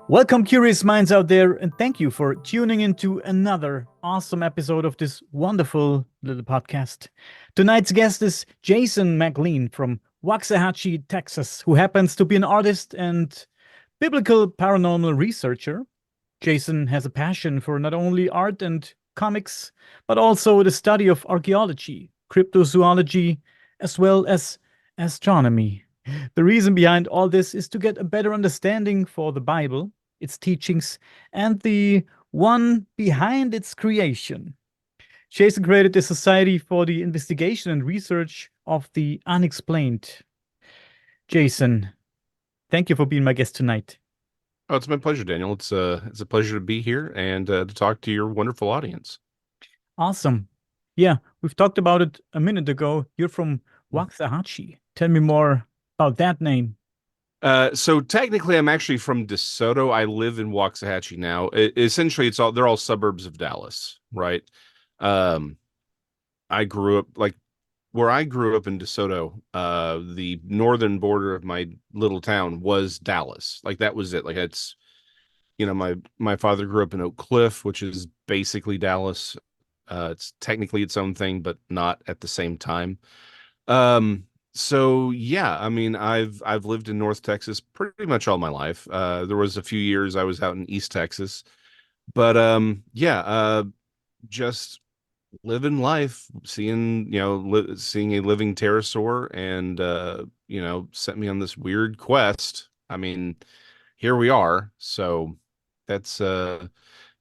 Welcome, curious minds out there, and thank you for tuning into another awesome episode of this wonderful little podcast. Tonight's guest is Jason McLean from Waxahachie, Texas, who happens to be an artist and biblical paranormal researcher. Jason has a passion for not only art and comics, but also the study of archaeology, cryptozoology, as well as astronomy. The reason behind all this is to get a better understanding for the Bible, its teachings, and the one behind its creation. Jason created the Society for the Investigation and Research of the Unexplained. Jason, thank you for being my guest tonight. Oh, it's my pleasure, Daniel. It's a pleasure to be here and to talk to your wonderful audience. Awesome. Yeah, we've talked about it a minute ago. You're from Waxahachie. Tell me more about that name. So technically, I'm actually from DeSoto. I live in Waxahachie now. Essentially, they're all suburbs of Dallas, right? Um, I grew up like where I grew up in DeSoto. The northern border of my little town was Dallas. Like that was it. Like it's my father grew up in Oak Cliff, which is basically Dallas. It's technically its own thing, but not at the same time. Um, so yeah, I mean, I've lived in North Texas pretty much all my life. There was a few years I was out in East Texas, but yeah, just living life, seeing a living pterosaur, and set me on this weird quest. I mean, here we are. So that's I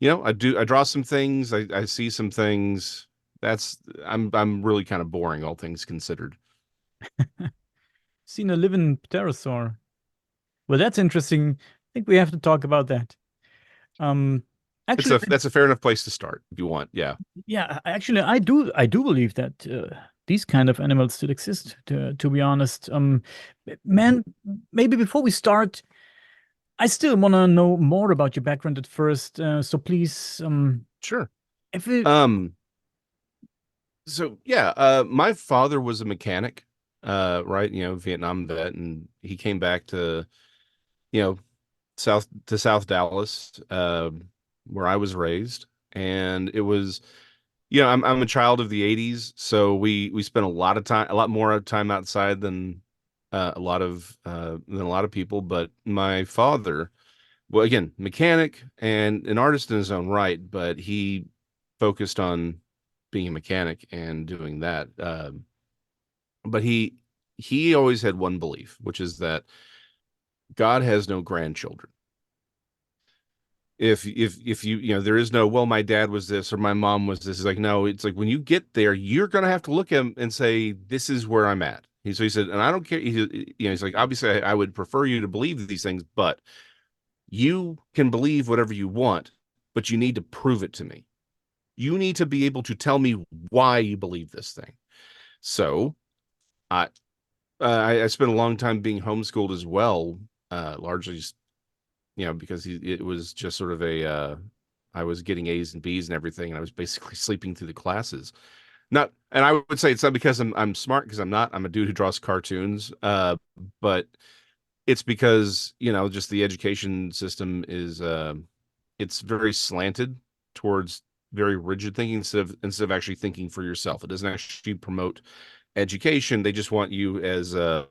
draw some things, I see some things. That's I'm really kind of boring, all things considered. Seen a living pterosaur. Well, that's interesting. I think we have to talk about that. Um, It's actually, a that's a fair enough place to start if you want. Yeah. yeah, actually, I do believe that these kind of animals still exist. To be honest, man, maybe before we start, I still want to know more about your background at first. So please, Sure. if it, Um, so yeah, my father was a mechanic, right, Vietnam vet, and he came back to, you know, South Dallas, where I was raised. And it was, I'm a child of the 80s, so we spent a lot more time outside than a lot of people. But my father, well, again, mechanic and an artist in his own right, but he focused on being a mechanic and doing that. But he always had one belief, which is that God has no grandchildren. If there is no, well, my dad was this or my mom was this. It's like, no, it's like when you get there, you're gonna have to look at him and say, this is where I'm at. So he said, and I don't care. He's like, obviously, I would prefer you to believe these things, but you can believe whatever you want, but you need to prove it to me. You need to be able to tell me why you believe this thing. So I I spent a long time being homeschooled as well, largely just, because it was just sort of I was getting A's and B's and everything, and I was basically sleeping through the classes. Not, and I would say it's not because I'm smart, because I'm not. I'm a dude who draws cartoons, but it's because just the education system is it's very slanted towards very rigid thinking instead of actually thinking for yourself. It doesn't actually promote education. They just want you as a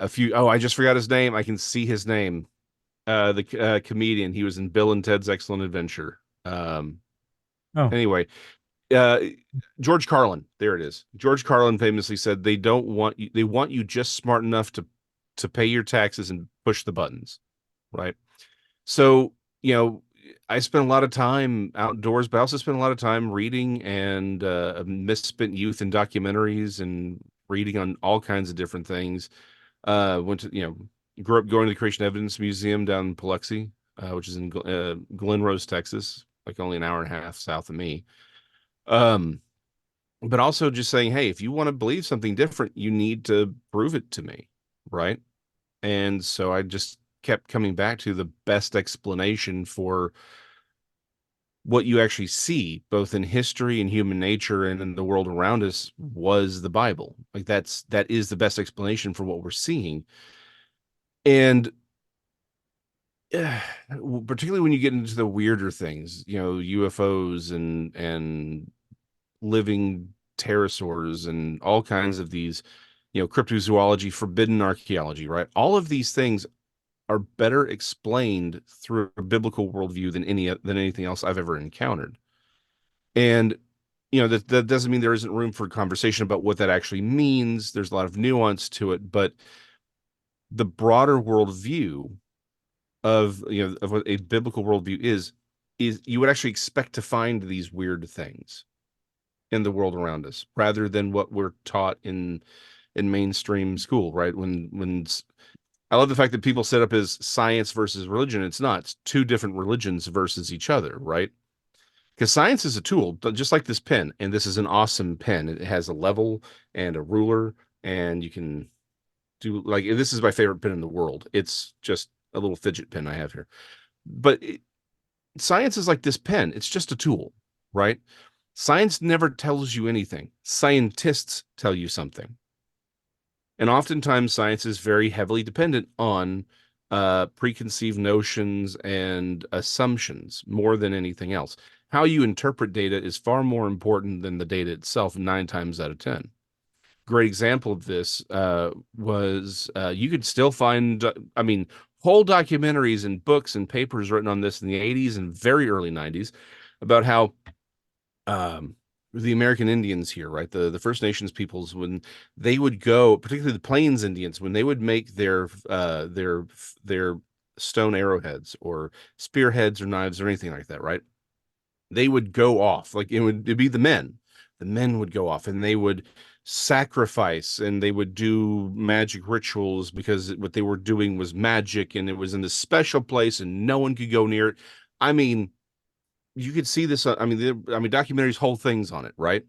few. Oh, I just forgot his name. I can see his name. The comedian. He was in Bill and Ted's Excellent Adventure. oh, Anyway, uh, George Carlin. There it is. George Carlin famously said they don't want you. They want you just smart enough to pay your taxes and push the buttons, right? So, I spent a lot of time outdoors, but I also spent a lot of time reading and misspent youth in documentaries and reading on all kinds of different things. Went to, grew up going to the Creation Evidence Museum down in Biloxi, which is in Glen Rose, Texas, like only an hour and a half south of me. Um, but also just saying, hey, if you want to believe something different, you need to prove it to me, right? And so I just kept coming back to the best explanation for what you actually see, both in history and human nature and in the world around us, was the Bible. Like that is the best explanation for what we're seeing. And particularly when you get into the weirder things, UFOs and living pterosaurs and all kinds of these, cryptozoology, forbidden archaeology, right? All of these things are better explained through a biblical worldview than anything else I've ever encountered. And that doesn't mean there isn't room for conversation about what that actually means. There's a lot of nuance to it, but the broader worldview of what a biblical worldview is you would actually expect to find these weird things in the world around us rather than what we're taught in mainstream school, right? When I love the fact that people set up as science versus religion. It's not. It's two different religions versus each other, right? Because science is a tool, just like this pen, and this is an awesome pen. It has a level and a ruler, and you can do like this is my favorite pen in the world. It's just a little fidget pen I have here. But science is like this pen. It's just a tool, right? Science never tells you anything. Scientists tell you something. And oftentimes science is very heavily dependent on preconceived notions and assumptions more than anything else. How you interpret data is far more important than the data itself, 9 times out of 10. Great example of this was you could still find, whole documentaries and books and papers written on this in the 80s and very early 90s about how um, the American Indians here, right? The First Nations peoples, when they would go, particularly the Plains Indians, when they would make their stone arrowheads or spearheads or knives or anything like that, right? They would go off. Like it'd be the men. The men would go off and they would sacrifice and they would do magic rituals because what they were doing was magic and it was in this special place and no one could go near it. I mean, you could see this. Documentaries, whole things on it, right?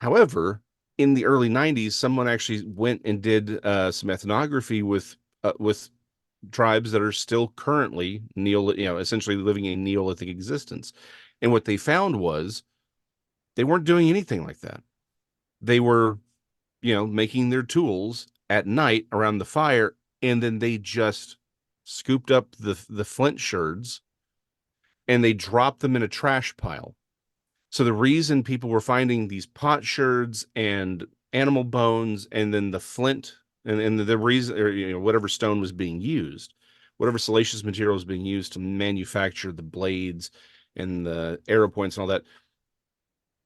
However, in the early '90s, someone actually went and did some ethnography with tribes that are still currently essentially living a Neolithic existence, and what they found was they weren't doing anything like that. They were, making their tools at night around the fire, and then they just scooped up the flint sherds and they dropped them in a trash pile. So the reason people were finding these potsherds and animal bones and then the flint and the reason, or whatever stone was being used, whatever salacious material was being used to manufacture the blades and the arrow points and all that,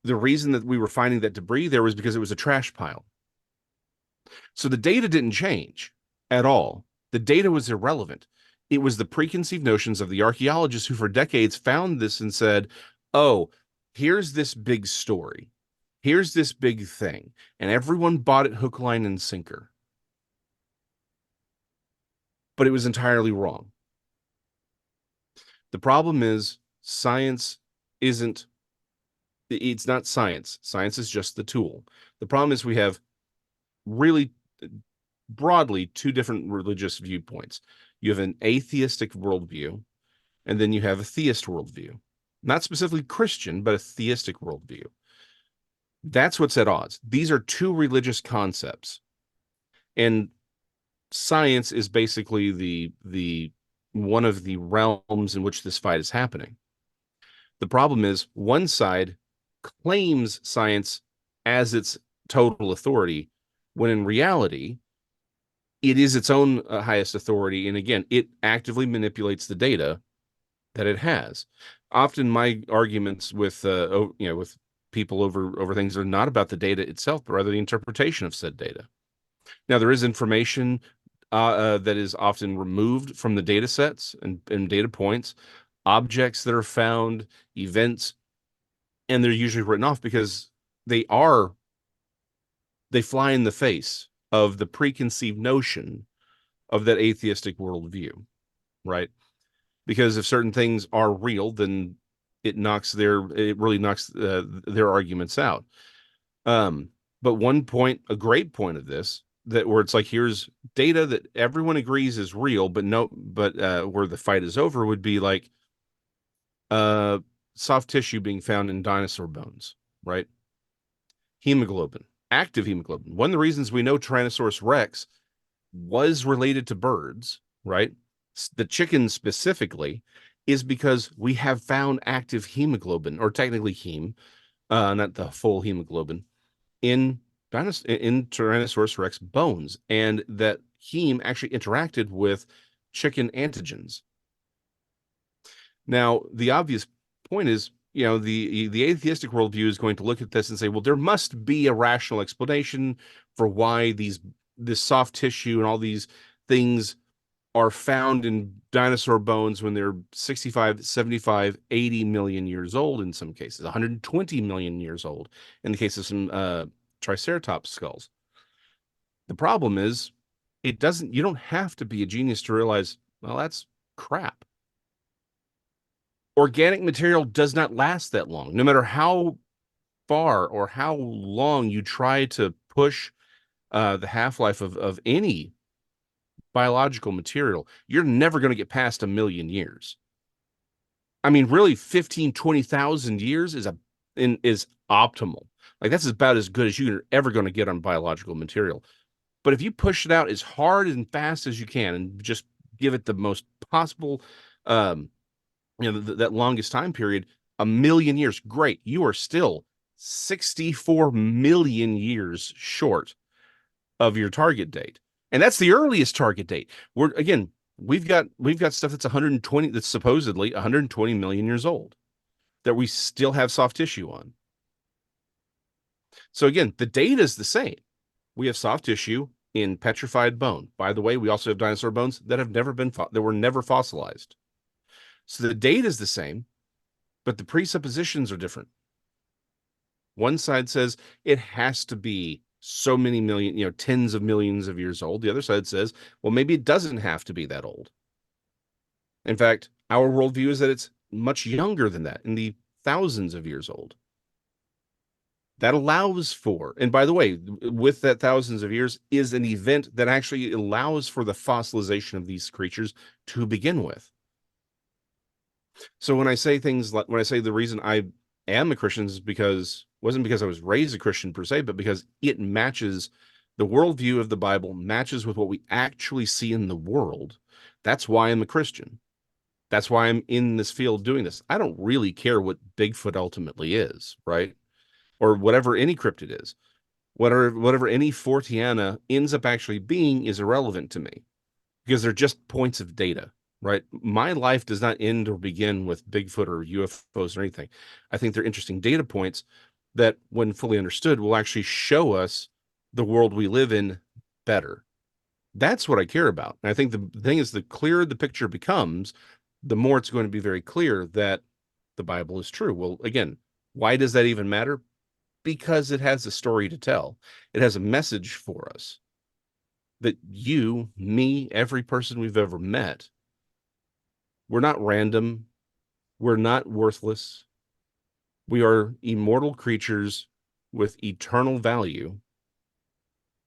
the reason that we were finding that debris there was because it was a trash pile. So the data didn't change at all. The data was irrelevant. It was the preconceived notions of the archaeologists who for decades found this and said, oh, here's this big story. Here's this big thing. And everyone bought it hook, line, and sinker. But it was entirely wrong. The problem is science it's not science. Science is just the tool. The problem is we have really broadly two different religious viewpoints. You have an atheistic worldview, and then you have a theist worldview. Not specifically Christian, but a theistic worldview. That's what's at odds. These are two religious concepts. And science is basically the one of the realms in which this fight is happening. The problem is one side claims science as its total authority, when in reality, it is its own highest authority. And again, it actively manipulates the data that it has. Often my arguments with with people over things are not about the data itself, but rather the interpretation of said data. Now, there is information that is often removed from the data sets and data points, objects that are found, events, and they're usually written off because they fly in the face of the preconceived notion of that atheistic worldview, right? Because if certain things are real, then it really knocks their arguments out. But a great point of this, that where it's like, here's data that everyone agrees is real, but where the fight is over would be like soft tissue being found in dinosaur bones, right? Hemoglobin, active hemoglobin. One of the reasons we know Tyrannosaurus Rex was related to birds, right? the chicken specifically, is because we have found active hemoglobin, or technically heme, not the full hemoglobin, in Tyrannosaurus Rex bones, and that heme actually interacted with chicken antigens. Now, the obvious point is, the atheistic worldview is going to look at this and say, well, there must be a rational explanation for why this soft tissue and all these things are found in dinosaur bones when they're 65, 75, 80 million years old in some cases, 120 million years old in the case of some Triceratops skulls. The problem is, you don't have to be a genius to realize, well, that's crap. Organic material does not last that long. No matter how far or how long you try to push the half-life of any biological material, you're never going to get past 1,000,000 years. I mean, really, 15, 20,000 years is optimal. Like, that's about as good as you're ever going to get on biological material. But if you push it out as hard and fast as you can and just give it the most possible, that longest time period, 1,000,000 years, great. You are still 64 million years short of your target date. And that's the earliest target date. We've got stuff that's 120, that's supposedly 120 million years old, that we still have soft tissue on. So again, the data is the same. We have soft tissue in petrified bone. By the way, we also have dinosaur bones that were never fossilized. So the data is the same, but the presuppositions are different. One side says it has to be so many million, tens of millions of years old. The other side says, well, maybe it doesn't have to be that old. In fact, our worldview is that it's much younger than that, in the thousands of years old. That allows for, and by the way, with that thousands of years is an event that actually allows for the fossilization of these creatures to begin with. So when I say the reason I am a Christian is wasn't because I was raised a Christian per se, but because it matches the worldview of the Bible, matches with what we actually see in the world. That's why I'm a Christian. That's why I'm in this field doing this. I don't really care what Bigfoot ultimately is, right? Or whatever any cryptid is. Whatever any Forteana ends up actually being is irrelevant to me, because they're just points of data, right? My life does not end or begin with Bigfoot or UFOs or anything. I think they're interesting data points that, when fully understood, will actually show us the world we live in better. That's what I care about. And I think the thing is, the clearer the picture becomes, the more it's going to be very clear that the Bible is true. Well, again, why does that even matter? Because it has a story to tell. It has a message for us that you, me, every person we've ever met, we're not random. We're not worthless. We are immortal creatures with eternal value,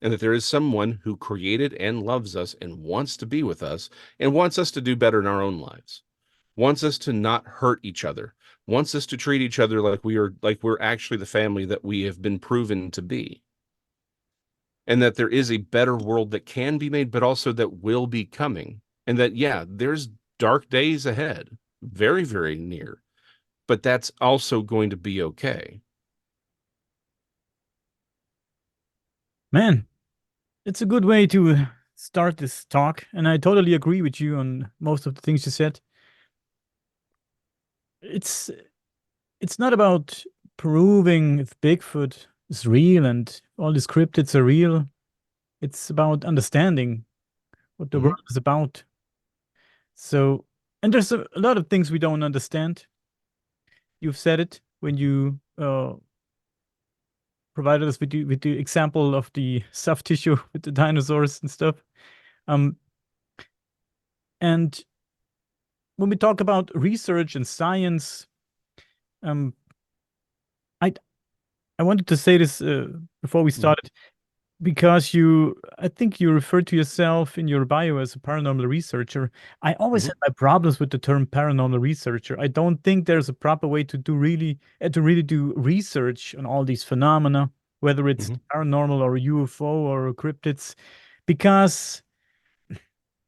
and that there is someone who created and loves us and wants to be with us and wants us to do better in our own lives, wants us to not hurt each other, wants us to treat each other like we're actually the family that we have been proven to be. And that there is a better world that can be made, but also that will be coming. And that, yeah, there's dark days ahead, very, very near, but that's also going to be okay. Man, it's a good way to start this talk, and I totally agree with you on most of the things you said. It's not about proving if Bigfoot is real and all these cryptids are real. It's about understanding what the world is about. So, and there's a lot of things we don't understand. You've said it when you provided us with the example of the soft tissue with the dinosaurs and stuff. And when we talk about research and science, I wanted to say this before we started, because I think you referred to yourself in your bio as a paranormal researcher. I always had my problems with the term paranormal researcher. I don't think there's a proper way to really do research on all these phenomena, whether it's paranormal or UFO or cryptids, because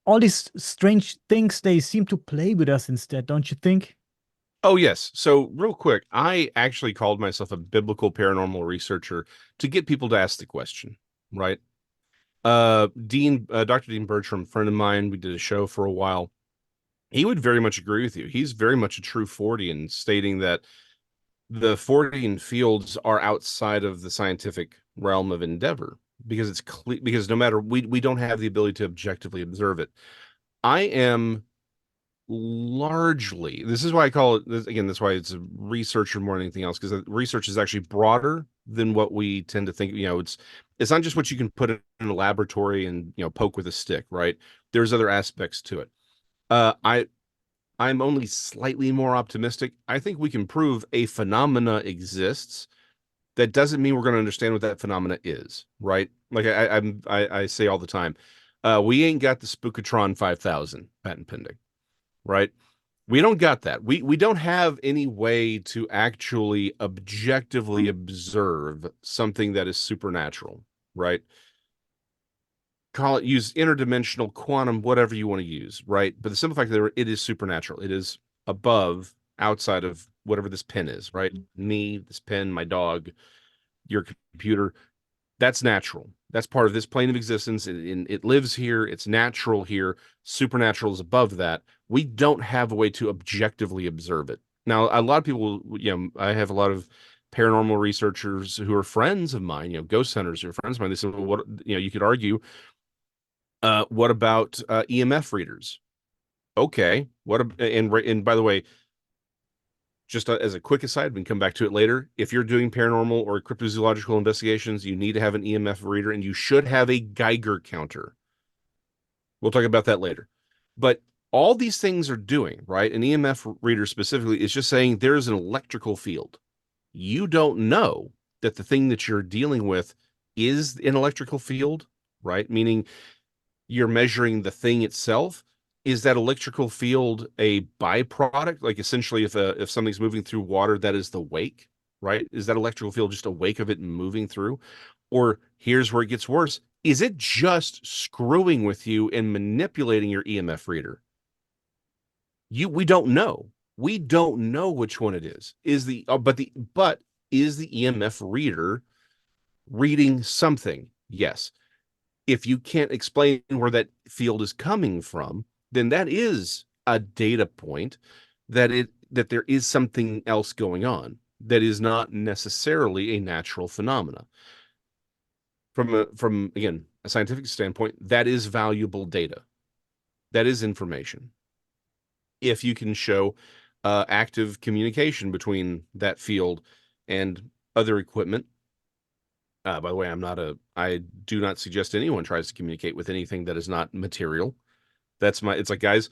all these strange things, they seem to play with us instead, don't you think? Oh, yes. So, real quick, I actually called myself a biblical paranormal researcher to get people to ask the question, right? Dr. Dean Bertram, friend of mine, we did a show for a while. He would very much agree with you. He's very much a true Fortean, stating that the Fortean fields are outside of the scientific realm of endeavor because it's because no matter we don't have the ability to objectively observe it. I am largely, this is why I call it this, again, that's why it's a researcher more than anything else, because research is actually broader than what we tend to think. It's not just what you can put in a laboratory and poke with a stick, right? There's other aspects to it. I'm only slightly more optimistic. I think we can prove a phenomena exists. That doesn't mean we're going to understand what that phenomena is, right? Like I say all the time, we ain't got the Spookatron 5000 patent pending, right? We don't got that. We don't have any way to actually objectively observe something that is supernatural, right? Use interdimensional, quantum, whatever you want to use, right? But the simple fact that it is supernatural. It is above, outside of whatever this pen is, right? Me, this pen, my dog, your computer. That's natural. That's part of this plane of existence. It lives here. It's natural here. Supernatural is above that. We don't have a way to objectively observe it. Now, a lot of people, I have a lot of paranormal researchers who are friends of mine, ghost hunters who are friends of mine. They said, well, you could argue, what about EMF readers? Okay. And by the way, just as a quick aside, we can come back to it later. If you're doing paranormal or cryptozoological investigations, you need to have an EMF reader and you should have a Geiger counter. We'll talk about that later. But all these things are doing, right? An EMF reader specifically is just saying there's an electrical field. You don't know that the thing that you're dealing with is an electrical field, right? Meaning you're measuring the thing itself. Is that electrical field a byproduct? Like essentially, if something's moving through water, that is the wake, right? Is that electrical field just a wake of it moving through? Or here's where it gets worse. Is it just screwing with you and manipulating your EMF reader? We don't know. We don't know which one it is. But is the EMF reader reading something? Yes. If you can't explain where that field is coming from, then that is a data point that there is something else going on that is not necessarily a natural phenomena. From again a scientific standpoint, that is valuable data. That is information. If you can show active communication between that field and other equipment. By the way, I do not suggest anyone tries to communicate with anything that is not material. It's like, guys,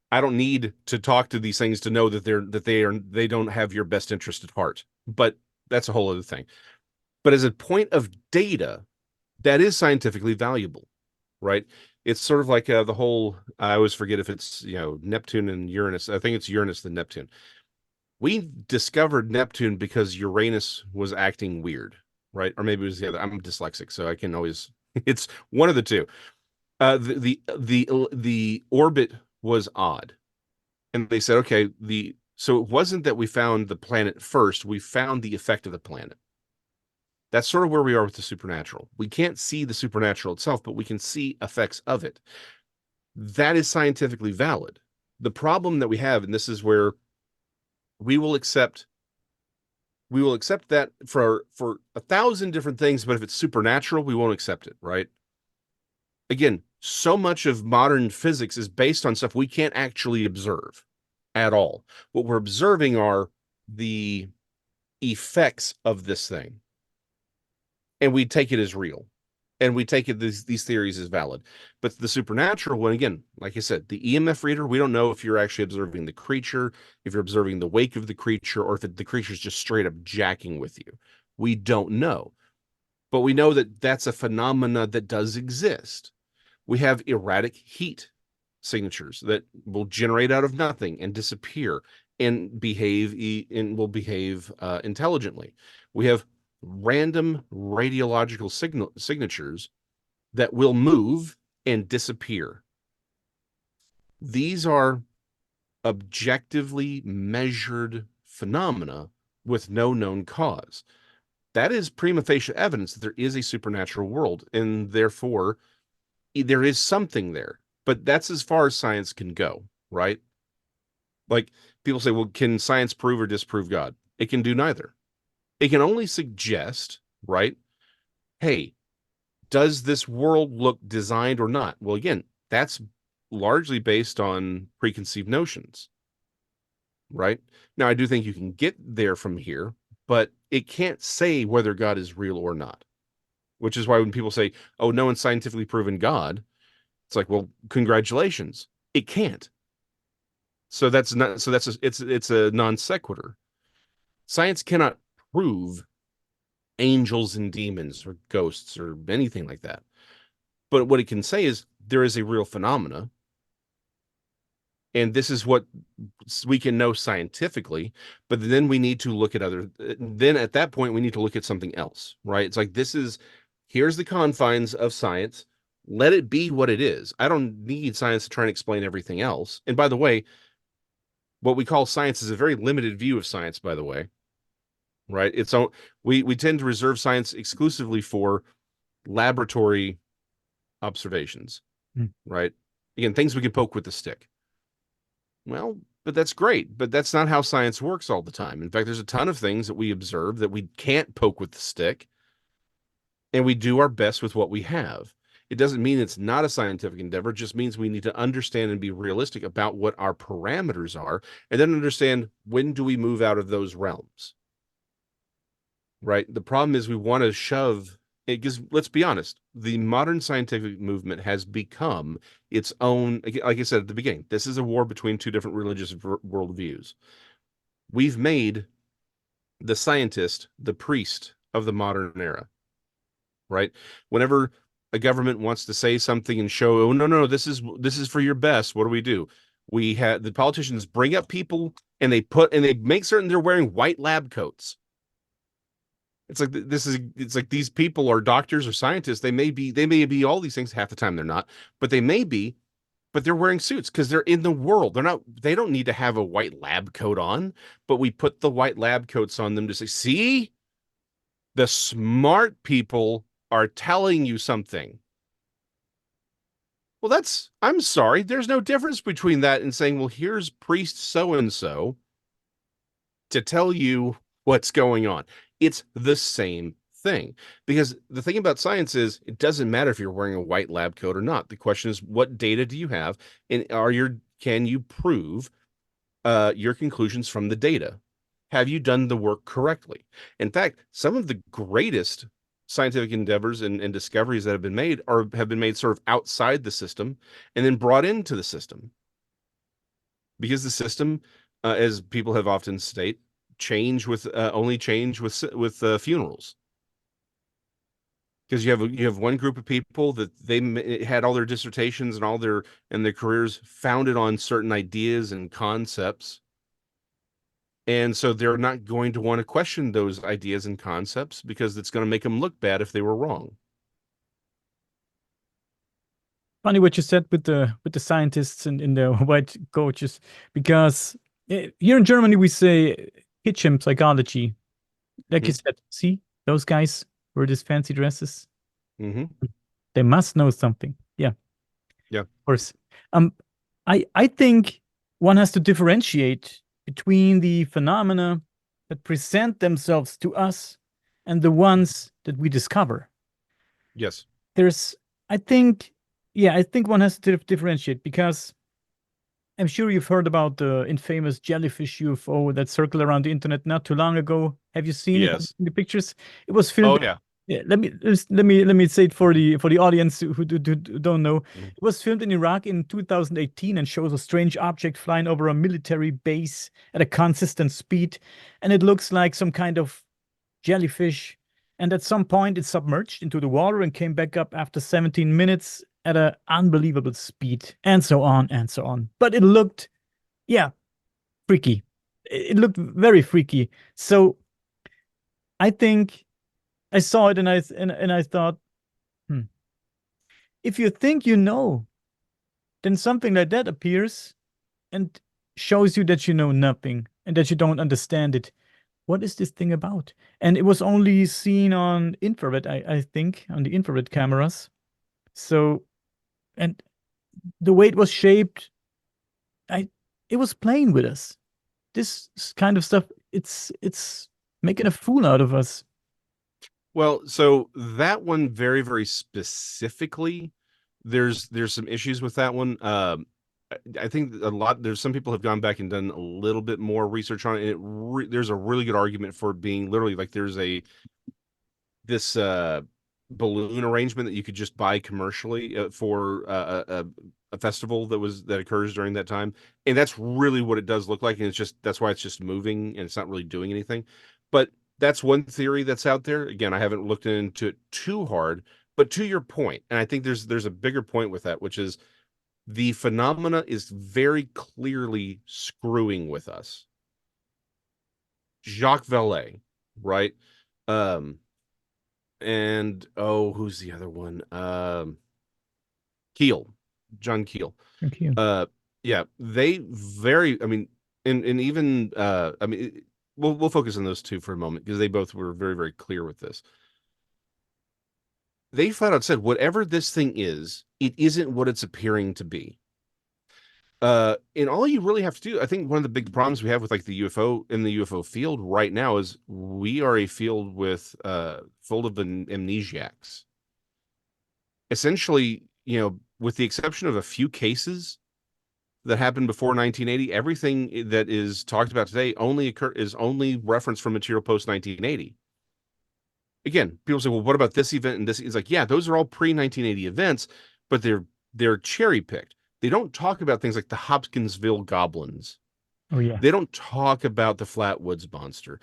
I don't need to talk to these things to know that they don't have your best interest at heart. But that's a whole other thing. But as a point of data, that is scientifically valuable, right? It's sort of like the whole, I always forget if it's, Neptune and Uranus. I think it's Uranus than Neptune. We discovered Neptune because Uranus was acting weird, right? Or maybe it was the other. I'm dyslexic, so I can always, it's one of the two. The orbit was odd. And they said, okay, so it wasn't that we found the planet first, we found the effect of the planet. That's sort of where we are with the supernatural. We can't see the supernatural itself, but we can see effects of it. That is scientifically valid. The problem that we have, and this is where we will accept that for 1,000 different things, but if it's supernatural, we won't accept it, right? Again, so much of modern physics is based on stuff we can't actually observe at all. What we're observing are the effects of this thing. And we take it as real. And we take it these theories as valid. But the supernatural one, again, like I said, the EMF reader, we don't know if you're actually observing the creature, if you're observing the wake of the creature, or if the creature's just straight up jacking with you. We don't know. But we know that that's a phenomena that does exist. We have erratic heat signatures that will generate out of nothing and disappear and will behave intelligently. We have random radiological signatures that will move and disappear. These are objectively measured phenomena with no known cause. That is prima facie evidence that there is a supernatural world, and therefore there is something there. But that's as far as science can go, right? Like people say, well, can science prove or disprove God? It can do neither. It can only suggest, right? Hey, does this world look designed or not? Well, again, that's largely based on preconceived notions, right? Now, I do think you can get there from here, but it can't say whether God is real or not, which is why when people say, oh, no one's scientifically proven God, it's like, well, congratulations. It can't. So that's not, so that's, it's a non sequitur. Science cannot prove angels and demons or ghosts or anything like that. But what it can say is there is a real phenomena, and this is what we can know scientifically. But then we need to look at other. Then at that point, we need to look at something else, right? It's like here's the confines of science. Let it be what it is. I don't need science to try and explain everything else. And by the way, what we call science is a very limited view of science. By the way, right? We tend to reserve science exclusively for laboratory observations, right? Again, things we can poke with the stick. Well, but that's great, but that's not how science works all the time. In fact, there's a ton of things that we observe that we can't poke with the stick, and we do our best with what we have. It doesn't mean it's not a scientific endeavor. It just means we need to understand and be realistic about what our parameters are, and then understand when do we move out of those realms, right? The problem is we want to shove it, because let's be honest, the modern scientific movement has become its own, like I said at the beginning, this is a war between two different religious worldviews. We've made the scientist the priest of the modern era, right? Whenever a government wants to say something and show, oh no, this is for your best, what do? We have the politicians bring up people and they make certain they're wearing white lab coats. It's like these people are doctors or scientists. They may be all these things. Half the time they're not, but they may be, but they're wearing suits because they're in the world. They don't need to have a white lab coat on, but we put the white lab coats on them to say, see, the smart people are telling you something. Well, I'm sorry. There's no difference between that and saying, well, here's priest so and so to tell you what's going on. It's the same thing, because the thing about science is it doesn't matter if you're wearing a white lab coat or not. The question is, what data do you have, and can you prove your conclusions from the data? Have you done the work correctly? In fact, some of the greatest scientific endeavors and discoveries that have been made sort of outside the system and then brought into the system, because the system, as people have often state, only change with funerals. Because you have one group of people that they had all their dissertations and their careers founded on certain ideas and concepts, and so they're not going to want to question those ideas and concepts because it's going to make them look bad if they were wrong. Funny what you said with the scientists and in the white coaches, because here in Germany we say kitchen psychology. Like you said, see those guys wear these fancy dresses. They must know something. Yeah, of course. Um, I think one has to differentiate between the phenomena that present themselves to us and the ones that we discover. Yes. I think, yeah, I think one has to differentiate, because I'm sure you've heard about the infamous Jellyfish UFO that circled around the internet not too long ago. Have you seen it? Have you Yes. seen the pictures? It was filmed. Oh yeah. Yeah, let me say it for the audience who don't know. It was filmed in Iraq in 2018 and shows a strange object flying over a military base at a consistent speed, and it looks like some kind of jellyfish. And at some point, it submerged into the water and came back up after 17 minutes at an unbelievable speed, and so on and so on. But it looked, yeah, freaky. It looked very freaky. So I think I saw it, and I thought, if you think you know then something like that appears and shows you that you know nothing and that you don't understand it. What is this thing about? And it was only seen on infrared, I think, on the infrared cameras. So, and the way it was shaped, I it was playing with us. This kind of stuff, it's making a fool out of us. Well, so that one very, very specifically, there's some issues with that one. I think there's some people have gone back and done a little bit more research on it. And there's a really good argument for it being literally like there's this balloon arrangement that you could just buy commercially for a festival that occurs during that time, and that's really what it does look like. And that's why it's just moving and it's not really doing anything. But that's one theory that's out there. Again, I haven't looked into it too hard, but to your point, and I think there's a bigger point with that, which is the phenomena is very clearly screwing with us. Jacques Vallée, right? Um, and who's the other one? Keel, John Keel. Thank you. Yeah, they very. I mean, and even I mean, we'll focus on those two for a moment because they both were very, very clear with this. They flat out said, whatever this thing is, it isn't what it's appearing to be. And all you really have to do, I think one of the big problems we have with like the UFO in the UFO field right now is we are a field with full of amnesiacs. Essentially, with the exception of a few cases that happened before 1980, everything that is talked about today is only referenced from material post 1980. Again, people say, well, what about this event and this? It's like, yeah, those are all pre 1980 events, but they're cherry picked. They don't talk about things like the Hopkinsville goblins. Oh yeah. They don't talk about the Flatwoods monster,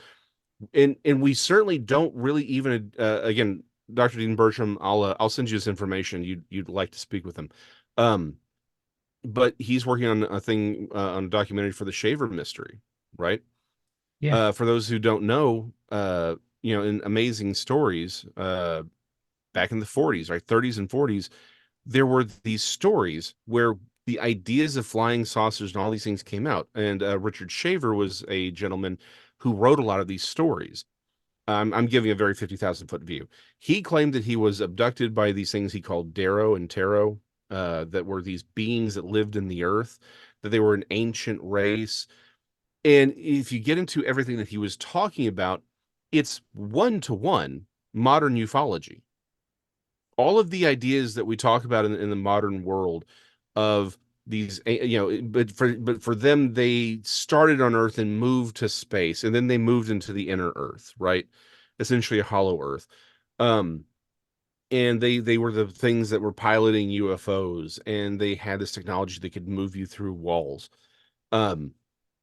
and we certainly don't really even. Again, Dr. Dean Bertram, I'll send you this information. You'd like to speak with him, but he's working on a thing on a documentary for the Shaver mystery, right? Yeah. For those who don't know, in amazing stories, back in the 40s, right, 30s and 40s, there were these stories where the ideas of flying saucers and all these things came out. And Richard Shaver was a gentleman who wrote a lot of these stories. I'm giving a very 50,000 foot view. He claimed that he was abducted by these things he called Darrow and Tarot, that were these beings that lived in the earth, that they were an ancient race. And if you get into everything that he was talking about, it's one-to-one modern ufology. All of the ideas that we talk about in the modern world of these, but for them, they started on Earth and moved to space, and then they moved into the inner Earth, right? Essentially a hollow Earth. And they were the things that were piloting UFOs, and they had this technology that could move you through walls.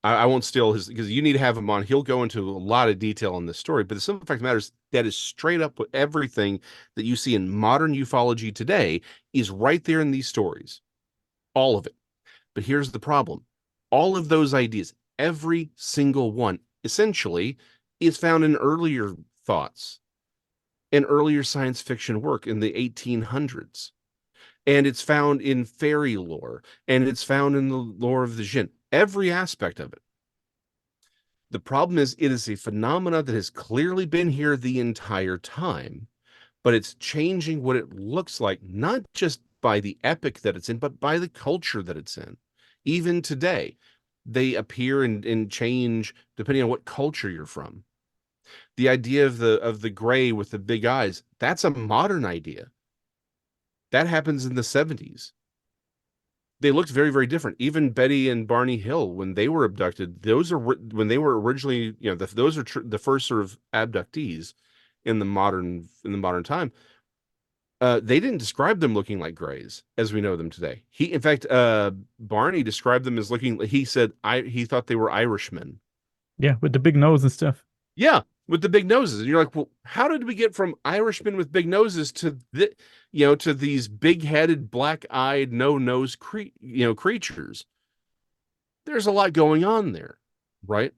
I won't steal his, because you need to have him on. He'll go into a lot of detail on this story, but the simple fact of the matter is that is straight up with everything that you see in modern ufology today is right there in these stories. All of it. But here's the problem. All of those ideas, every single one, essentially, is found in earlier thoughts and earlier science fiction work in the 1800s. And it's found in fairy lore, and it's found in the lore of the Jinn. Every aspect of it. The problem is it is a phenomena that has clearly been here the entire time, but it's changing what it looks like, not just by the epic that it's in, but by the culture that it's in. Even today, they appear and change depending on what culture you're from. The idea of the gray with the big eyes, that's a modern idea. That happens in the 70s. They looked very, very different. Even Betty and Barney Hill, when they were abducted, when they were originally, those are the first sort of abductees in the modern time. They didn't describe them looking like grays as we know them today. In fact, Barney described them as looking. He said he thought they were Irishmen. Yeah, with the big nose and stuff. Yeah, with the big noses. And you're like, well, how did we get from Irishmen with big noses to to these big-headed, black-eyed, no-nose creatures? There's a lot going on there, right?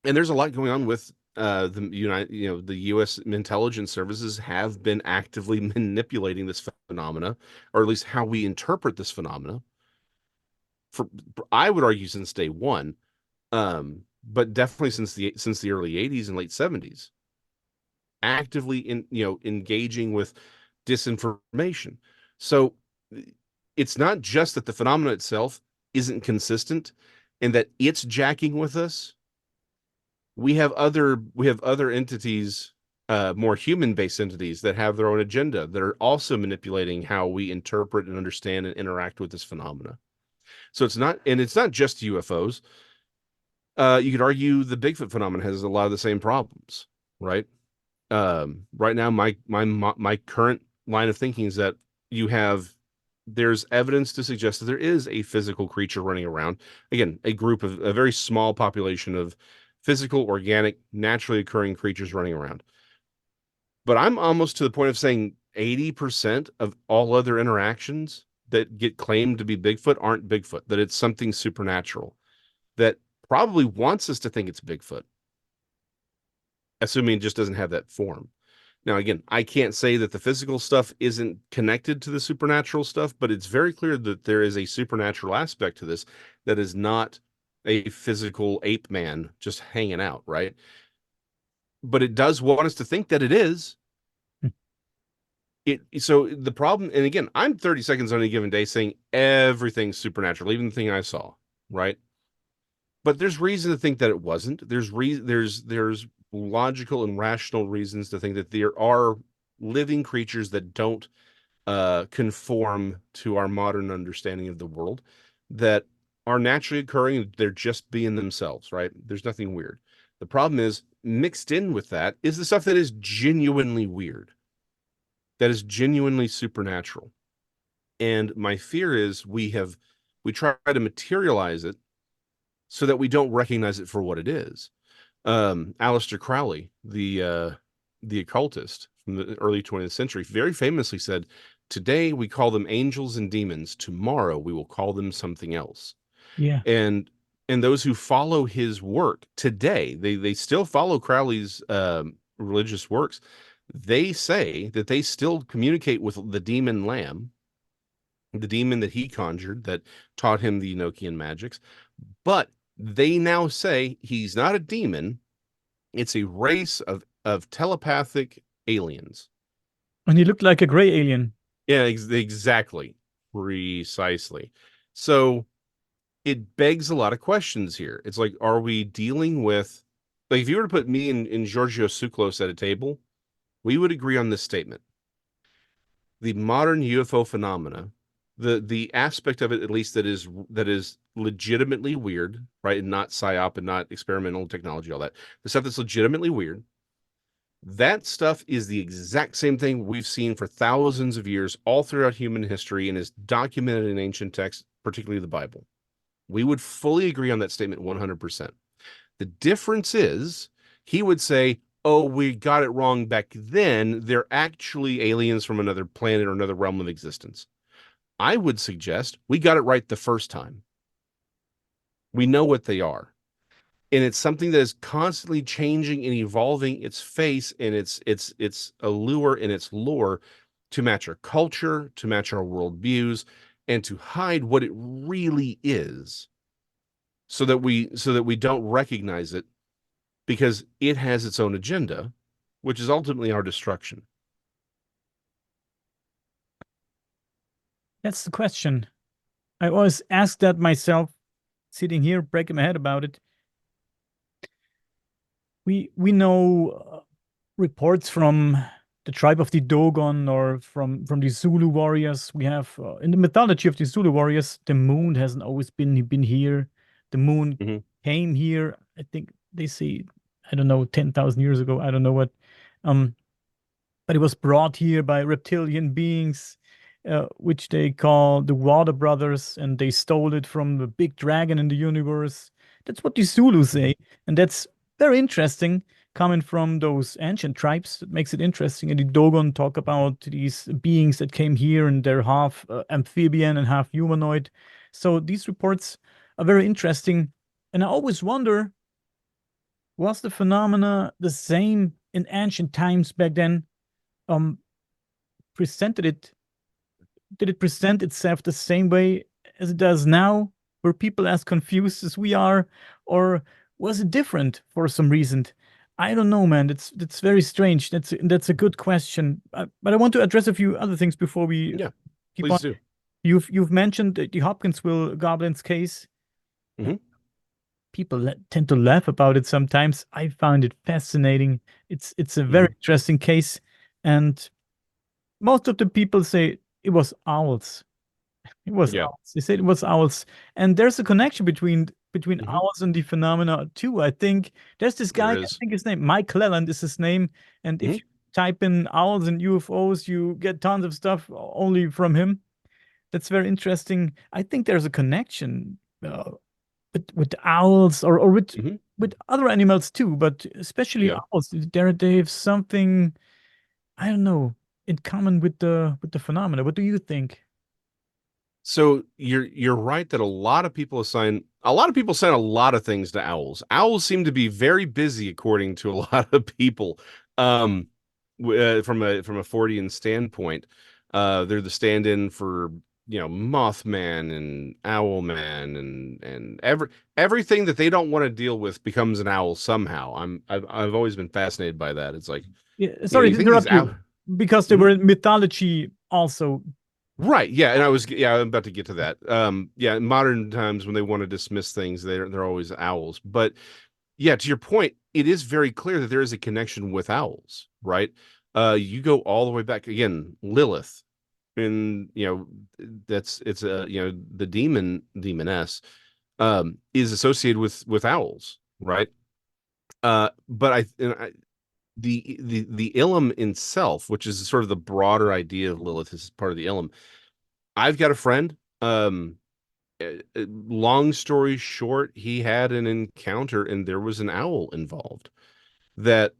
And there's a lot going on with the U.S. intelligence services have been actively manipulating this phenomena, or at least how we interpret this phenomena, for I would argue since day one, but definitely since the early 80s and late 70s, actively engaging with disinformation. So it's not just that the phenomena itself isn't consistent and that it's jacking with us. We have other entities, more human-based entities that have their own agenda that are also manipulating how we interpret and understand and interact with this phenomena. So it's not just UFOs. You could argue the Bigfoot phenomenon has a lot of the same problems, right? Right now, my current line of thinking is that there's evidence to suggest that there is a physical creature running around. Again, a very small population of physical, organic, naturally occurring creatures running around. But I'm almost to the point of saying 80% of all other interactions that get claimed to be Bigfoot aren't Bigfoot, that it's something supernatural that probably wants us to think it's Bigfoot, assuming it just doesn't have that form. Now, again, I can't say that the physical stuff isn't connected to the supernatural stuff, but it's very clear that there is a supernatural aspect to this that is not a physical ape man just hanging out, right? But it does want us to think that it is. So the problem, and again, I'm 30 seconds on a given day saying everything's supernatural, even the thing I saw, right? But there's reason to think that it wasn't. There's logical and rational reasons to think that there are living creatures that don't conform to our modern understanding of the world, that are naturally occurring. They're just being themselves, right? There's nothing weird. The problem is, mixed in with that is the stuff that is genuinely weird, that is genuinely supernatural. And my fear is we try to materialize it so that we don't recognize it for what it is. Aleister Crowley, the occultist from the early 20th century, very famously said, "Today we call them angels and demons. Tomorrow we will call them something else." Yeah. And those who follow his work today, they still follow Crowley's religious works. They say that they still communicate with the demon lamb, the demon that he conjured that taught him the Enochian magics. But they now say he's not a demon. It's a race of telepathic aliens. And he looked like a gray alien. Yeah, exactly. Precisely. So it begs a lot of questions here. It's like, are we dealing with, like, if you were to put me and Giorgio Tsoukalos at a table, we would agree on this statement. The modern UFO phenomena, the aspect of it, at least that is legitimately weird, right? And not psyop and not experimental technology, all that. The stuff that's legitimately weird, that stuff is the exact same thing we've seen for thousands of years all throughout human history and is documented in ancient texts, particularly the Bible. We would fully agree on that statement 100%. The difference is, he would say, oh, we got it wrong back then. They're actually aliens from another planet or another realm of existence. I would suggest we got it right the first time. We know what they are. And it's something that is constantly changing and evolving its face and its allure and its lore to match our culture, to match our worldviews, and to hide what it really is, so that we don't recognize it, because it has its own agenda, which is ultimately our destruction. That's the question. I always ask that myself, sitting here breaking my head about it. We know reports from the tribe of the Dogon, or from the Zulu Warriors. We have in the mythology of the Zulu Warriors, the moon hasn't always been here. The moon Mhm. came here, I think they say, I don't know, 10,000 years ago. I don't know what. Um, but it was brought here by reptilian beings, which they call the Water Brothers, and they stole it from the big dragon in the universe. That's what the Zulu say, and that's very interesting coming from those ancient tribes. That makes it interesting. And the Dogon talk about these beings that came here, and they're half amphibian and half humanoid. So these reports are very interesting, and I always wonder, was the phenomena the same in ancient times back then? Um, presented it Did it present itself the same way as it does now? Were people as confused as we are, or was it different for some reason? I don't know, man. That's very strange. That's a good question. But I want to address a few other things before we Yeah, keep on. please do. You've mentioned the Hopkinsville goblins case. Hmm. People tend to laugh about it sometimes. I found it fascinating. It's a very Hmm. interesting case, and most of the people say it was owls. It was Yeah. owls. They said it was owls, and there's a connection between Hmm. owls and the phenomena too. I think there's this guy. There I is. think his name Mike Cleland is his name, and if Hmm. you type in owls and UFOs, you get tons of stuff only from him. That's very interesting. I think there's a connection with owls or Hmm. with other animals too, but especially Yeah. owls. They have something I don't know in common with the phenomena. What do you think? So you're right that a lot of people assign a lot of things to owls. Owls seem to be very busy according to a lot of people. Um, from a Fortean standpoint, they're the stand-in for Mothman and Owlman and everything that they don't want to deal with becomes an owl somehow. I've always been fascinated by that. It's like Yeah, sorry you to think these interrupt owl. you, because they Mhm. were in mythology also. Right. Yeah. And I'm about to get to that. Yeah. In modern times when they want to dismiss things, they're always owls. But yeah, to your point, it is very clear that there is a connection with owls, right? You go all the way back again, Lilith, and it's the demoness, is associated with owls, right? But the Ilum itself, which is sort of the broader idea of Lilith, is part of the Ilum. I've got a friend. Long story short, he had an encounter and there was an owl involved. That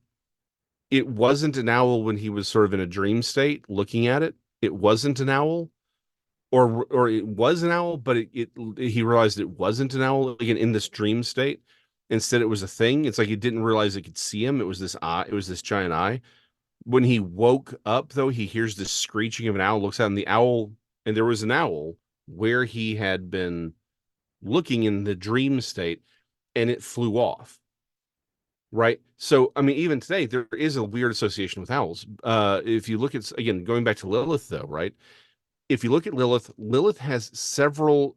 it wasn't an owl when he was sort of in a dream state looking at it. It wasn't an owl, or it was an owl, but he realized it wasn't an owl again in this dream state. Instead, it was a thing. It's like he didn't realize it could see him. It was this eye. It was this giant eye. When he woke up, though, he hears this screeching of an owl. Looks out, and the owl, and there was an owl where he had been looking in the dream state, and it flew off. Right. So, I mean, even today, there is a weird association with owls. If you look at, again, going back to Lilith, though, right? If you look at Lilith, Lilith has several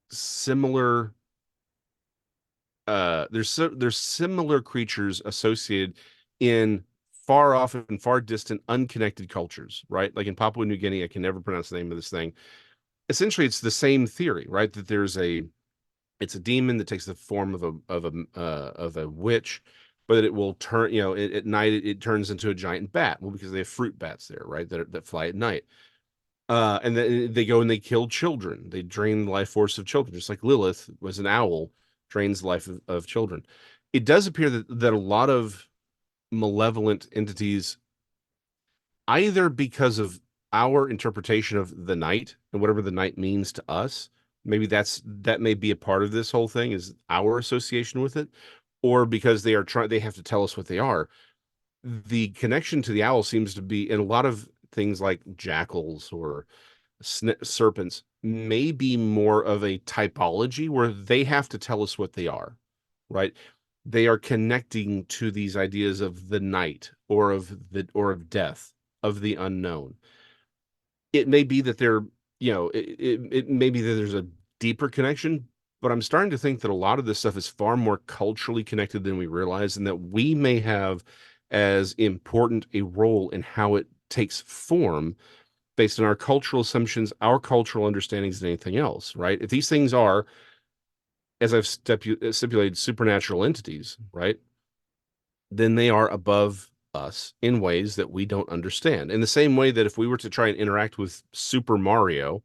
similar there's similar creatures associated in far off and far distant unconnected cultures, right? Like in Papua New Guinea, I can never pronounce the name of this thing. Essentially, it's the same theory, right? That it's a demon that takes the form of a witch, but it will turn, at night it turns into a giant bat. Well, because they have fruit bats there, right? That fly at night. And then they go and they kill children. They drain the life force of children, just like Lilith was an owl, drains the life of children. It does appear that a lot of malevolent entities, either because of our interpretation of the night and whatever the night means to us, maybe that may be a part of this whole thing is our association with it, or because they have to tell us what they are. The connection to the owl seems to be in a lot of things like jackals or serpents may be more of a typology where they have to tell us what they are, right? They are connecting to these ideas of the night or of death, of the unknown. It may be that it may be that there's a deeper connection, but I'm starting to think that a lot of this stuff is far more culturally connected than we realize, and that we may have as important a role in how it takes form based on our cultural assumptions, our cultural understandings, than anything else, right? If these things are, as I've stipulated, supernatural entities, right, then they are above us in ways that we don't understand. In the same way that if we were to try and interact with Super Mario,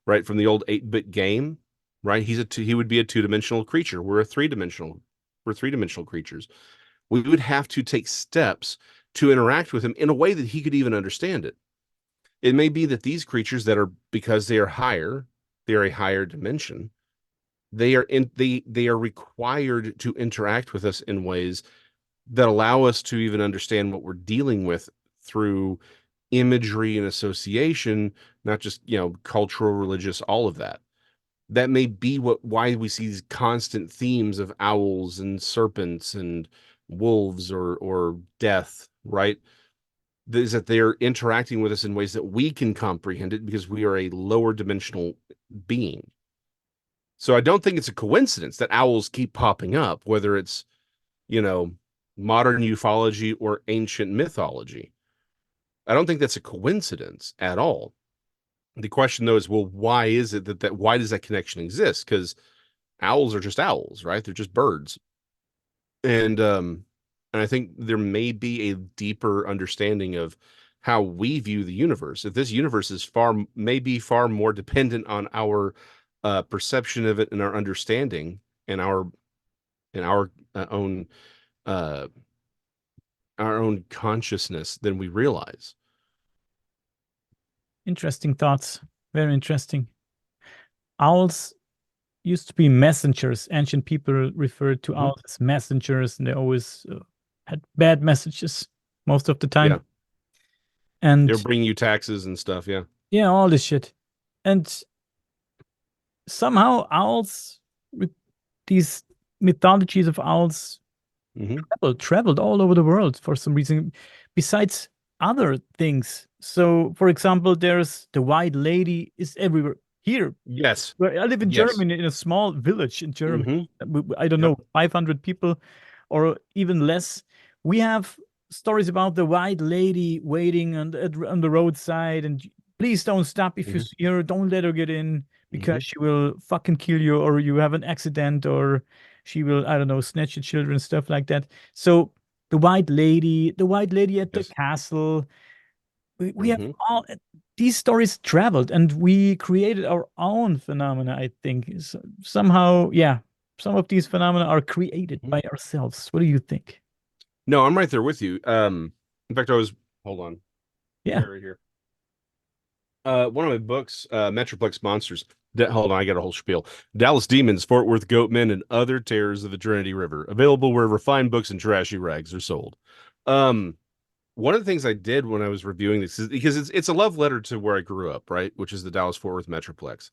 right, from the old 8-bit game, right, he would be a two-dimensional creature. We're three-dimensional creatures. We would have to take steps to interact with him in a way that he could even understand it. It may be that these creatures that are because they are a higher dimension. They are required to interact with us in ways that allow us to even understand what we're dealing with through imagery and association, not just, cultural, religious, all of that. that may be why we see these constant themes of owls and serpents and wolves or death, right? Is that they're interacting with us in ways that we can comprehend it because we are a lower dimensional being. So I don't think it's a coincidence that owls keep popping up, whether it's, you know, modern ufology or ancient mythology. I don't think that's a coincidence at all. The question though is, well, why is it that why does that connection exist? Because owls are just owls, right? They're just birds. And I think there may be a deeper understanding of how we view the universe. If this universe is may be far more dependent on our perception of it and our understanding and our uh, own consciousness than we realize. Interesting thoughts. Very interesting. Owls used to be messengers. Ancient people referred to Mhm. owls as messengers, and they always had bad messages most of the Yeah, time. they're And bringing you taxes and stuff. Yeah. yeah, all this shit. And somehow owls, with these mythologies of owls, Hmm. traveled all over the world for some reason, besides other things. So, for example, there's the White Lady is everywhere. Here, Yes. where I live in Yes. Germany, in a small village in Germany, Hmm. I don't Yep. know, 500 people or even less. We have stories about the White Lady waiting on the roadside, and please don't stop if you Hmm. see her. Don't let her get in Hmm. because she will fucking kill you, or you have an accident, or she will, I don't know, snatch your children, stuff like that. So the White Lady at the Yes. castle, we have Hmm. all these stories traveled, and we created our own phenomena, I think. Somehow, yeah, some of these phenomena are created Hmm. by ourselves. What do you think? No, I'm right there with you. In fact, hold on. Yeah. Right here. One of my books, Metroplex Monsters. Hold on, I got a whole spiel. Dallas Demons, Fort Worth Goatmen, and Other Terrors of the Trinity River. Available wherever fine books and trashy rags are sold. Um, one of the things I did when I was reviewing this is because it's a love letter to where I grew up, right? Which is the Dallas Fort Worth Metroplex.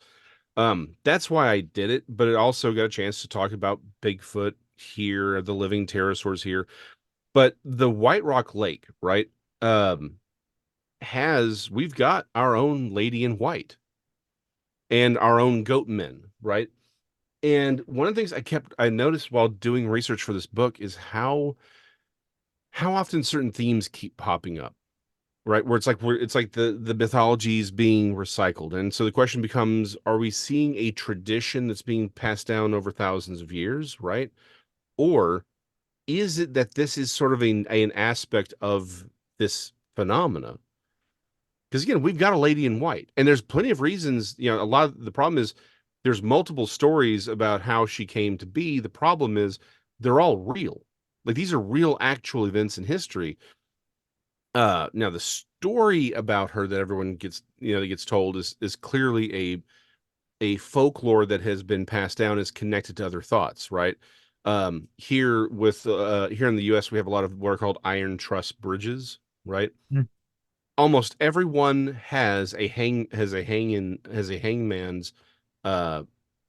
That's why I did it, but it also got a chance to talk about Bigfoot here, the living pterosaurs here. But the White Rock Lake, right? Um, we've got our own lady in white and our own goat men, right? And one of the things I noticed while doing research for this book is how often certain themes keep popping up, right? Where it's like the mythology is being recycled. And so the question becomes, are we seeing a tradition that's being passed down over thousands of years, right? Or is it that this is sort of an aspect of this phenomena? Because again, we've got a lady in white, and there's plenty of reasons. A lot of the problem is there's multiple stories about how she came to be. The problem is they're all real. Like these are real, actual events in history. Now the story about her that everyone that gets told is clearly a folklore that has been passed down, is connected to other thoughts, right? Here in the U.S. we have a lot of what are called iron truss bridges, right? Mm. Almost everyone has a hangman's uh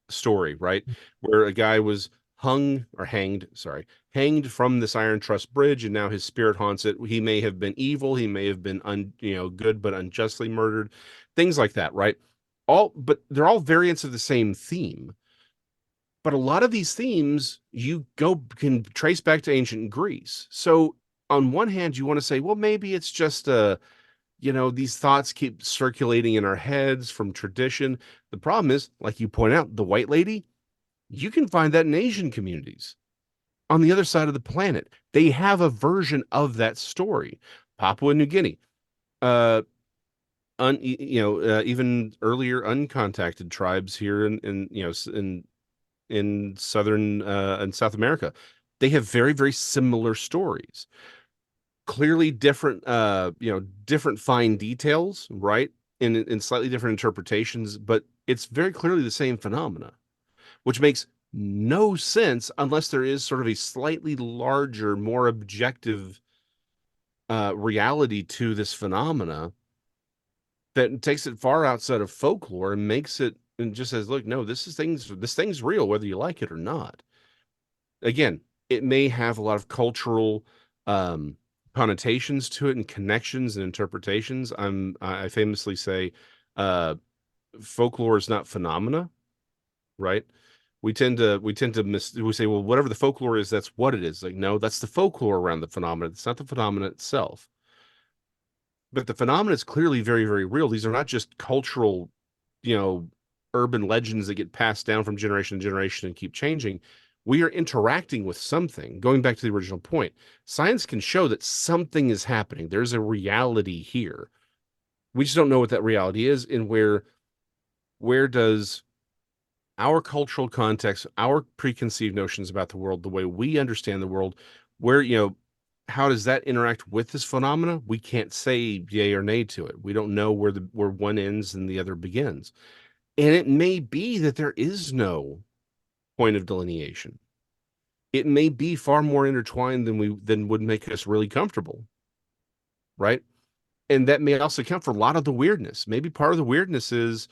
story, right? Where a guy was hanged from this iron truss bridge, and now his spirit haunts it. He may have been evil, he may have been good but unjustly murdered, things like that, right? But they're all variants of the same theme. But a lot of these themes can trace back to ancient Greece. So on one hand, you want to say, well, maybe it's just these thoughts keep circulating in our heads from tradition. The problem is, like you point out, the white lady, you can find that in Asian communities on the other side of the planet. They have a version of that story. Papua New Guinea, uh, even earlier uncontacted tribes here in southern and South America, they have very, very similar stories. Clearly different, different fine details, right? In slightly different interpretations, but it's very clearly the same phenomena, which makes no sense unless there is sort of a slightly larger, more objective reality to this phenomena that takes it far outside of folklore and makes it and just says, look, no, this thing's real, whether you like it or not. Again, it may have a lot of cultural um, connotations to it and connections and interpretations. I famously say, uh, folklore is not phenomena, right? We say, well, whatever the folklore is, that's what it is. Like, no, that's the folklore around the phenomena. It's not the phenomena itself. But the phenomena is clearly very, very real. These are not just cultural, you know, urban legends that get passed down from generation to generation and keep changing. We are interacting with something. Going back to the original point, science can show that something is happening. There's a reality here. We just don't know what that reality is, and where does our cultural context, our preconceived notions about the world, the way we understand the world, where, how does that interact with this phenomena? We can't say yay or nay to it. We don't know where one ends and the other begins. And it may be that there is no point of delineation. It may be far more intertwined than would make us really comfortable, right? And that may also account for a lot of the weirdness. Maybe part of the weirdness is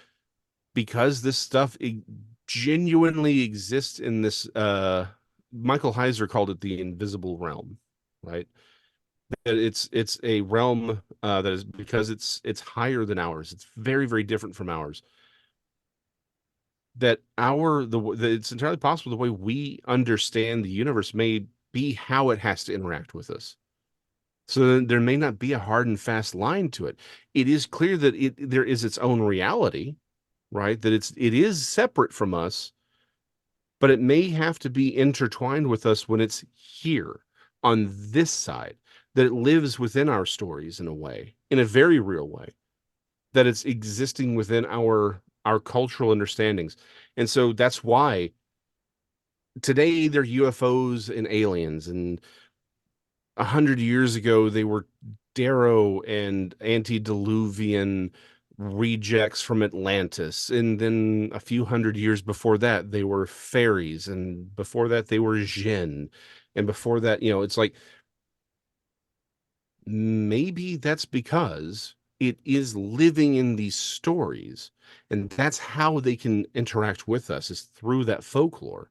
because this stuff genuinely exists in this Michael Heiser called it the invisible realm, right? It's a realm that is, because it's higher than ours. It's very, very different from ours. That it's entirely possible the way we understand the universe may be how it has to interact with us. So there may not be a hard and fast line to it. It is clear that there is its own reality, right? That it is separate from us, but it may have to be intertwined with us when it's here on this side, that it lives within our stories in a way, in a very real way, that it's existing within our cultural understandings. And so that's why today they're UFOs and aliens, and 100 years ago they were Darrow and antediluvian rejects from Atlantis, and then a few hundred years before that they were fairies, and before that they were Jinn, and before that, it's like maybe that's because it is living in these stories, and that's how they can interact with us, is through that folklore.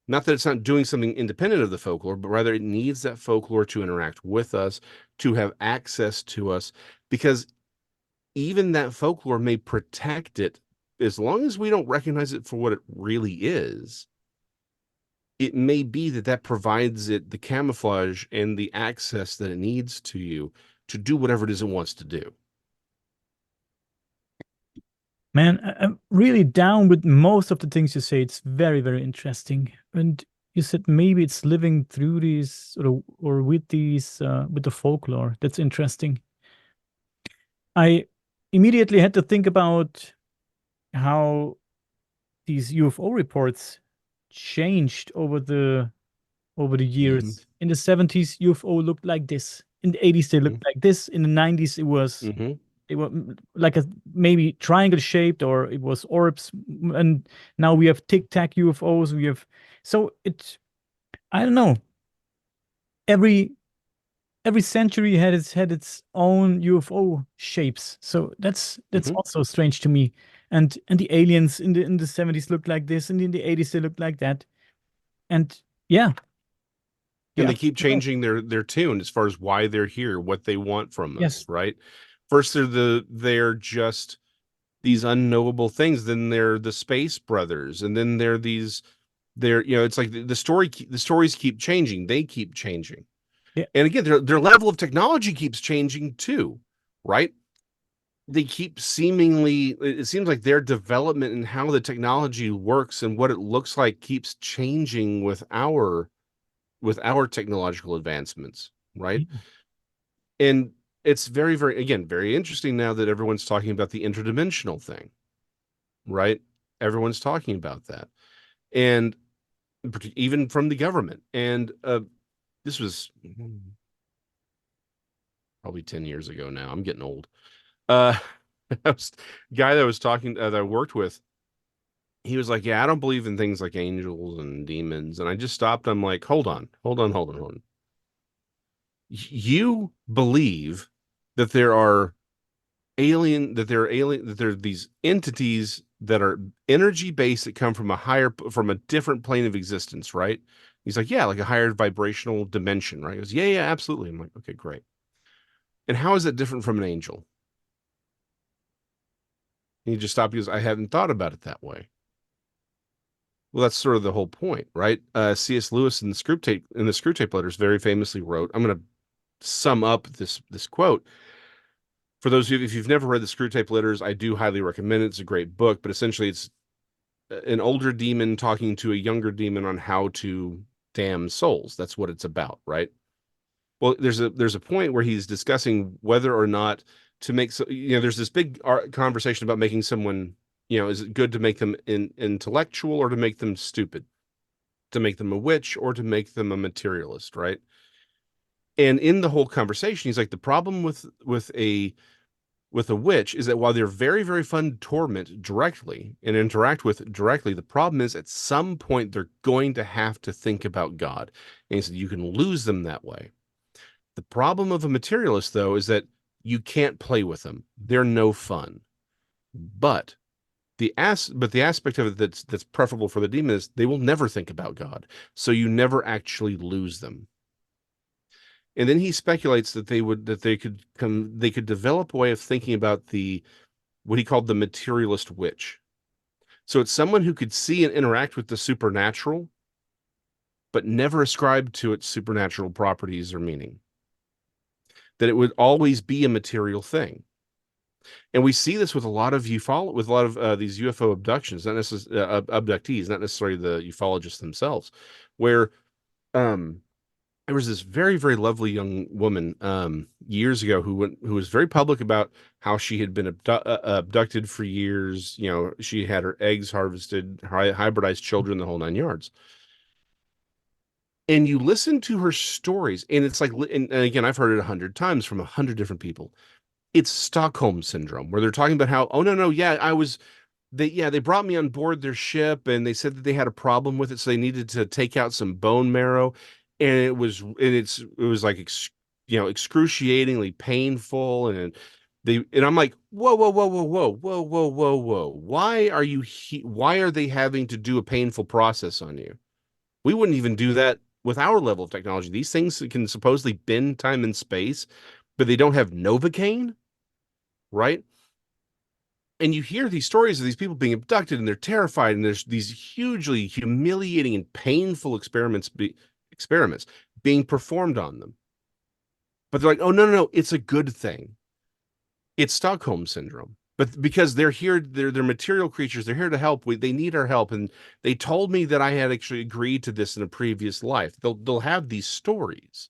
Not that it's not doing something independent of the folklore, but rather it needs that folklore to interact with us, to have access to us, because even that folklore may protect it as long as we don't recognize it for what it really is. It may be that provides it the camouflage and the access that it needs to you to do whatever it is it wants to do. Man, I'm really down with most of the things you say. It's very, very interesting. And you said maybe it's living through these or with these with the folklore. That's interesting. I immediately had to think about how these UFO reports changed over the Mm-hmm. years. In the 70s, UFO looked like this. In the 80s, they looked like this. In the 90s, Mm-hmm. it was like a maybe triangle shaped, or it was orbs. And now we have tic tac UFOs. We have so it's I don't know. Every every century had its own UFO shapes. So that's Mm-hmm. also strange to me. And the aliens in the 70s looked like this, and in the 80s they looked like that. And yeah, And yeah. they keep changing their tune as far as why they're here, what they want from us, Yes. right? First they're just these unknowable things, then they're the space brothers, and then they're it's like the stories keep changing, they keep changing. Yeah. And again, their level of technology keeps changing too, right? They keep seemingly, it seems like their development and how the technology works and what it looks like keeps changing with our technological advancements, right? Yeah. And it's very, very, again, very interesting now that everyone's talking about the interdimensional thing, right? Everyone's talking about that. And even from the government. And this was probably 10 years ago now. I'm getting old. Uh, guy that I was talking, that I worked with, he was like, yeah, I don't believe in things like angels and demons. And I just stopped. I'm like, hold on, hold on, hold on, hold on. You believe that there are that there are these entities that are energy based that come from from a different plane of existence, right? He's like, yeah, like a higher vibrational dimension, right? He goes, yeah, yeah, absolutely. I'm like, okay, great. And how is it different from an angel? And he just stopped because I hadn't thought about it that way. Well, that's sort of the whole point, right? C.S. Lewis in the Screwtape Letters very famously wrote. I'm going to sum up this quote for those of you if you've never read the Screwtape Letters. I do highly recommend it. It's a great book, but essentially, it's an older demon talking to a younger demon on how to damn souls. That's what it's about, right? Well, there's a point where he's discussing whether or not to make there's this big conversation about making someone, is it good to make them intellectual or to make them stupid, to make them a witch or to make them a materialist, right? And in the whole conversation, he's like, the problem with a witch is that while they're very, very fun to torment directly and interact with directly, the problem is at some point they're going to have to think about God. And he said you can lose them that way. The problem of a materialist, though, is that you can't play with them. They're no fun. But the aspect of it that's preferable for the demon is they will never think about God. So you never actually lose them. And then he speculates that they could develop a way of thinking about what he called the materialist witch. So it's someone who could see and interact with the supernatural, but never ascribe to its supernatural properties or meaning. That it would always be a material thing. And we see this with a lot of these UFO abductions, not necessarily abductees, not necessarily the ufologists themselves, where there was this very, very lovely young woman years ago who was very public about how she had been abducted for years. She had her eggs harvested, hybridized children, the whole nine yards. And you listen to her stories, and it's like, and again, I've heard it 100 times from 100 different people. It's Stockholm Syndrome, where they're talking about how, oh no, yeah, they brought me on board their ship, and they said that they had a problem with it, so they needed to take out some bone marrow, and it was like excruciatingly painful, and I'm like, whoa, whoa, whoa, whoa, whoa, whoa, whoa, whoa, whoa, why are they having to do a painful process on you? We wouldn't even do that with our level of technology. These things can supposedly bend time and space, but they don't have Novocaine, right? And you hear these stories of these people being abducted and they're terrified, and there's these hugely humiliating and painful experiments being performed on them. But they're like, oh no, it's a good thing. It's Stockholm Syndrome. But because they're here, they're material creatures, they're here to help. They need our help. And they told me that I had actually agreed to this in a previous life. They'll have these stories.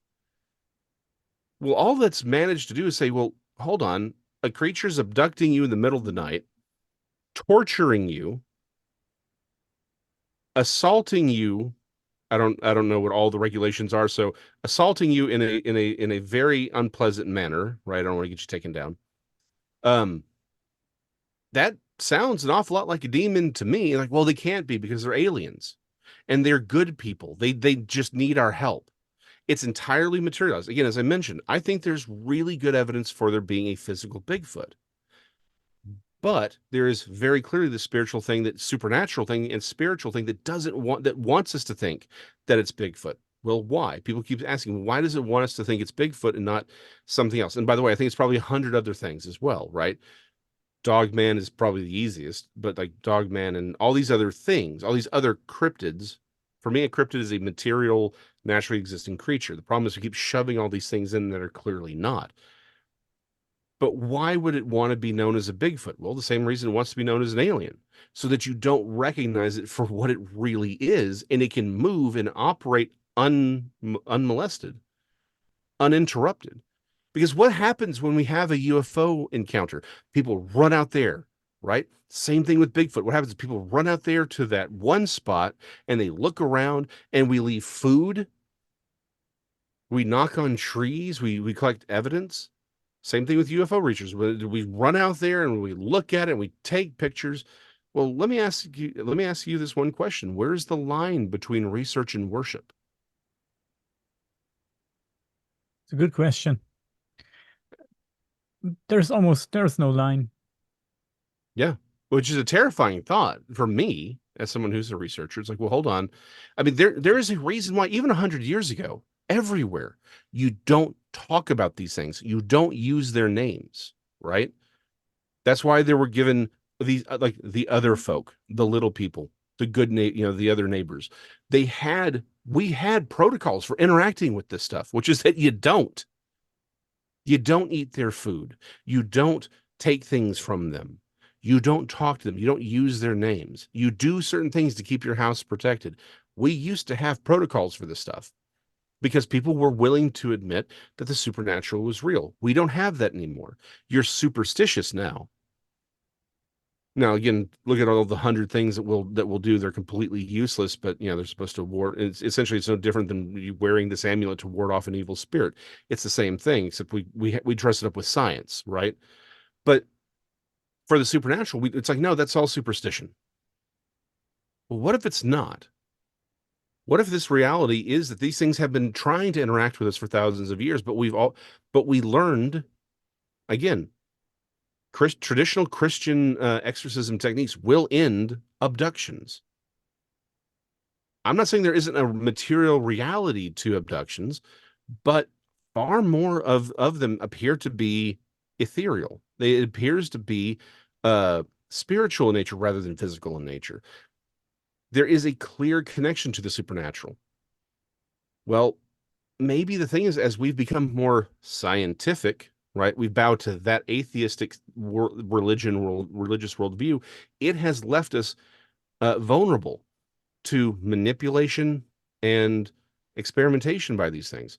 Well, all that's managed to do is say, well, hold on, a creature's abducting you in the middle of the night, torturing you, assaulting you. I don't know what all the regulations are. So assaulting you in a very unpleasant manner, right? I don't want to get you taken down. That sounds an awful lot like a demon to me. Like, well, they can't be because they're aliens and they're good people. They just need our help. It's entirely materialized. Again, as I mentioned, I think there's really good evidence for there being a physical Bigfoot. But there is very clearly the spiritual thing, that supernatural thing and spiritual thing that wants us to think that it's Bigfoot. Well, why? People keep asking, why does it want us to think it's Bigfoot and not something else? And by the way, I think it's probably 100 other things as well, right? Dogman is probably the easiest, but like Dogman and all these other things, all these other cryptids. For me, a cryptid is a material, naturally existing creature. The problem is we keep shoving all these things in that are clearly not. But why would it want to be known as a Bigfoot? Well, the same reason it wants to be known as an alien, so that you don't recognize it for what it really is, and it can move and operate unmolested, uninterrupted. Because what happens when we have a UFO encounter? People run out there, right? Same thing with Bigfoot. What happens is people run out there to that one spot and they look around, and we leave food. We knock on trees. We collect evidence. Same thing with UFO researchers. We run out there and we look at it and we take pictures. Well, let me ask you this one question. Where's the line between research and worship? It's a good question. There's no line. Yeah. which is a terrifying thought for me as someone who's a researcher. It's like, well, hold on. I mean, there is a reason why even 100 years ago, everywhere, you don't talk about these things. You don't use their names, right? That's why they were given these like the other folk, the little people, the good the other neighbors. We had protocols for interacting with this stuff, which is that you don't eat their food. You don't take things from them. You don't talk to them. You don't use their names. You do certain things to keep your house protected. We used to have protocols for this stuff because people were willing to admit that the supernatural was real. We don't have that anymore. You're superstitious now. Now, again, look at all the 100 things that we'll do. They're completely useless, but they're supposed to ward. It's no different than you wearing this amulet to ward off an evil spirit. It's the same thing, except we dress it up with science, right? But for the supernatural, it's like, no, that's all superstition. Well, what if it's not? What if this reality is that these things have been trying to interact with us for thousands of years, but we learned, again, traditional Christian exorcism techniques will end abductions. I'm not saying there isn't a material reality to abductions, but far more of them appear to be ethereal. It appears to be spiritual in nature rather than physical in nature. There is a clear connection to the supernatural. Well, maybe the thing is, as we've become more scientific, right? We bow to that atheistic religious worldview. It has left us vulnerable to manipulation and experimentation by these things.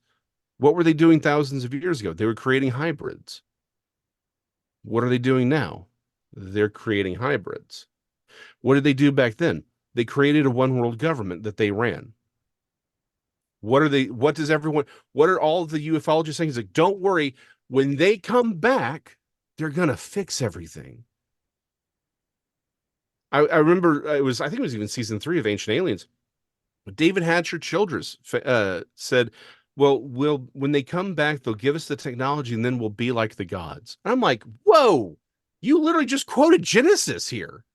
What were they doing thousands of years ago? They were creating hybrids. What are they doing now? They're creating hybrids. What did they do back then? They created a one world government that they ran. What are all the ufologists saying? It's like, don't worry, when they come back, they're gonna fix everything. I remember I think it was even season 3 of Ancient Aliens. David Hatcher Childress said, well, when they come back, they'll give us the technology and then we'll be like the gods. And I'm like, whoa, you literally just quoted Genesis here.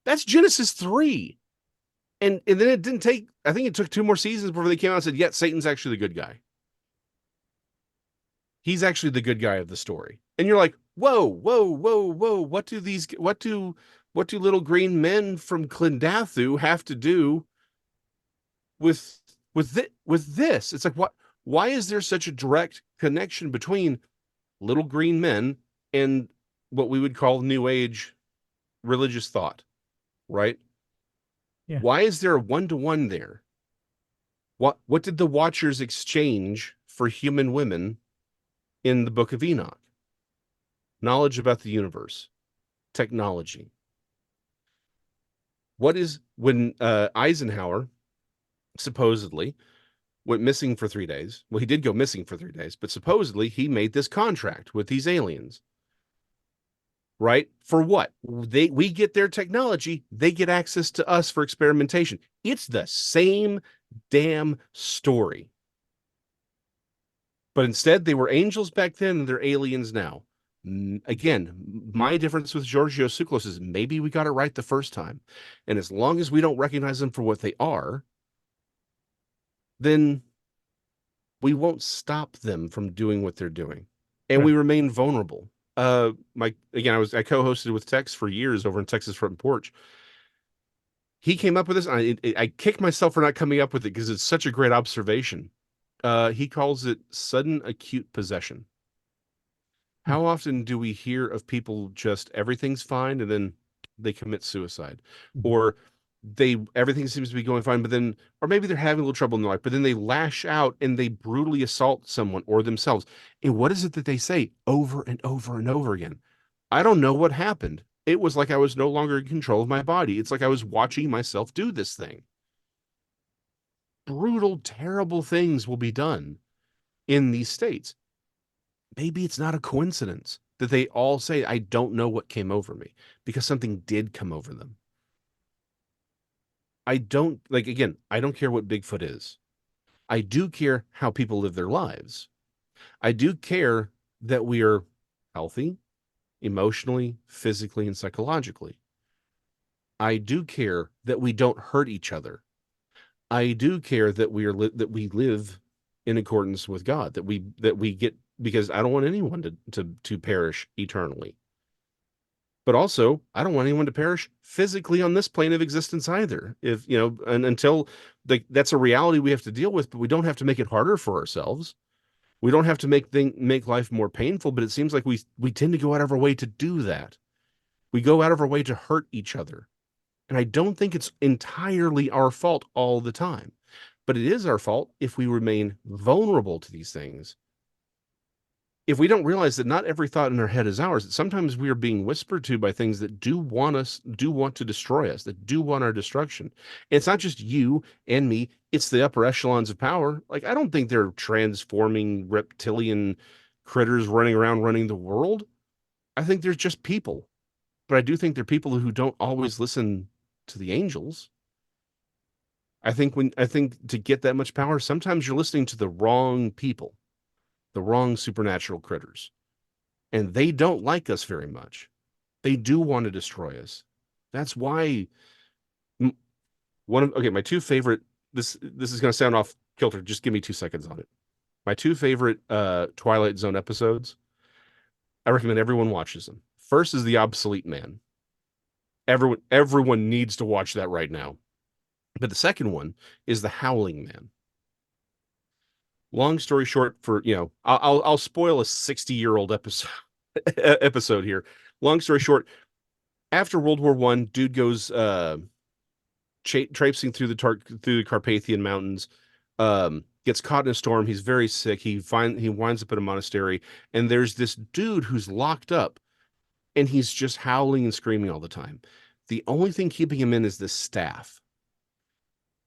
That's Genesis 3. And then it didn't take, I think it took 2 more seasons before they came out and said, yeah, Satan's actually the good guy. He's actually the good guy of the story. And you're like, whoa, whoa, whoa, whoa. What do little green men from Clendathu have to do with this? It's like, why is there such a direct connection between little green men and what we would call New Age religious thought, right? Yeah. Why is there a one-to-one there? What did the Watchers exchange for human women in the Book of Enoch? Knowledge about the universe, technology. What is when Eisenhower supposedly went missing for 3 days? Well, he did go missing for 3 days, but supposedly he made this contract with these aliens. Right? For what? We get their technology, they get access to us for experimentation. It's the same damn story. But instead, they were angels back then and they're aliens now. Again, my difference with Giorgio Tsoukalos is maybe we got it right the first time. And as long as we don't recognize them for what they are, then we won't stop them from doing what they're doing. And we remain vulnerable. I co-hosted with Tex for years over in Texas Front Porch. He came up with this. I kick myself for not coming up with it because it's such a great observation. He calls it sudden acute possession. How often do we hear of people just everything's fine and then they commit suicide, or everything seems to be going fine, but then, or maybe they're having a little trouble in their life, but then they lash out and they brutally assault someone or themselves. And what is it that they say over and over and over again? I don't know what happened. It was like I was no longer in control of my body. It's like I was watching myself do this thing. Brutal, terrible things will be done in these states. Maybe it's not a coincidence that they all say, I don't know what came over me, because something did come over them. I don't care what Bigfoot is. I do care how people live their lives. I do care that we are healthy, emotionally, physically, and psychologically. I do care that we don't hurt each other. I do care that that we live in accordance with God, that we get, because I don't want anyone to perish eternally. But also, I don't want anyone to perish physically on this plane of existence either. If, and until that's a reality we have to deal with, but we don't have to make it harder for ourselves. We don't have to make life more painful, but it seems like we tend to go out of our way to do that. We go out of our way to hurt each other. And I don't think it's entirely our fault all the time, but it is our fault if we remain vulnerable to these things. If we don't realize that not every thought in our head is ours, that sometimes we are being whispered to by things that do want to destroy us, that do want our destruction. And it's not just you and me, it's the upper echelons of power. Like, I don't think they're transforming reptilian critters running around running the world. I think they're just people. But I do think they're people who don't always listen to the angels. I think to get that much power, sometimes you're listening to the wrong people, the wrong supernatural critters, and they don't like us very much. They do want to destroy us. That's why my two favorite, this is going to sound off kilter. Just give me 2 seconds on it. My two favorite Twilight Zone episodes, I recommend everyone watches them. First is The Obsolete Man. Everyone needs to watch that right now. But the second one is The Howling Man. Long story short, I'll spoil a 60-year-old episode here. Long story short, after World War I, dude goes traipsing through the Carpathian Mountains, gets caught in a storm. He's very sick. He winds up in a monastery, and there's this dude who's locked up, and he's just howling and screaming all the time. The only thing keeping him in is this staff.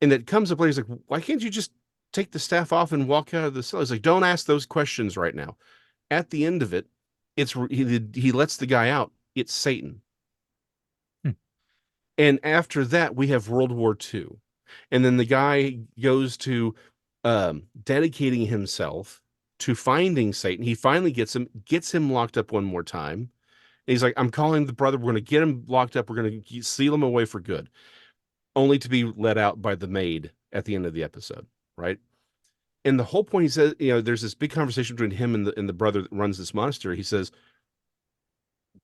And it comes up later, he's like, why can't you just take the staff off and walk out of the cell? He's like, don't ask those questions right now. At the end of it, he lets the guy out. It's Satan. And after that, we have World War II. And then the guy goes to dedicating himself to finding Satan. He finally gets him locked up one more time. And he's like, I'm calling the brother. We're going to get him locked up. We're going to seal him away for good. Only to be let out by the maid at the end of the episode, right? And the whole point, he says, there's this big conversation between him and the brother that runs this monastery. He says,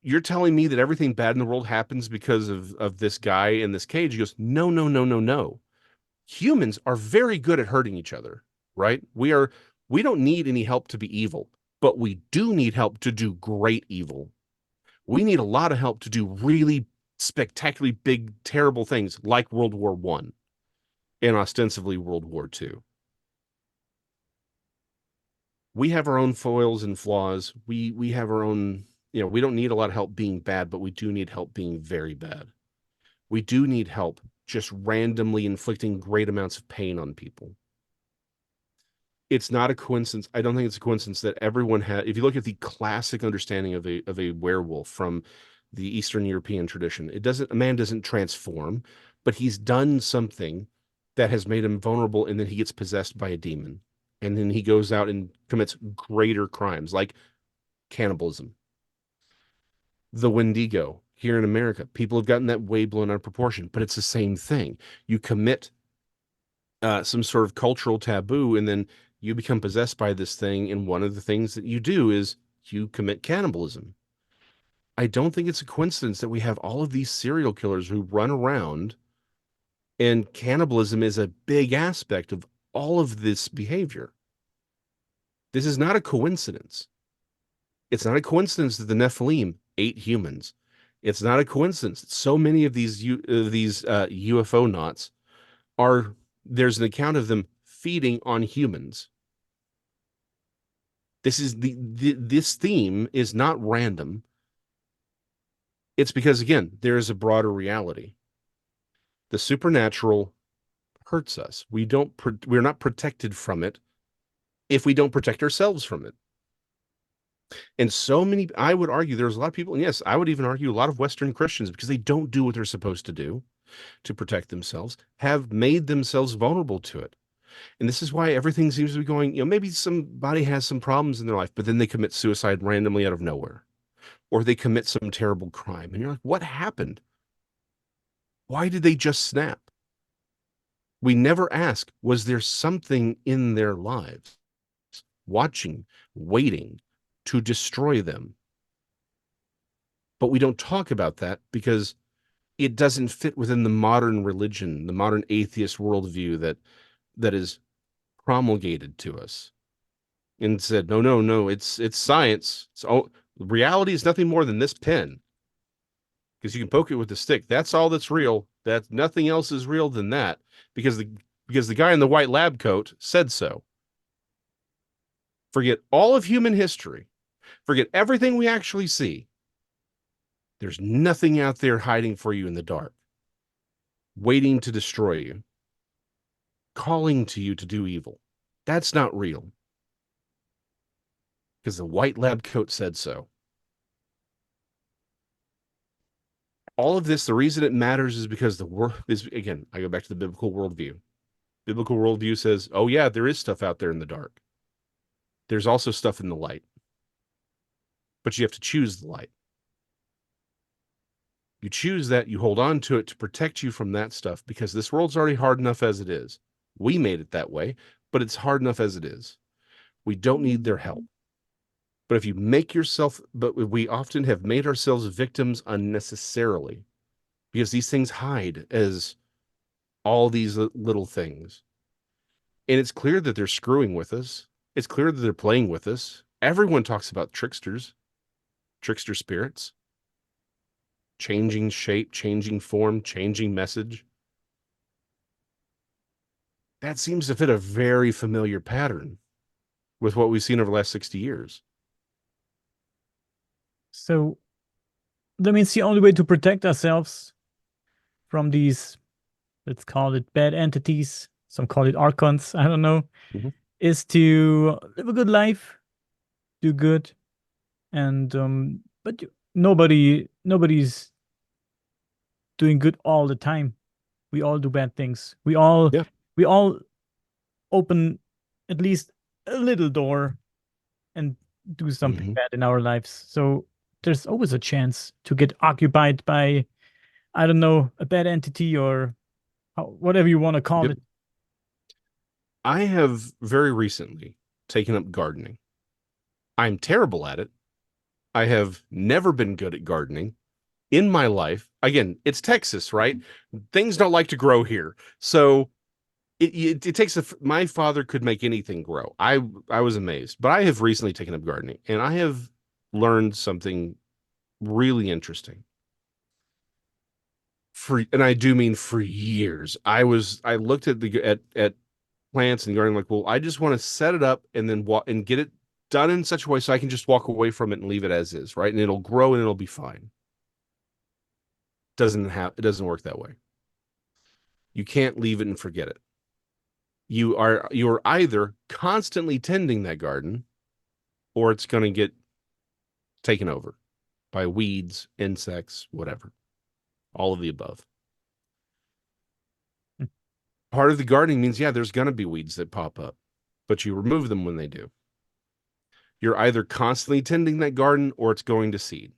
you're telling me that everything bad in the world happens because of this guy in this cage? He goes, no, no, no, no, no. Humans are very good at hurting each other, right? We don't need any help to be evil, but we do need help to do great evil. We need a lot of help to do really spectacularly big, terrible things like World War I and ostensibly World War II. We have our own foils and flaws. We have our own, we don't need a lot of help being bad, but we do need help being very bad. We do need help just randomly inflicting great amounts of pain on people. It's not a coincidence. I don't think it's a coincidence that everyone has, if you look at the classic understanding of a werewolf from the Eastern European tradition, a man doesn't transform, but he's done something that has made him vulnerable, and then he gets possessed by a demon. And then he goes out and commits greater crimes like cannibalism. The Wendigo here in America, people have gotten that way blown out of proportion, but it's the same thing. You commit some sort of cultural taboo, and then you become possessed by this thing, and one of the things that you do is you commit cannibalism. I don't think it's a coincidence that we have all of these serial killers who run around, and cannibalism is a big aspect of all of this behavior. This is not a coincidence. It's not a coincidence that the Nephilim ate humans. It's not a coincidence that so many of these UFO knots there's an account of them feeding on humans. This theme is not random. It's because, again, there is a broader reality. The supernatural hurts us. We're not protected from it if we don't protect ourselves from it. And I would argue there's a lot of people, and yes, I would even argue a lot of Western Christians, because they don't do what they're supposed to do to protect themselves, have made themselves vulnerable to it. And this is why everything seems to be going, maybe somebody has some problems in their life, but then they commit suicide randomly out of nowhere. or they commit some terrible crime. And you're like, what happened? Why did they just snap? We never ask, was there something in their lives watching, waiting to destroy them? But we don't talk about that because it doesn't fit within the modern religion, the modern atheist worldview that is promulgated to us. And said, no, it's science. So reality is nothing more than this pen, because you can poke it with a stick. That's all that's real. That nothing else is real than that, because the guy in the white lab coat said so. Forget all of human history. Forget everything we actually see. There's nothing out there hiding for you in the dark, waiting to destroy you, calling to you to do evil. That's not real, because the white lab coat said so. All of this, the reason it matters is because the world is, again, I go back to the biblical worldview. Biblical worldview says, oh yeah, there is stuff out there in the dark. There's also stuff in the light, but you have to choose the light. You choose that, you hold on to it to protect you from that stuff, because this world's already hard enough as it is. We made it that way, but it's hard enough as it is. We don't need their help. But if you make yourself, but we often have made ourselves victims unnecessarily, because these things hide as all these little things. And it's clear that they're screwing with us. It's clear that they're playing with us. Everyone talks about tricksters, trickster spirits, changing shape, changing form, changing message. That seems to fit a very familiar pattern with what we've seen over the last 60 years. So that means the only way to protect ourselves from these, let's call it bad entities, some call it archons, I don't know, is to live a good life, do good, and but nobody's doing good all the time. We all do bad things. We all open at least a little door and do something bad in our lives. So there's always a chance to get occupied by, I don't know, a bad entity or whatever you want to call it. I have very recently taken up gardening. I'm terrible at it. I have never been good at gardening in my life. Again, it's Texas, right? Things don't like to grow here. So it takes my father could make anything grow. I was amazed, but I have recently taken up gardening, and I have learned something really interesting. And I do mean for years. I looked at at plants and gardening like, well, I just want to set it up and then walk and get it done in such a way so I can just walk away from it and leave it as is, right? And it'll grow and it'll be fine. It doesn't work that way. You can't leave it and forget it. You're either constantly tending that garden, or it's going to get taken over by weeds, insects, whatever. All of the above. Part of the gardening means, yeah, there's going to be weeds that pop up, but you remove them when they do. You're either constantly tending that garden or it's going to seed.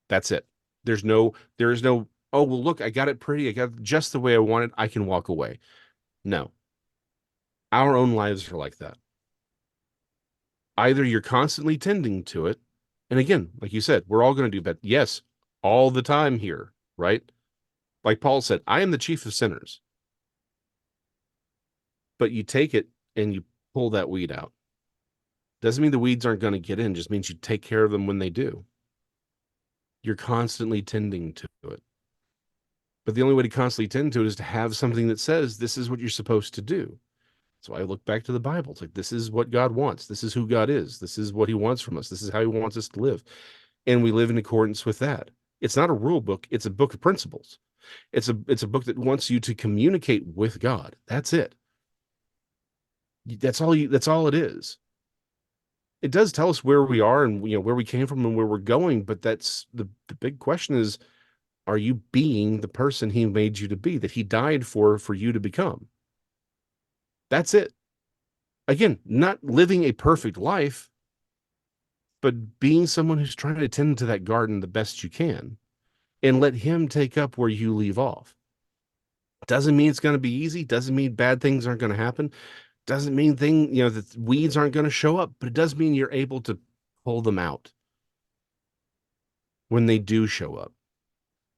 That's it. There is no, oh, well, look, I got it pretty. I got it just the way I want it. I can walk away. No. Our own lives are like that. Either you're constantly tending to it, and again, like you said, we're all going to do bad. Yes, all the time here, right? Like Paul said, I am the chief of sinners. But you take it and you pull that weed out. Doesn't mean the weeds aren't going to get in, just means you take care of them when they do. You're constantly tending to it. But the only way to constantly tend to it is to have something that says this is what you're supposed to do. So I look back to the Bible. It's like, this is what God wants. This is who God is. This is what he wants from us. This is how he wants us to live. And we live in accordance with that. It's not a rule book. It's a book of principles. It's a book that wants you to communicate with God. That's it. That's all it is. It does tell us where we are and where we came from and where we're going, but that's the big question is, are you being the person he made you to be, that he died for you to become? That's it. Again, not living a perfect life, but being someone who's trying to tend to that garden the best you can and let him take up where you leave off. Doesn't mean it's going to be easy. Doesn't mean bad things aren't going to happen. Doesn't mean that weeds aren't going to show up, but it does mean you're able to pull them out when they do show up.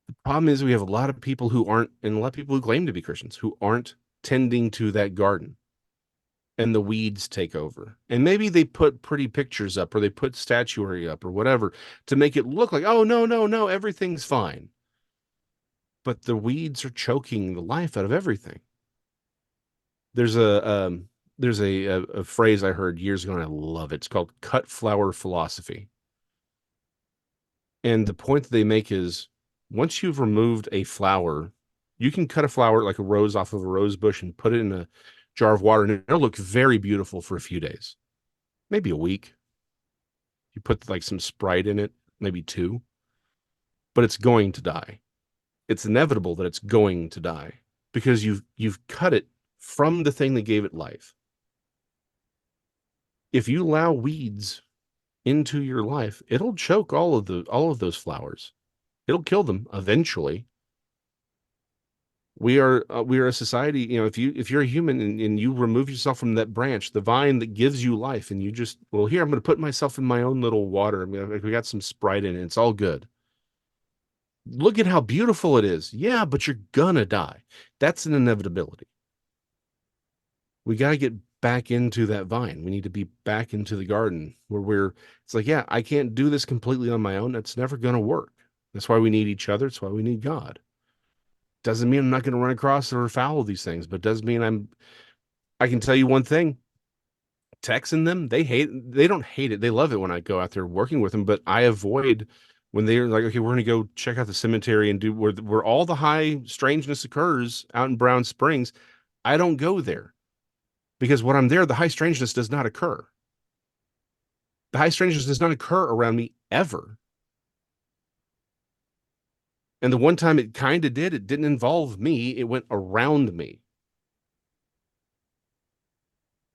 The problem is we have a lot of people who aren't, and a lot of people who claim to be Christians who aren't tending to that garden, and the weeds take over. And maybe they put pretty pictures up or they put statuary up or whatever to make it look like, oh, no, no, no, everything's fine. But the weeds are choking the life out of everything. There's a phrase I heard years ago, and I love it. It's called cut flower philosophy. And the point that they make is once you've removed a flower, you can cut a flower like a rose off of a rose bush and put it in a jar of water, and it'll look very beautiful for a few days, maybe a week. You put like some Sprite in it, maybe 2, but it's going to die. It's inevitable that it's going to die because you've cut it from the thing that gave it life. If you allow weeds into your life, it'll choke all of those flowers. It'll kill them eventually. We are a society, if you're a human and you remove yourself from that branch, the vine that gives you life, and you just, well, here, I'm going to put myself in my own little water. I mean, we got some Sprite in it. It's all good. Look at how beautiful it is. Yeah, but you're gonna die. That's an inevitability. We got to get back into that vine. We need to be back into the garden where it's like, yeah, I can't do this completely on my own. That's never going to work. That's why we need each other. That's why we need God. Doesn't mean I'm not going to run across or foul these things, but does mean I can tell you one thing. Texting them, they don't hate it. They love it when I go out there working with them, but I avoid when they're like, okay, we're going to go check out the cemetery and do where all the high strangeness occurs out in Brown Springs. I don't go there because when I'm there, the high strangeness does not occur. The high strangeness does not occur around me ever. And the one time it kind of did, it didn't involve me. It went around me.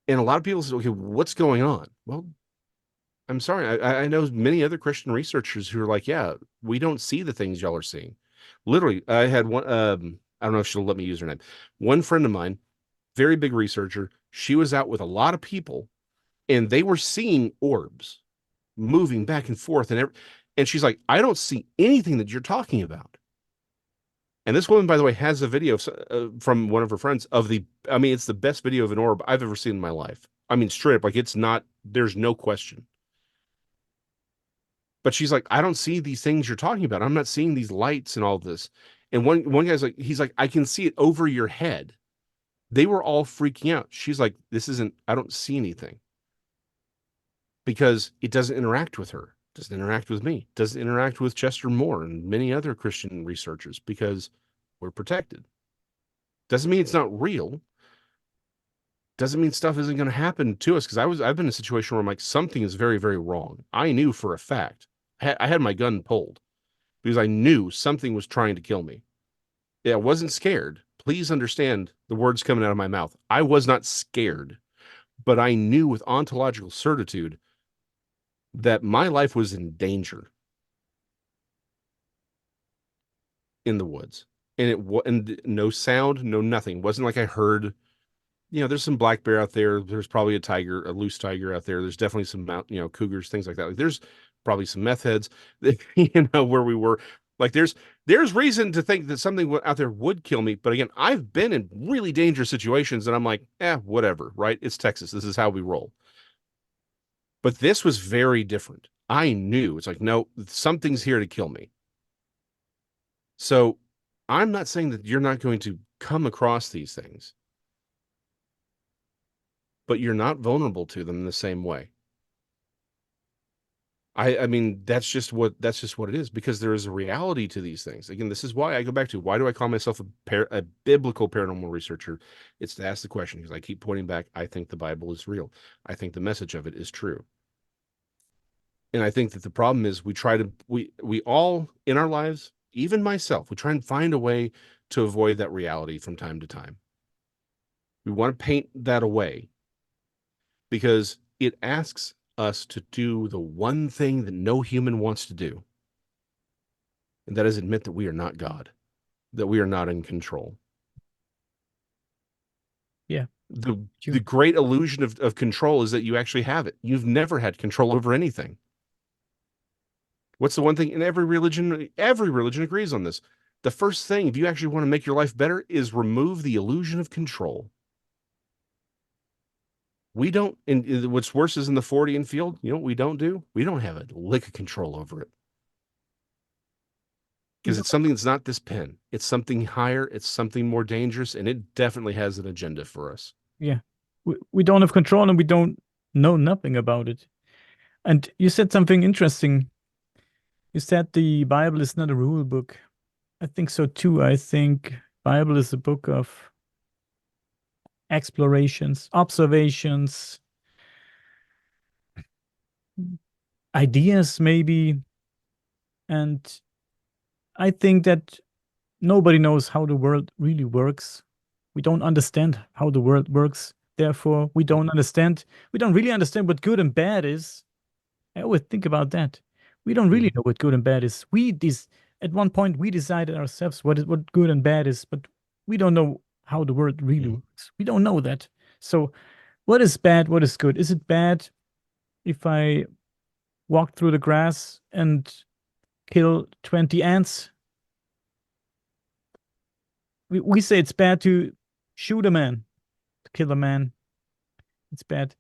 And a lot of people say, okay, what's going on? Well, I'm sorry. I know many other Christian researchers who are like, yeah, we don't see the things y'all are seeing. Literally, I had one, I don't know if she'll let me use her name. One friend of mine, very big researcher, she was out with a lot of people and they were seeing orbs moving back and forth. And she's like, I don't see anything that you're talking about. And this woman, by the way, has a video from one of her friends it's the best video of an orb I've ever seen in my life. I mean, straight up, like there's no question. But she's like, I don't see these things you're talking about. I'm not seeing these lights and all this. And one guy's like, he's like, I can see it over your head. They were all freaking out. She's like, I don't see anything. Because it doesn't interact with her. Doesn't interact with me. Doesn't interact with Chester Moore and many other Christian researchers because we're protected. Doesn't mean it's not real. Doesn't mean stuff isn't going to happen to us. Because I've been in a situation where I'm like, something is very, very wrong. I knew for a fact. I had my gun pulled because I knew something was trying to kill me. Yeah, I wasn't scared. Please understand the words coming out of my mouth. I was not scared, but I knew with ontological certitude that my life was in danger in the woods. And no sound, no nothing. It wasn't like I heard, there's some black bear out there. There's probably a loose tiger out there. There's definitely some cougars, things like that. Like there's probably some meth heads, where we were. Like there's reason to think that something out there would kill me. But again, I've been in really dangerous situations and I'm like, whatever, right? It's Texas. This is how we roll. But this was very different. I knew it's like, no, something's here to kill me. So I'm not saying that you're not going to come across these things, but you're not vulnerable to them in the same way. I mean, that's just what it is, because there is a reality to these things. Again, this is why I go back to, why do I call myself a biblical paranormal researcher? It's to ask the question, because I keep pointing back. I think the Bible is real. I think the message of it is true. And I think that the problem is we all in our lives, even myself, we try and find a way to avoid that reality from time to time. We want to paint that away because it asks us to do the one thing that no human wants to do, and that is admit that we are not God, that we are not in control. Yeah. The great illusion of control is that you actually have it. You've never had control over anything. What's the one thing? And every religion agrees on this. The first thing, if you actually want to make your life better, is remove the illusion of control. We don't, and what's worse is in the Fortean field, you know what we don't do? We don't have a lick of control over it. Because it's something that's not this pen. It's something higher, it's something more dangerous, and it definitely has an agenda for us. Yeah. We don't have control and we don't know nothing about it. And you said something interesting. You said the Bible is not a rule book. I think so too. I think Bible is a book of explorations, observations, ideas maybe. And I think that nobody knows how the world really works. We don't understand how the world works. Therefore, we don't really understand what good and bad is. I always think about that. We don't really know what good and bad is. At one point we decided ourselves what good and bad is, but we don't know how the world really works. We don't know that. So what is bad? What is good? Is it bad if I walk through the grass and kill 20 ants? We say it's bad to shoot a man, to kill a man. It's bad.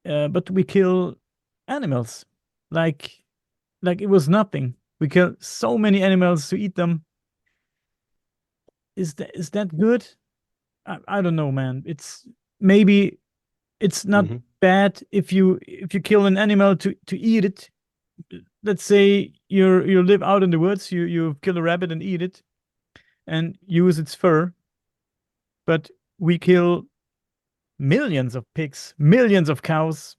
But we kill animals like it was nothing. We kill so many animals to eat them. Is that good? I don't know, man. Maybe it's not bad if you kill an animal to eat it. Let's say you live out in the woods, you kill a rabbit and eat it and use its fur. But we kill millions of pigs, millions of cows,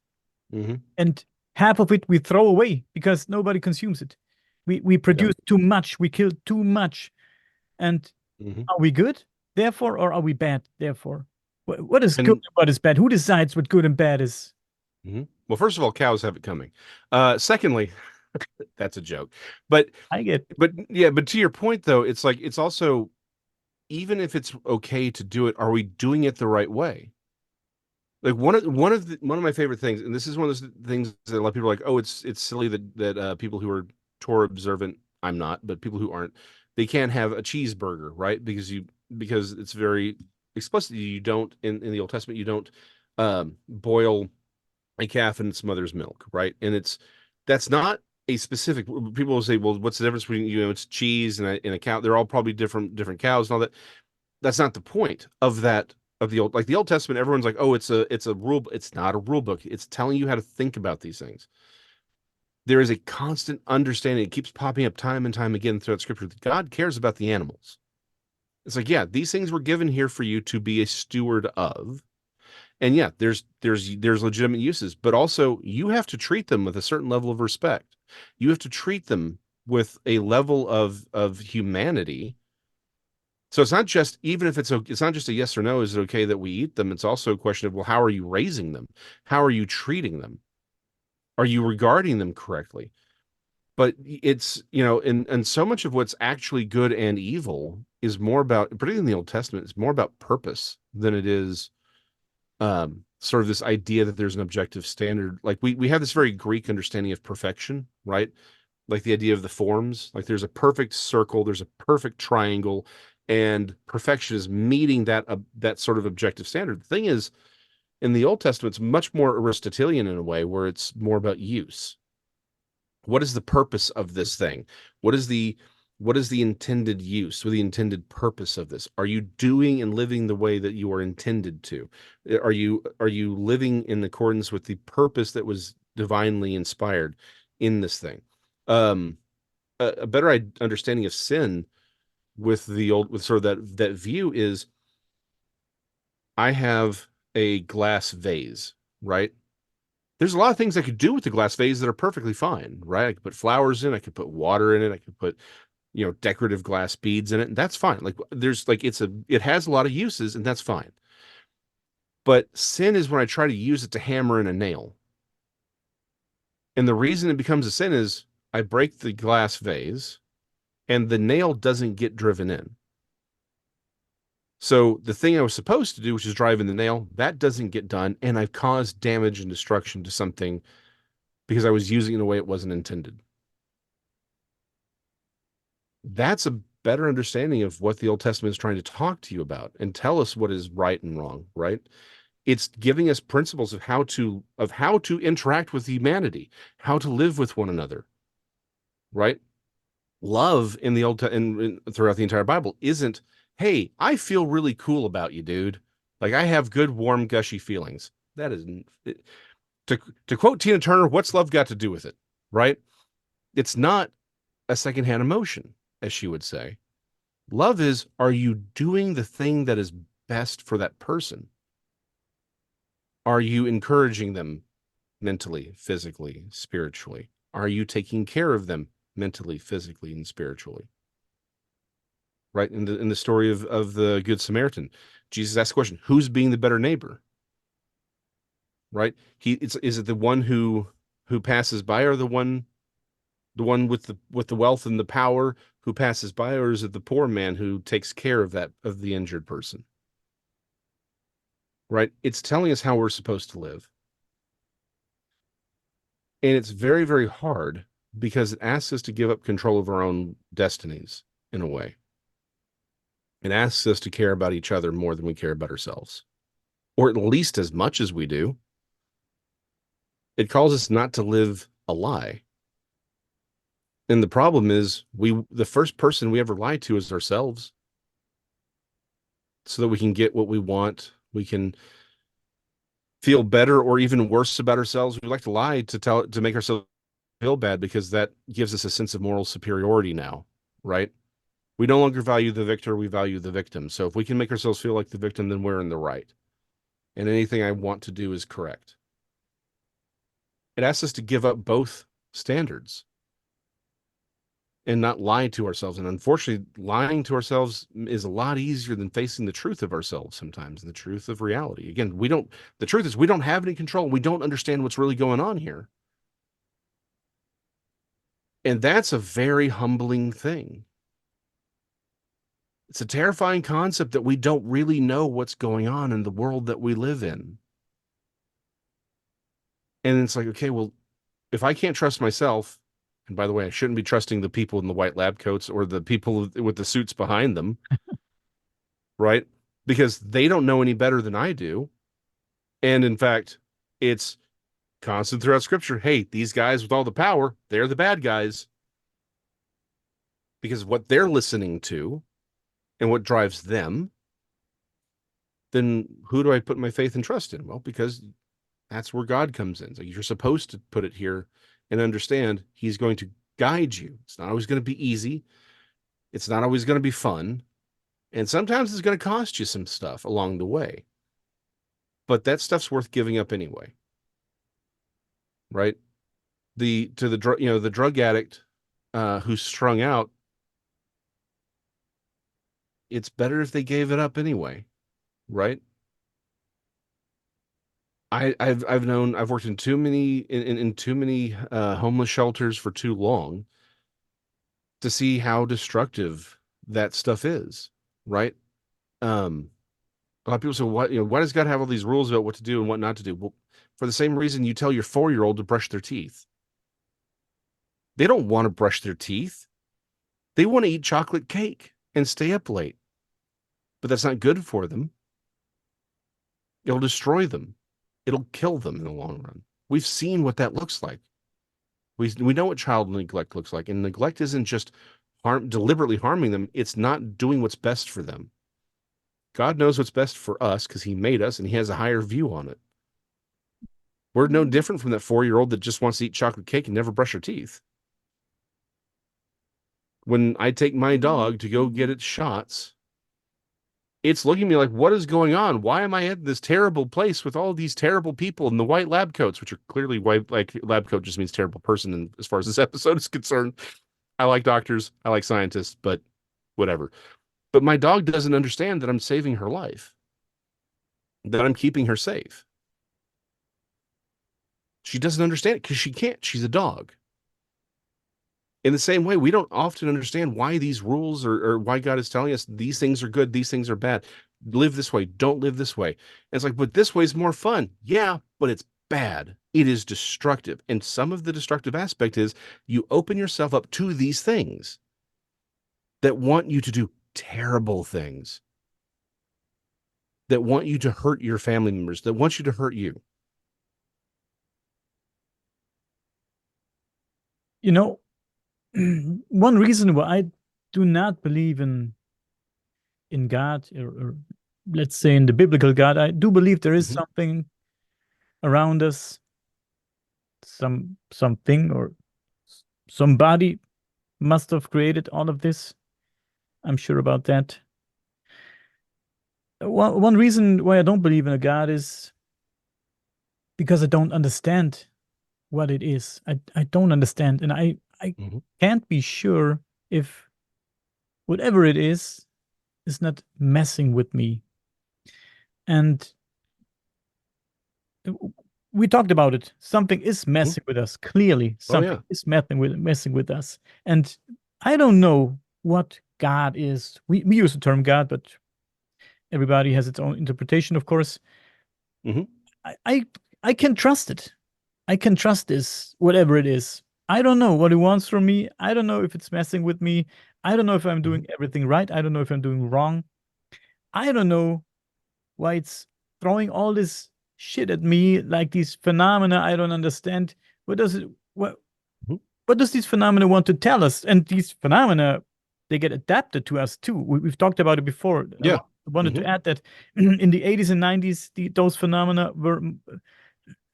and half of it we throw away because nobody consumes it. We produce too much, we kill too much. And are we good, therefore, or are we bad, therefore? What is good and what is bad? Who decides what good and bad is? Well, first of all, cows have it coming. Secondly, that's a joke. But but to your point though, it's like it's also, even if it's okay to do it, are we doing it the right way? Like one of my favorite things, and this is one of those things that a lot of people are like, oh, it's silly that people who are Torah observant, I'm not, but people who aren't, they can't have a cheeseburger, right? Because it's very explicit. You don't in the Old Testament, you don't boil a calf in its mother's milk, right? And that's not a specific. People will say, well, what's the difference between it's cheese and a cow? They're all probably different cows and all that. That's not the point of that. Of the Old Testament, everyone's like, oh, it's a rule. It's not a rule book. It's telling you how to think about these things. There is a constant understanding. It keeps popping up time and time again throughout Scripture that God cares about the animals. It's like, yeah, these things were given here for you to be a steward of, and yeah, there's legitimate uses, but also you have to treat them with a certain level of respect. You have to treat them with a level of humanity. So it's not just, even if it's not just a yes or no, is it okay that we eat them? It's also a question of, well, how are you raising them? How are you treating them? Are you regarding them correctly? But it's, and so much of what's actually good and evil is more about, particularly in the Old Testament, it's more about purpose than it is sort of this idea that there's an objective standard. Like we have this very Greek understanding of perfection, right? Like the idea of the forms, like there's a perfect circle, there's a perfect triangle, and perfection is meeting that sort of objective standard. The thing is, in the Old Testament, it's much more Aristotelian in a way, where it's more about use. What is the purpose of this thing? What is the intended use or the intended purpose of this? Are you doing and living the way that you are intended to? Are you living in accordance with the purpose that was divinely inspired in this thing? A better understanding of sin with sort of that view is, I have a glass vase, right? There's a lot of things I could do with the glass vase that are perfectly fine, right? I could put flowers in, I could put water in it, I could put, decorative glass beads in it, and that's fine. Like it has a lot of uses, and that's fine. But sin is when I try to use it to hammer in a nail. And the reason it becomes a sin is I break the glass vase and the nail doesn't get driven in. So the thing I was supposed to do, which is drive in the nail, that doesn't get done. And I've caused damage and destruction to something because I was using it in a way it wasn't intended. That's a better understanding of what the Old Testament is trying to talk to you about and tell us what is right and wrong, right? It's giving us principles of how to interact with humanity, how to live with one another, right? Love in the throughout the entire Bible isn't, hey, I feel really cool about you, dude. Like I have good, warm, gushy feelings. That is, to quote Tina Turner, what's love got to do with it, right? It's not a secondhand emotion, as she would say. Love is, are you doing the thing that is best for that person? Are you encouraging them mentally, physically, spiritually? Are you taking care of them mentally, physically, and spiritually? Right? In the story of the Good Samaritan, Jesus asked the question, who's being the better neighbor? Right? Is it the one who passes by, or the one with the wealth and the power who passes by, or is it the poor man who takes care of the injured person? Right? It's telling us how we're supposed to live. And it's very, very hard because it asks us to give up control of our own destinies in a way. It asks us to care about each other more than we care about ourselves, or at least as much as we do. It calls us not to live a lie. And the problem is the first person we ever lie to is ourselves, so that we can get what we want. We can feel better or even worse about ourselves. We like to lie to make ourselves feel bad because that gives us a sense of moral superiority now, right? We no longer value the victor, we value the victim. So if we can make ourselves feel like the victim, then we're in the right. And anything I want to do is correct. It asks us to give up both standards and not lie to ourselves. And unfortunately, lying to ourselves is a lot easier than facing the truth of ourselves sometimes, and the truth of reality. Again, the truth is we don't have any control. We don't understand what's really going on here. And that's a very humbling thing. It's a terrifying concept that we don't really know what's going on in the world that we live in. And it's like, okay, well, if I can't trust myself, and by the way, I shouldn't be trusting the people in the white lab coats or the people with the suits behind them, right? Because they don't know any better than I do. And in fact, it's constant throughout scripture. Hey, these guys with all the power, they're the bad guys. Because what they're listening to and what drives them, then who do I put my faith and trust in? Well, because that's where God comes in. So you're supposed to put it here and understand he's going to guide you. It's not always going to be easy. It's not always going to be fun. And sometimes it's going to cost you some stuff along the way. But that stuff's worth giving up anyway. Right? The drug addict who's strung out, it's better if they gave it up anyway, right? I've worked in too many homeless shelters for too long to see how destructive that stuff is, right? A lot of people say, why does God have all these rules about what to do and what not to do? Well, for the same reason you tell your 4-year-old to brush their teeth. They don't want to brush their teeth. They want to eat chocolate cake and stay up late. But that's not good for them. It'll destroy them. It'll kill them in the long run. We've seen what that looks like. We know what child neglect looks like. And neglect isn't just deliberately harming them. It's not doing what's best for them. God knows what's best for us because he made us and he has a higher view on it. We're no different from that 4-year-old that just wants to eat chocolate cake and never brush her teeth. When I take my dog to go get its shots, it's looking at me like, what is going on? Why am I at this terrible place with all these terrible people in the white lab coats, which are clearly white, like lab coat just means terrible person. And as far as this episode is concerned, I like doctors, I like scientists, but whatever. But my dog doesn't understand that I'm saving her life, that I'm keeping her safe. She doesn't understand it because she can't. She's a dog. In the same way, we don't often understand why these rules or why God is telling us these things are good, these things are bad. Live this way, don't live this way. And it's like, but this way is more fun. Yeah, but it's bad. It is destructive. And some of the destructive aspect is you open yourself up to these things that want you to do terrible things, that want you to hurt your family members, that want you to hurt you. You know, one reason why I do not believe in God, or let's say in the biblical God, I do believe there is Mhm. something around us, something or somebody must have created all of this. I'm sure about that. One reason why I don't believe in a God is because I don't understand what it is. I don't understand, and I Mhm. can't be sure if whatever it is not messing with me. And we talked about it. Something is Mhm. messing with us. Clearly, Oh something yeah. is messing with us. And I don't know what God is. We use the term God, but everybody has its own interpretation, of course. Mhm. I I, I can trust it. I can trust this, whatever it is. I don't know what it wants from me. I don't know if it's messing with me. I don't know if I'm Mhm. doing everything right. I don't know if I'm doing wrong. I don't know why it's throwing all this shit at me, like these phenomena I don't understand. What does it Mhm. what does these phenomena want to tell us? And these phenomena, they get adapted to us too. We've talked about it before. Yeah. Wanted to Mhm. add that in the 80s and 90s, those phenomena were,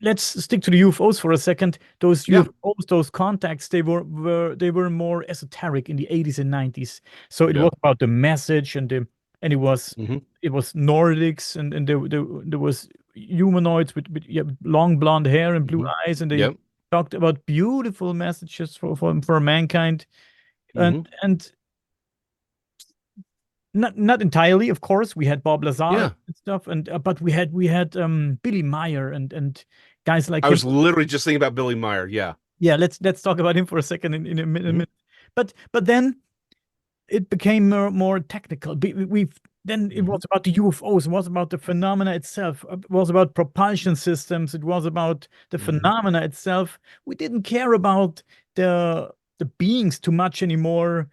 let's stick to the UFOs for a second. Those Yeah. UFOs, those contacts, they were more esoteric in the 80s and 90s. So it Yeah. was about the message, and Mhm. it was Nordics, and there was humanoids with, yeah, long blonde hair and blue Mhm. eyes, and they Yep. talked about beautiful messages for mankind. and Mhm. and not entirely, of course. We had Bob Lazar Yeah. and stuff, and but we had Billy Meier and guys like I him. was literally just thinking about Billy Meier. Yeah. Yeah, let's talk about him for a second in a Mhm. minute. But then it became more technical. We've then it was Mhm. about the UFOs. It was about the phenomena itself. It was about propulsion systems. It was about the Mhm. phenomena itself. We didn't care about the the beings too much anymore.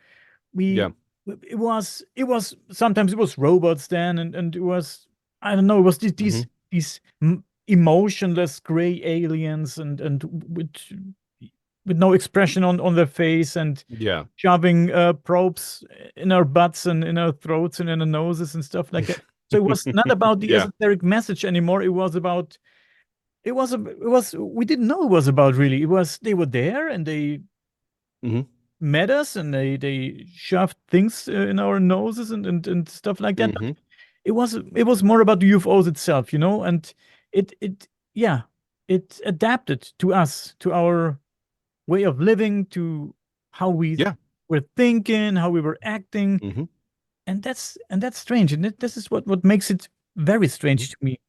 We Yeah. it was sometimes it was robots then, and it was, I don't know, it was Mhm. these emotionless gray aliens, and with no expression on their face, and Yeah. shoving probes in our butts and in our throats and in our noses and stuff like that. So it was not about the Yeah. esoteric message anymore. It was about, it was, we didn't know it was about, really. It was, they were there and they Mhm. met us, and they shoved things in our noses, and stuff like that. But Mhm. it was more about the UFOs itself, and it yeah, it adapted to us, to our way of living, to how we Yeah. were thinking, how we were acting. Mhm. And that's strange, and this is what makes it very Mhm. strange to me.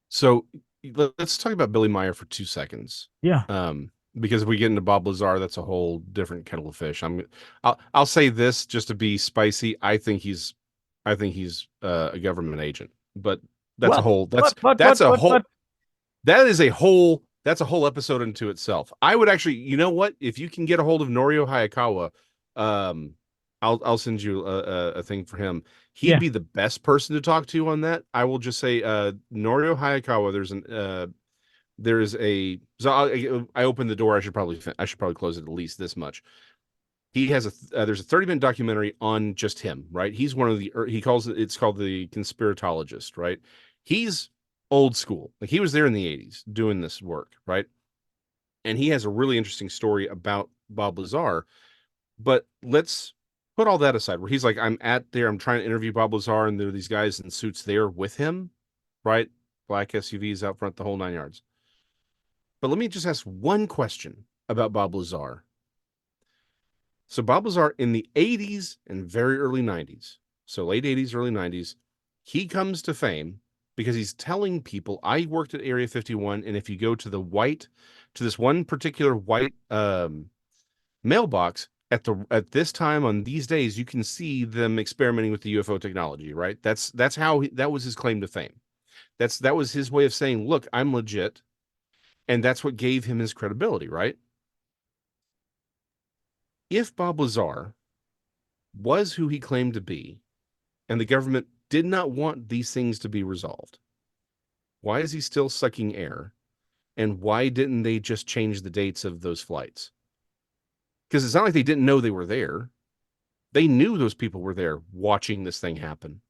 So let's talk about Billy Meier for 2 seconds. Yeah. Because if we get into Bob Lazar, that's a whole different kettle of fish. I'll say this just to be spicy. I think he's a government agent, but that's a What? whole What? that's What? that's What? a What? whole What? that's a whole episode into itself. I would actually, you know what? If you can get a hold of Norio Hayakawa, um, I'll send you a thing for him. He'd Yeah. be the best person to talk to on that. I will just say, Norio Hayakawa. There is a so I opened the door. I should probably close it at least this much. He has there's a 30-minute documentary on just him, right? He's one of the he calls it's called the conspiratologist, right? He's old school. Like he was there in the 80s doing this work, right? And he has a really interesting story about Bob Lazar. But let's put all that aside, where he's like, I'm trying to interview Bob Lazar, and there are these guys in suits there with him, right? Black SUVs out front, the whole 9 yards. But let me just ask one question about Bob Lazar. So Bob Lazar in the 80s and very early 90s, so late 80s, early 90s, he comes to fame because he's telling people, I worked at Area 51, and if you go to this one particular white mailbox at this time on these days, you can see them experimenting with the UFO technology, right? That's how that was his claim to fame. That was his way of saying, look, I'm legit, and that's what gave him his credibility, right? If Bob Lazar was who he claimed to be, and the government did not want these things to be resolved, why is he still sucking air? And why didn't they just change the dates of those flights? Because it's not like they didn't know they were there. They knew those people were there watching this thing happen.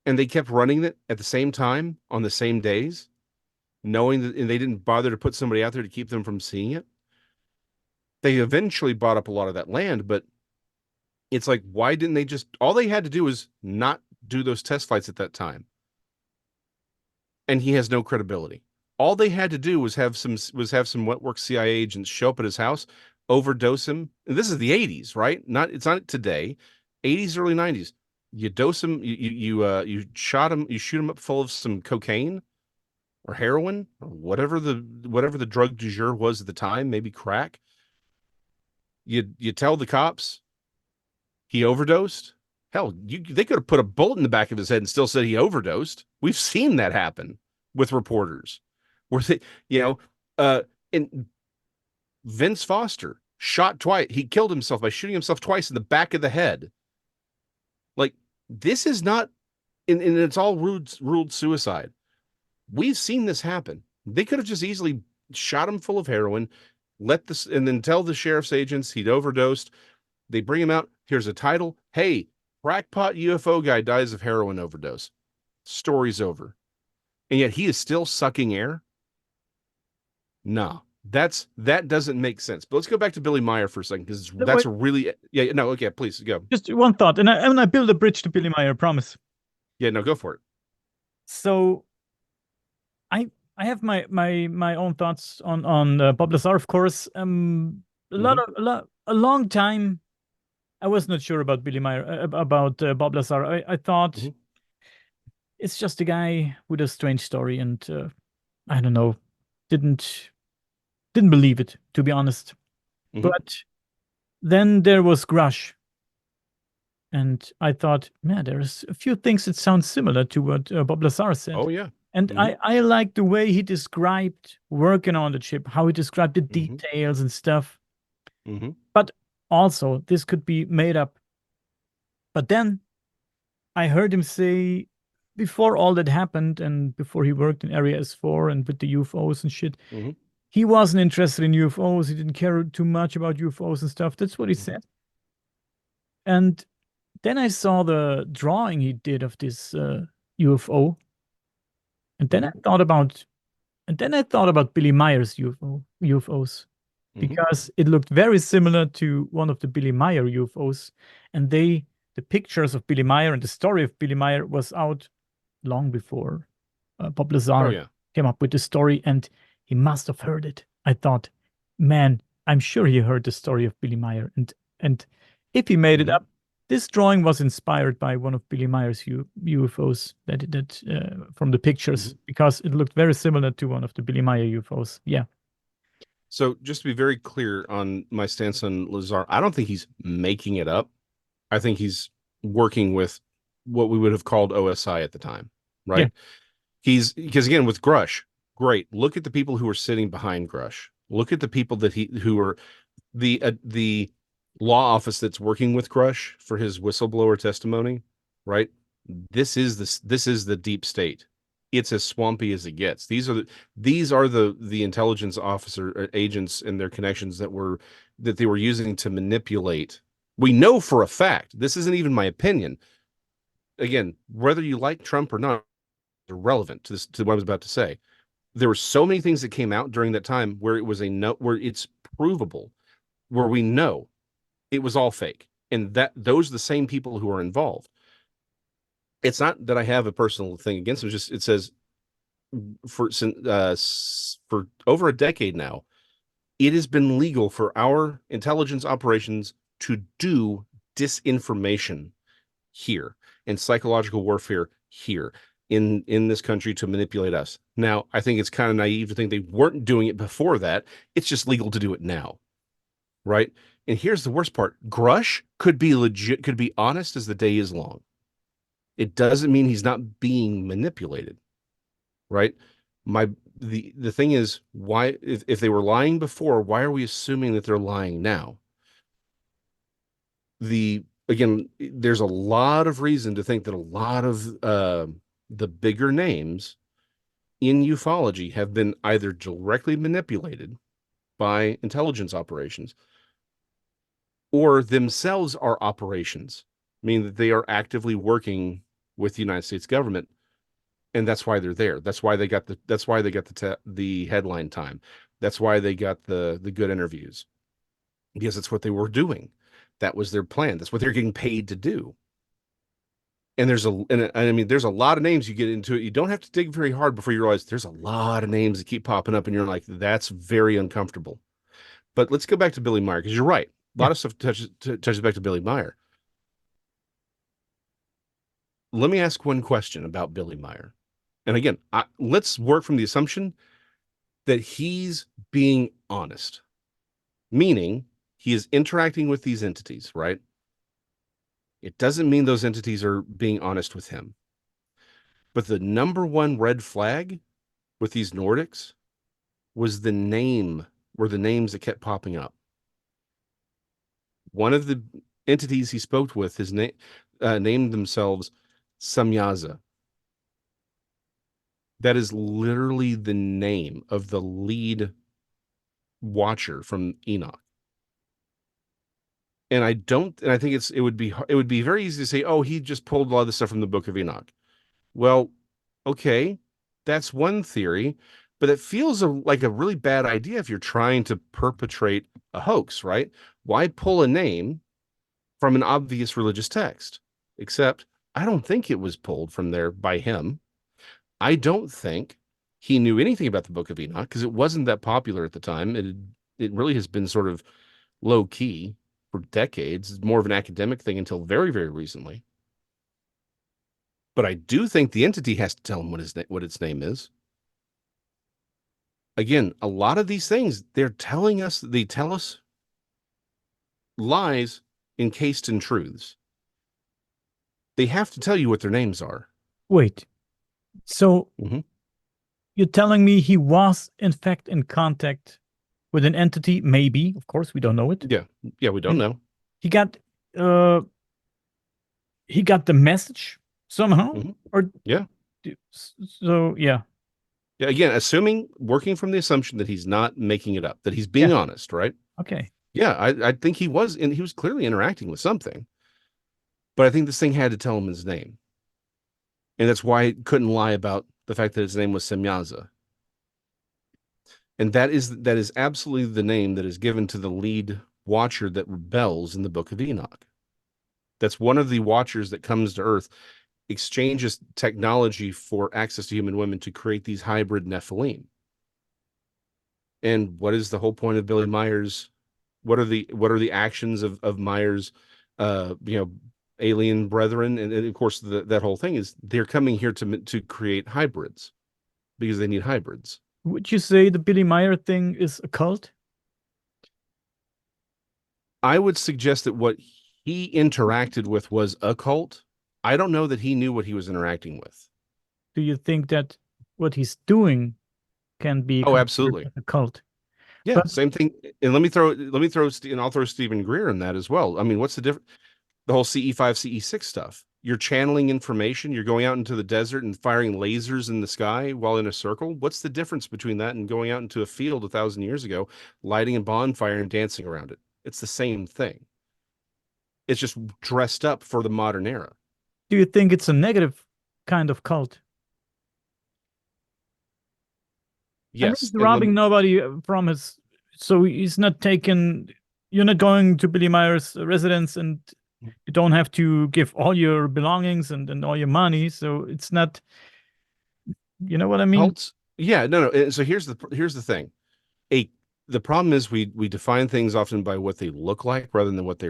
And they kept running it at the same time on the same days, knowing that, and they didn't bother to put somebody out there to keep them from seeing it. They eventually bought up a lot of that land, but it's like, why didn't they just, all they had to do was not do those test flights at that time. And he has no credibility. All they had to do was have some wet-work CIA agents show up at his house, overdose him. And this is the 80s, right? It's not today. 80s, early 90s. You dose him, you shoot him up full of some cocaine or heroin or whatever the drug du jour was at the time, maybe crack. You tell the cops he overdosed. Hell, they could have put a bullet in the back of his head and still said he overdosed. We've seen that happen with reporters. Where they, and Vince Foster shot twice. He killed himself by shooting himself twice in the back of the head. Like, this is not, and it's all ruled suicide. We've seen this happen. They could have just easily shot him full of heroin, and then tell the sheriff's agents he'd overdosed. They bring him out. Here's a title. Hey, crackpot UFO guy dies of heroin overdose. Story's over. And yet he is still sucking air. No, that doesn't make sense. But let's go back to Billy Meier for a second, because that's a really, yeah, no, okay, please go. Just one thought, and I build a bridge to Billy Meier, I promise. Yeah, no, go for it. So I have my own thoughts on Bob Lazar, of course. A long time I was not sure about Billy Meier, about Bob Lazar. I thought it's just a guy with a strange story, and I don't know, didn't believe it, to be honest. But then there was Grush, and I thought, man, there's a few things that sound similar to what Bob Lazar said. Oh yeah. And I like the way he described working on the chip, how he described the details and stuff. But also, this could be made up. But then I heard him say, before all that happened, and before he worked in Area S4 and with the UFOs and shit, he wasn't interested in UFOs. He didn't care too much about UFOs and stuff. That's what he said. And then I saw the drawing he did of this UFO. And then I thought about Billy Meier's UFOs, because it looked very similar to one of the Billy Meier UFOs. And the pictures of Billy Meier and the story of Billy Meier was out long before Bob Lazar came up with the story, and he must have heard it. I thought, man, I'm sure he heard the story of Billy Meier, and if he made it up, this drawing was inspired by one of Billy Meier's UFOs that from the pictures, because it looked very similar to one of the Billy Meier UFOs. Yeah. So just to be very clear on my stance on Lazar, I don't think he's making it up. I think he's working with what we would have called OSI at the time, right? Yeah. Because again, with Grush, great. Look at the people who are sitting behind Grush. Look at the people who are the law office that's working with Grush for his whistleblower testimony, right? This is the deep state. It's as swampy as it gets. These are the intelligence officer agents and their connections that they were using to manipulate. We know for a fact, this isn't even my opinion. Again, whether you like Trump or not, irrelevant to what I was about to say. There were so many things that came out during that time where it was where it's provable, where we know it was all fake, and that those are the same people who are involved. It's not that I have a personal thing against them. It says for over a decade now, it has been legal for our intelligence operations to do disinformation here and psychological warfare here. in this country to manipulate us. Now, I think it's kind of naive to think they weren't doing it before that. It's just legal to do it now, right? And here's the worst part. Grush could be legit, could be honest as the day is long. It doesn't mean he's not being manipulated, right? The thing is, why if they were lying before, why are we assuming that they're lying now? Again, there's a lot of reason to think that a lot of the bigger names in ufology have been either directly manipulated by intelligence operations or themselves are operations, meaning that they are actively working with the United States government, and that's why they're there. That's why they got the headline time. That's why they got the good interviews, because that's what they were doing. That was their plan. That's what they're getting paid to do. And I mean, there's a lot of names you get into it. You don't have to dig very hard before you realize there's a lot of names that keep popping up, and you're like, that's very uncomfortable. But let's go back to Billy Meier, because you're right. A lot of stuff touches back to Billy Meier. Let me ask one question about Billy Meier. And again, let's work from the assumption that he's being honest, meaning he is interacting with these entities, right? It doesn't mean those entities are being honest with him. But the number one red flag with these Nordics was the names that kept popping up. One of the entities he spoke with, his name, named themselves Samyaza. That is literally the name of the lead watcher from Enoch. And I think it would be very easy to say, oh, he just pulled a lot of the stuff from the Book of Enoch. Well, okay, that's one theory, but it feels like a really bad idea if you're trying to perpetrate a hoax, right? Why pull a name from an obvious religious text? Except I don't think it was pulled from there by him. I don't think he knew anything about the Book of Enoch because it wasn't that popular at the time. It really has been sort of low key for decades. It's more of an academic thing until very, very recently. But I do think the entity has to tell him what its name is. Again, a lot of these things, they tell us lies encased in truths. They have to tell you what their names are. Wait, so you're telling me he was in fact in contact with an entity? Maybe, of course, we don't know it. Yeah, we don't know. He got the message somehow, or yeah. So yeah. Yeah, again, working from the assumption that he's not making it up, that he's being honest, right? Okay. Yeah, I think he was clearly interacting with something. But I think this thing had to tell him his name. And that's why it couldn't lie about the fact that his name was Semyaza. And that is absolutely the name that is given to the lead watcher that rebels in the Book of Enoch. That's one of the watchers that comes to Earth, exchanges technology for access to human women to create these hybrid Nephilim. And what is the whole point of Billy Meier's? What are the actions of Meier's, alien brethren? And of course, that whole thing is they're coming here to create hybrids because they need hybrids. Would you say the Billy Meier thing is a cult? I would suggest that what he interacted with was a cult. I don't know that he knew what he was interacting with. Do you think that what he's doing can be absolutely a cult? Yeah, same thing. And I'll throw Stephen Greer in that as well. I mean, what's the difference? The whole CE5, CE6 stuff. You're channeling information. You're going out into the desert and firing lasers in the sky while in a circle. What's the difference between that and going out into a field 1,000 years ago, lighting a bonfire and dancing around it? It's the same thing. It's just dressed up for the modern era. Do you think it's a negative kind of cult? Yes. He's robbing nobody from his, so he's not taken. You're not going to Billy Meier's residence, and you don't have to give all your belongings and all your money. So it's not. You know what I mean? Cults, yeah, no. So here's the thing. The problem is we define things often by what they look like rather than what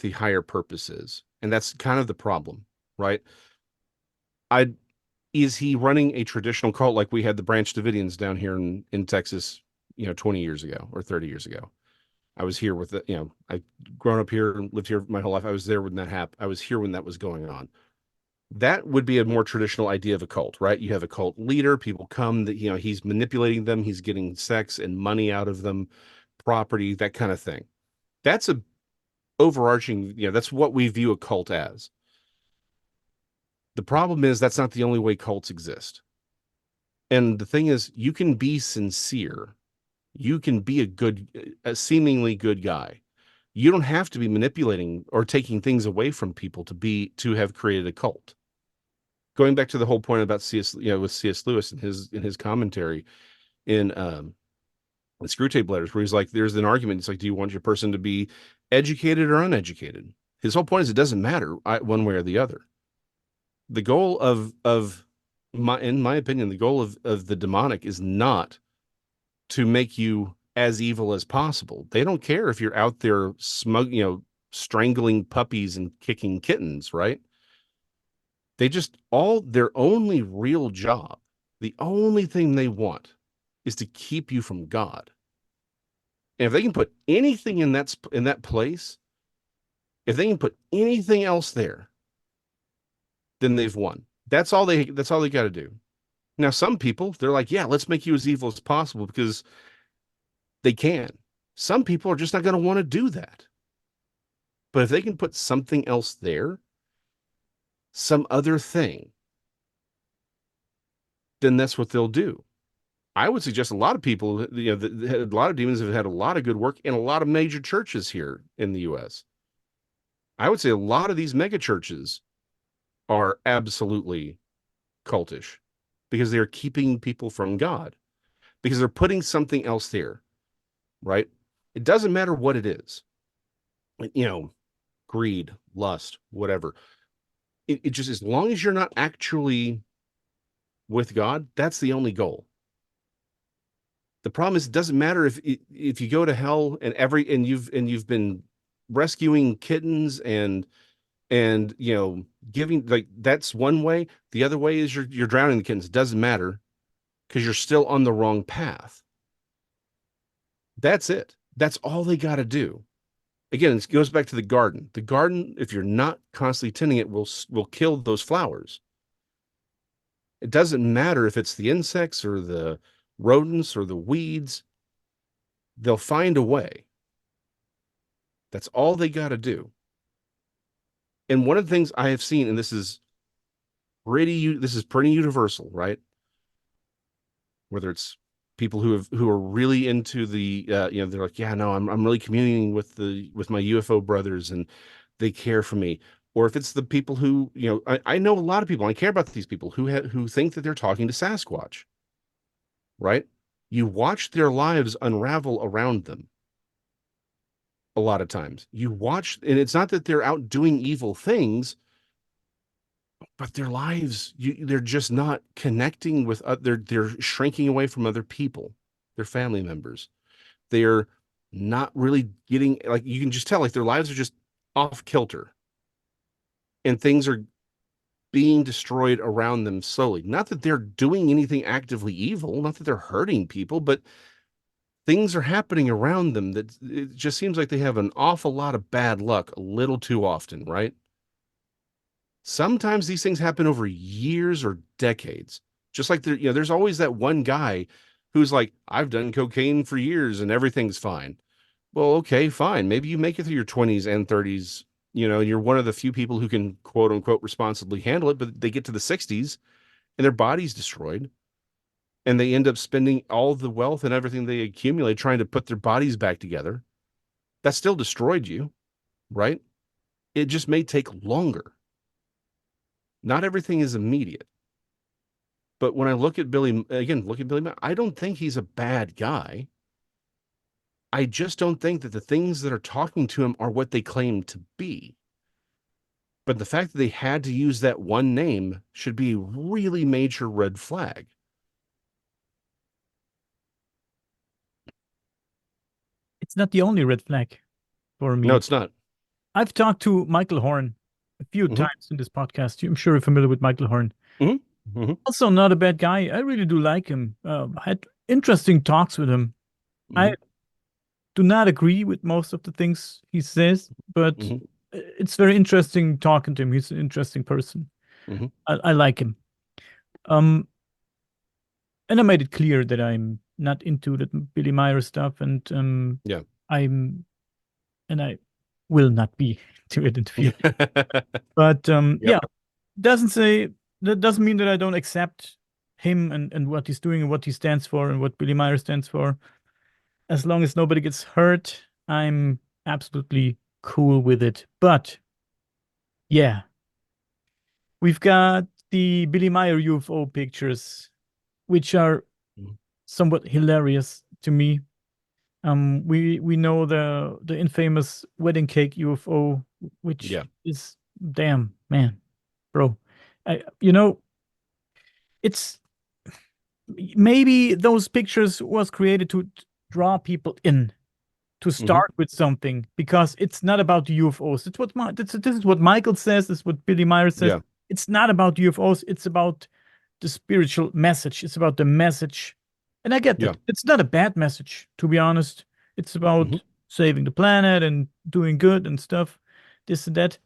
the higher purpose is, and that's kind of the problem, right? Is he running a traditional cult like we had the Branch Davidians down here in Texas, 20 years ago or 30 years ago? I was here with I grown up here and lived here my whole life. I was there when that happened. I was here when that was going on. That would be a more traditional idea of a cult, right? You have a cult leader, people come that, he's manipulating them, he's getting sex and money out of them, property, that kind of thing. That's a overarching, that's what we view a cult as. The problem is that's not the only way cults exist. And the thing is, you can be sincere. You can be a seemingly good guy. You don't have to be manipulating or taking things away from people to have created a cult. Going back to the whole point about with C.S. Lewis in his commentary in the Screwtape Letters, where he's like, there's an argument. It's like, do you want your person to be educated or uneducated? His whole point is it doesn't matter one way or the other. The goal in my opinion, the goal of the demonic is not to make you as evil as possible. They don't care if you're out there strangling puppies and kicking kittens, right? Their only real job, the only thing they want is to keep you from God. And if they can put anything in that place, if they can put anything else there, then they've won. That's all they got to do. Now, some people, they're like, yeah, let's make you as evil as possible because they can. Some people are just not going to want to do that. But if they can put something else there, some other thing, then that's what they'll do. I would suggest a lot of people, a lot of demons have had a lot of good work in a lot of major churches here in the U.S. I would say a lot of these mega churches are absolutely cultish because they're keeping people from God, because they're putting something else there, right? It doesn't matter what it is, greed, lust, whatever. It just, as long as you're not actually with God, that's the only goal. The problem is, it doesn't matter if you go to hell and you've been rescuing kittens and giving, like, that's one way. The other way is you're drowning the kittens. It doesn't matter because you're still on the wrong path. That's it. That's all they got to do. Again, it goes back to the garden. The garden, if you're not constantly tending it, will kill those flowers. It doesn't matter if it's the insects or the rodents or the weeds. They'll find a way. That's all they got to do. And one of the things I have seen, and this is pretty universal, right? Whether it's people who are really into the they're like, yeah, no, I'm really communing with my UFO brothers and they care for me. Or if it's the people who, I know a lot of people, I care about these people who think that they're talking to Sasquatch, right? You watch their lives unravel around them. A lot of times you watch, and it's not that they're out doing evil things, but their lives, they're just not connecting with they're shrinking away from other people, their family members. They're not really getting, like, you can just tell, like, their lives are just off kilter and things are being destroyed around them slowly. Not that they're doing anything actively evil, not that they're hurting people, but things are happening around them that it just seems like they have an awful lot of bad luck a little too often, right? Sometimes these things happen over years or decades. Just like there's always that one guy who's like, I've done cocaine for years and everything's fine. Well, okay, fine. Maybe you make it through your 20s and 30s, you're one of the few people who can, quote unquote, responsibly handle it, but they get to the 60s and their body's destroyed. And they end up spending all the wealth and everything they accumulate trying to put their bodies back together. That still destroyed you, right? It just may take longer. Not everything is immediate. But when I look at Billy Meier, I don't think he's a bad guy. I just don't think that the things that are talking to him are what they claim to be. But the fact that they had to use that one name should be a really major red flag. It's not the only red flag for me. No, it's not. I've talked to Michael Horn a few times in this podcast. I'm sure you're familiar with Michael Horn. Mhm. Hmm. Also not a bad guy. I really do like him. I had interesting talks with him. I Hmm. do not agree with most of the things he says, but Hmm. it's very interesting talking to him. He's an interesting person. Hmm. I like him. Um, and I made it clear that I'm not into the Billy Meier stuff, and Yeah. I'm and I will not be to it in the future. But Yep. yeah, doesn't say that doesn't mean that I don't accept him and what he's doing and what he stands for and what Billy Meier stands for. As long as nobody gets hurt, I'm absolutely cool with it. But yeah, we've got the Billy Meier UFO pictures, which are Mhm. somewhat hilarious to me. We know the infamous wedding cake UFO, which Yeah. is damn man, bro. You know, it's maybe those pictures was created to draw people in to Hmm. start with something because it's not about the UFOs. It's what this is what Michael says. This is what Billy Meyer says. Yeah. It's not about UFOs. It's about the spiritual message. It's about the message, and I get Yeah. that. It's not a bad message, to be honest. It's Hmm. about saving the planet and doing good and stuff, this and that.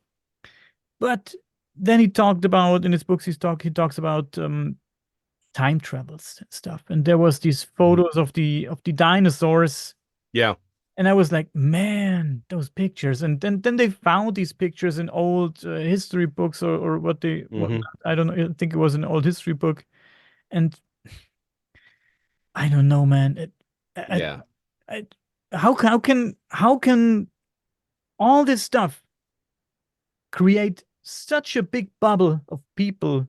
But then he talked about in his books. He talks about time travels and stuff. And there was these Hmm. photos of the dinosaurs, Yeah. and I was like, man, those pictures. And then they found these pictures in old history books or what Hmm. I don't know. I think it was an old history book, and I don't know, man. Yeah. I how can all this stuff create such a big bubble of people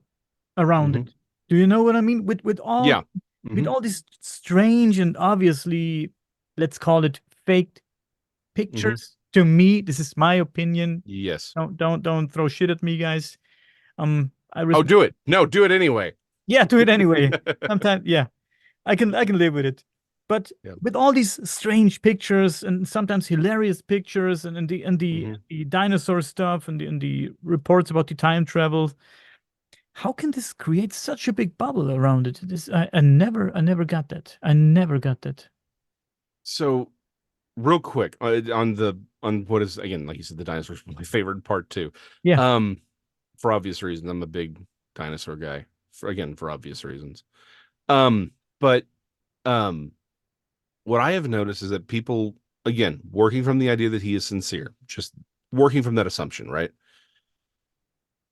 around Hmm. it? Do you know what I mean? Yeah. With Hmm. all these strange and obviously, let's call it faked Hmm. pictures. To me, this is my opinion. Yes. Don't throw shit at me, guys. I Oh, respect. do it. No, do it anyway. Yeah, do it anyway. Sometimes, yeah, I can live with it. But Yeah. with all these strange pictures and sometimes hilarious pictures and Hmm. the dinosaur stuff and the reports about the time travel, how can this create such a big bubble around it? I never got that. I never got that. So, real quick, on what is, again, like you said, the dinosaurs, my favorite part too. Yeah, Um, for obvious reasons, I'm a big dinosaur guy. For obvious reasons. Um, but um, what I have noticed is that people, again, working from the idea that he is sincere, just working from that assumption, right?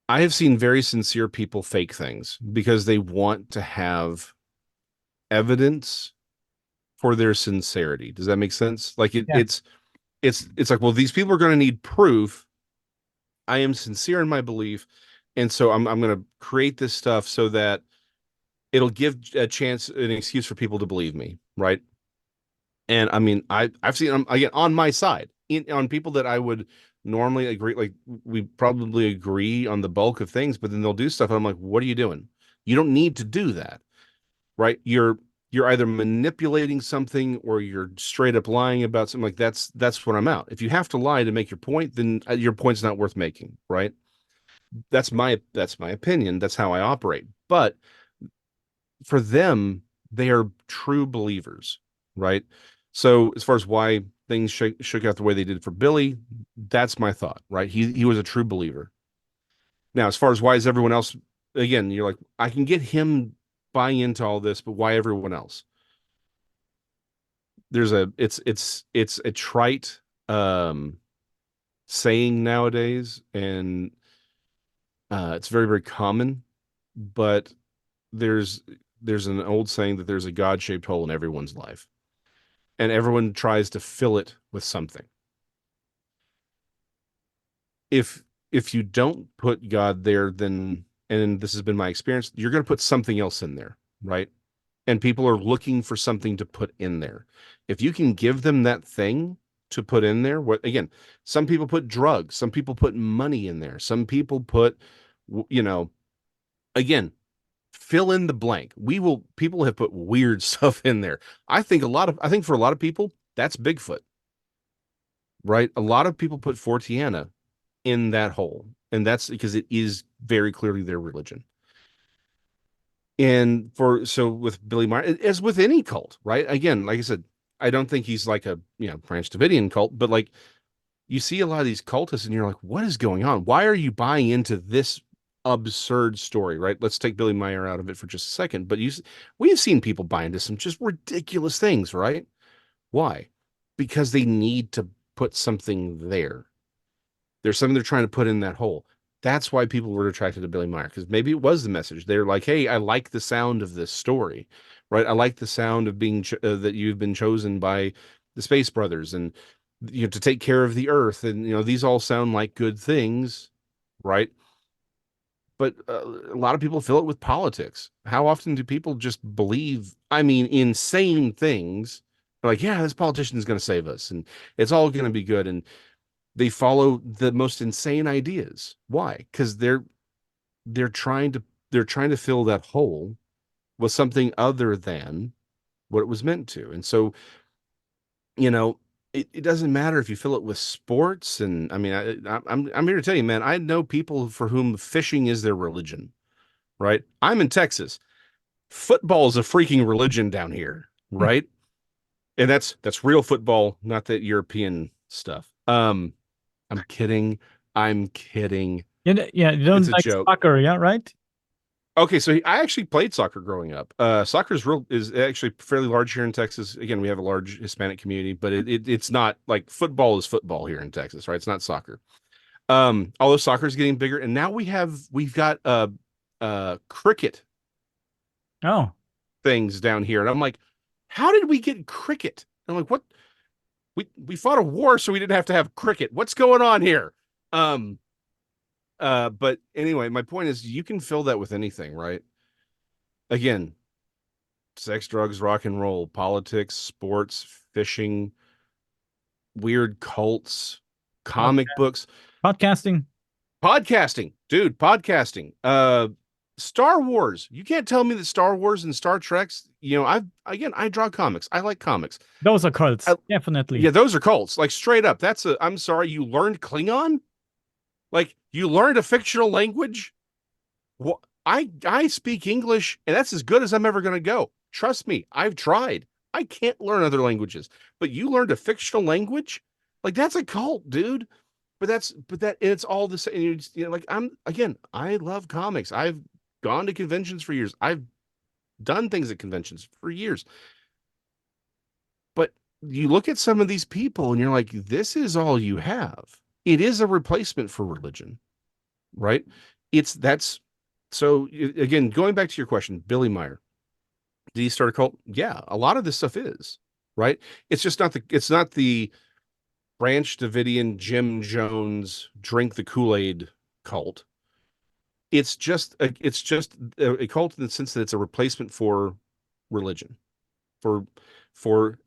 I have seen very sincere people fake things because they want to have evidence for their sincerity. Does that make sense? Like yeah, it's like, well, these people are going to need proof. I am sincere in my belief, and so I'm going to create this stuff so that it'll give a chance, an excuse for people to believe me, right? And I mean, I've seen them again on my side, on people that I would normally agree, like we probably agree on the bulk of things, but then they'll do stuff, and I'm like, what are you doing? You don't need to do that, right? You're either manipulating something or you're straight up lying about something. Like that's what I'm out. If you have to lie to make your point, then your point's not worth making, right? That's my opinion. That's how I operate. But for them, they are true believers, right? So as far as why things shook out the way they did for Billy, that's my thought, right? He was a true believer. Now, as far as why is everyone else, again, you're like, I can get him buying into all this, but why everyone else? It's a trite saying nowadays, and it's very, very common, but there's there's an old saying that there's a God-shaped hole in everyone's life, and everyone tries to fill it with something. If you don't put God there, then, and this has been my experience, you're going to put something else in there, right? And people are looking for something to put in there. If you can give them that thing to put in there, what, again, some people put drugs, some people put money in there, some people put, you know, again, fill in the blank. People have put weird stuff in there. I think for a lot of people, that's Bigfoot, right? A lot of people put Fortiana in that hole, and that's because it is very clearly their religion. And so with Billy Meier, as with any cult, right? Again, like I said, I don't think he's like a Branch Davidian cult, but like you see a lot of these cultists and you're like, what is going on? Why are you buying into this absurd story, right? Let's take Billy Meier out of it for just a second. But we've seen people buy into some just ridiculous things, right? Why? Because they need to put something there. There's something they're trying to put in that hole. That's why people were attracted to Billy Meier, because maybe it was the message. They're like, hey, I like the sound of this story, right? I like the sound of being that you've been chosen by the Space Brothers and to take care of the Earth, and these all sound like good things, right? But a lot of people fill it with politics. How often do people just believe, I mean, insane things? They're like, yeah, this politician is going to save us, and it's all going to be good, and they follow the most insane ideas. Why? Because they're trying to fill that hole with something other than what it was meant to. And so, it doesn't matter if you fill it with sports. And I mean, I'm here to tell you, man, I know people for whom fishing is their religion, right? I'm in Texas. Football is a freaking religion down here, right? And that's real football, not that European stuff. I'm kidding. I'm kidding. Yeah, you don't It's a like joke. soccer, yeah, right? Okay, so I actually played soccer growing up. Soccer is actually fairly large here in Texas. Again, we have a large Hispanic community, but it's not like football is football here in Texas, right? It's not soccer. Although soccer is getting bigger, and now we've got cricket Oh, things down here, and I'm like, how did we get cricket? I'm like, what? We fought a war, so we didn't have to have cricket. What's going on here? Um, but anyway, my point is you can fill that with anything, right? Again, sex, drugs, rock and roll, politics, sports, fishing, weird cults, comic books, podcasting. podcasting, dude, podcasting. Star Wars. You can't tell me that Star Wars and Star Trek's, I draw comics. I like comics. Those are cults, Yeah, definitely. those are cults. Like straight up. I'm sorry, you learned Klingon? Like you learned a fictional language? Well, I speak English, and that's as good as I'm ever going to go. Trust me, I've tried. I can't learn other languages, but you learned a fictional language, like that's a cult, dude. But it's all the same. Like I love comics. I've gone to conventions for years. I've done things at conventions for years. But you look at some of these people, and you're like, this is all you have. It is a replacement for religion, right? That's so again, going back to your question, Billy Meier, did he start a cult? Yeah, a lot of this stuff is, right? It's not the Branch Davidian Jim Jones drink the Kool-Aid cult. It's just a cult in the sense that it's a replacement for religion, for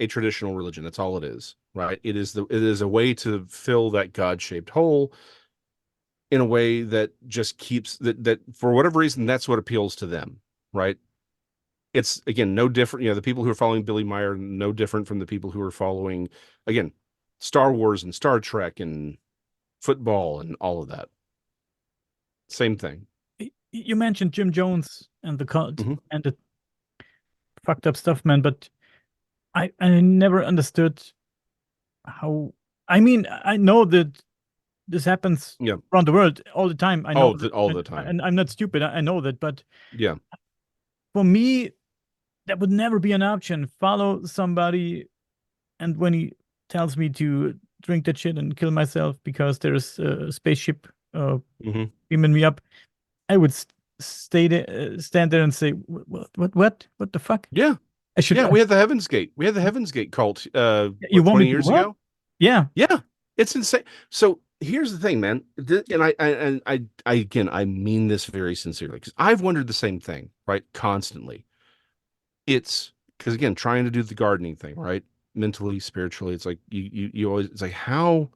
a traditional religion. That's all it is, right? It is a way to fill that God-shaped hole in a way that just keeps that for whatever reason, that's what appeals to them, right? It's again no different. The people who are following Billy Meier, no different from the people who are following, again, Star Wars and Star Trek and football and all of that. Same thing. You mentioned Jim Jones and the cult Mm-hmm. and the fucked up stuff, man, but I never understood how. I mean, I know that this happens Yeah. around the world all the time. I know that, All the time. and I'm not stupid. I know that, but Yeah. for me, that would never be an option. Follow somebody, and when he tells me to drink that shit and kill myself because there's a spaceship Mm-hmm. beaming me up, I would stay there, stand there, and say, what the fuck? Yeah. I should. Yeah. We had the Heaven's Gate. We had the Heaven's Gate cult. You What, want me 20 to years what? ago? Yeah, Yeah. It's insane. So here's the thing, man. And I again, I mean this very sincerely because I've wondered the same thing, right? Constantly. It's because again, trying to do the gardening thing, right? Mentally, spiritually, it's like you always, it's like how,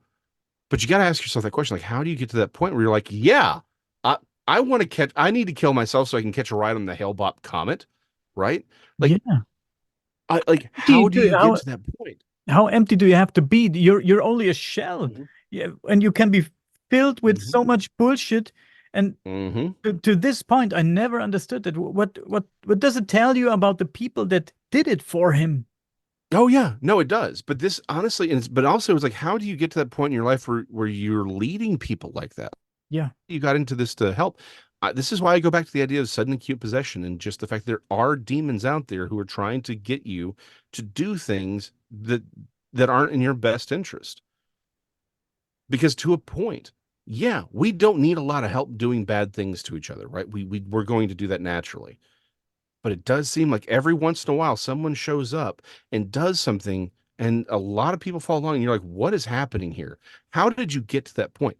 but you got to ask yourself that question, like how do you get to that point where you're like, yeah, I I need to kill myself so I can catch a ride on the Hale-Bopp comet, right? Like yeah. how do you get to that point? How empty do you have to be? You're only a shell. Mhm. Yeah, and you can be filled with Mhm. so much bullshit, And Hmm. to this point, I never understood it. What does it tell you about the people that did it for him? Oh yeah, no, it does. But this honestly, but also it's like, how do you get to that point in your life where you're leading people like that? Yeah. You got into this to help. This is why I go back to the idea of sudden acute possession and just the fact there are demons out there who are trying to get you to do things that aren't in your best interest. Because to a point, yeah, we don't need a lot of help doing bad things to each other, right? We're going to do that naturally. But it does seem like every once in a while someone shows up and does something, and a lot of people follow along, and you're like, what is happening here? How did you get to that point?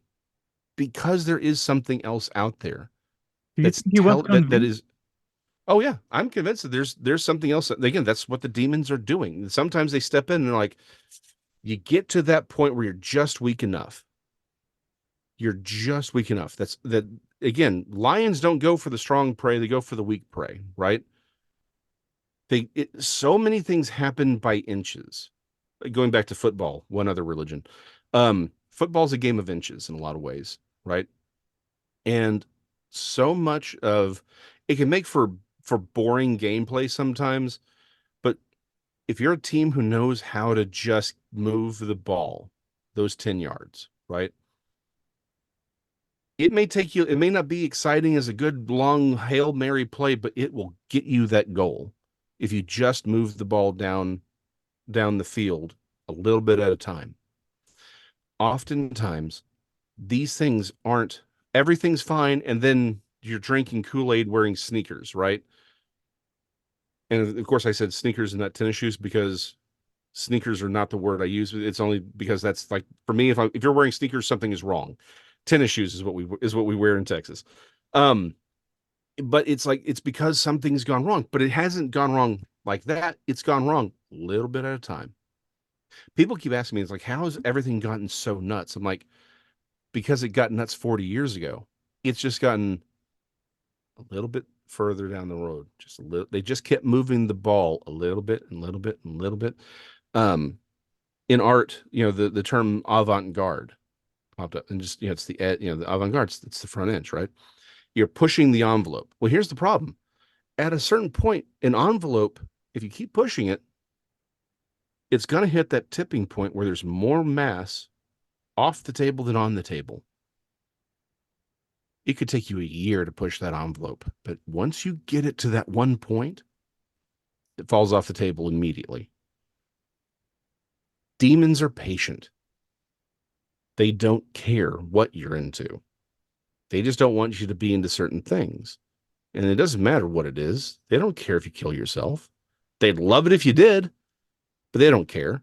Because there is something else out there Do you think he was that convinced? is. Oh yeah, I'm convinced that there's something else. Again, that's what the demons are doing. Sometimes they step in and they're like, you get to that point where you're just weak enough. You're just weak enough. That's that. Again, lions don't go for the strong prey; they go for the weak prey, right? So many things happen by inches. Going back to football, one other religion. Football's a game of inches in a lot of ways, right? And so much of it can make for boring gameplay sometimes, but if you're a team who knows how to just move the ball those 10 yards, right? It may not be exciting as a good long Hail Mary play, but it will get you that goal if you just move the ball down the field a little bit at a time. Oftentimes, these things aren't everything's fine, and then you're drinking Kool-Aid wearing sneakers, right? And of course, I said sneakers and not tennis shoes because sneakers are not the word I use. It's only because that's like for me, if you're wearing sneakers, something is wrong. Tennis shoes is what we wear in Texas. Um, but it's like it's because something's gone wrong, but it hasn't gone wrong like that. It's gone wrong a little bit at a time. People keep asking me, it's like, how has everything gotten so nuts? I'm like, because it got nuts 40 years ago. It's just gotten a little bit further down the road. Just a little. They just kept moving the ball a little bit and a little bit and a little bit. Um, in art, the term avant-garde popped up, and just it's the avant-garde. It's the front edge, right? You're pushing the envelope. Well, here's the problem. At a certain point, an envelope, if you keep pushing it, it's going to hit that tipping point where there's more mass off the table than on the table. It could take you a year to push that envelope, but once you get it to that one point, it falls off the table immediately. Demons are patient. They don't care what you're into. They just don't want you to be into certain things. And it doesn't matter what it is. They don't care if you kill yourself. They'd love it if you did, but they don't care.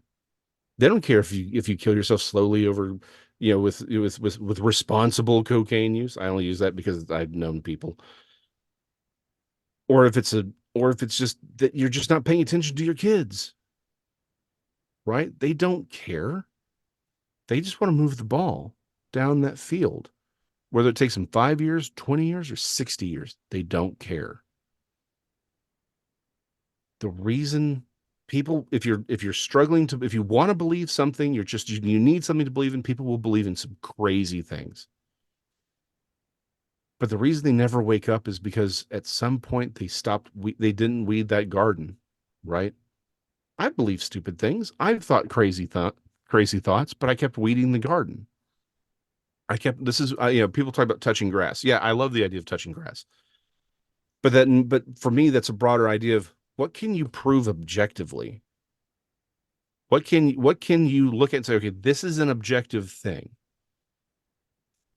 They don't care if you kill yourself slowly over, with responsible cocaine use. I only use that because I've known people. Or if it's just that you're just not paying attention to your kids, right? They don't care. They just want to move the ball down that field. Whether it takes them 5 years, 20 years, or 60 years, they don't care. The reason people, if you're struggling to, if you want to believe something, you need something to believe in, people will believe in some crazy things. But the reason they never wake up is because at some point they didn't weed that garden, right? I believe stupid things. I've thought crazy thoughts, but I kept weeding the garden. People talk about touching grass. Yeah, I love the idea of touching grass. But for me, that's a broader idea of what can you prove objectively? What can you look at and say, okay, this is an objective thing?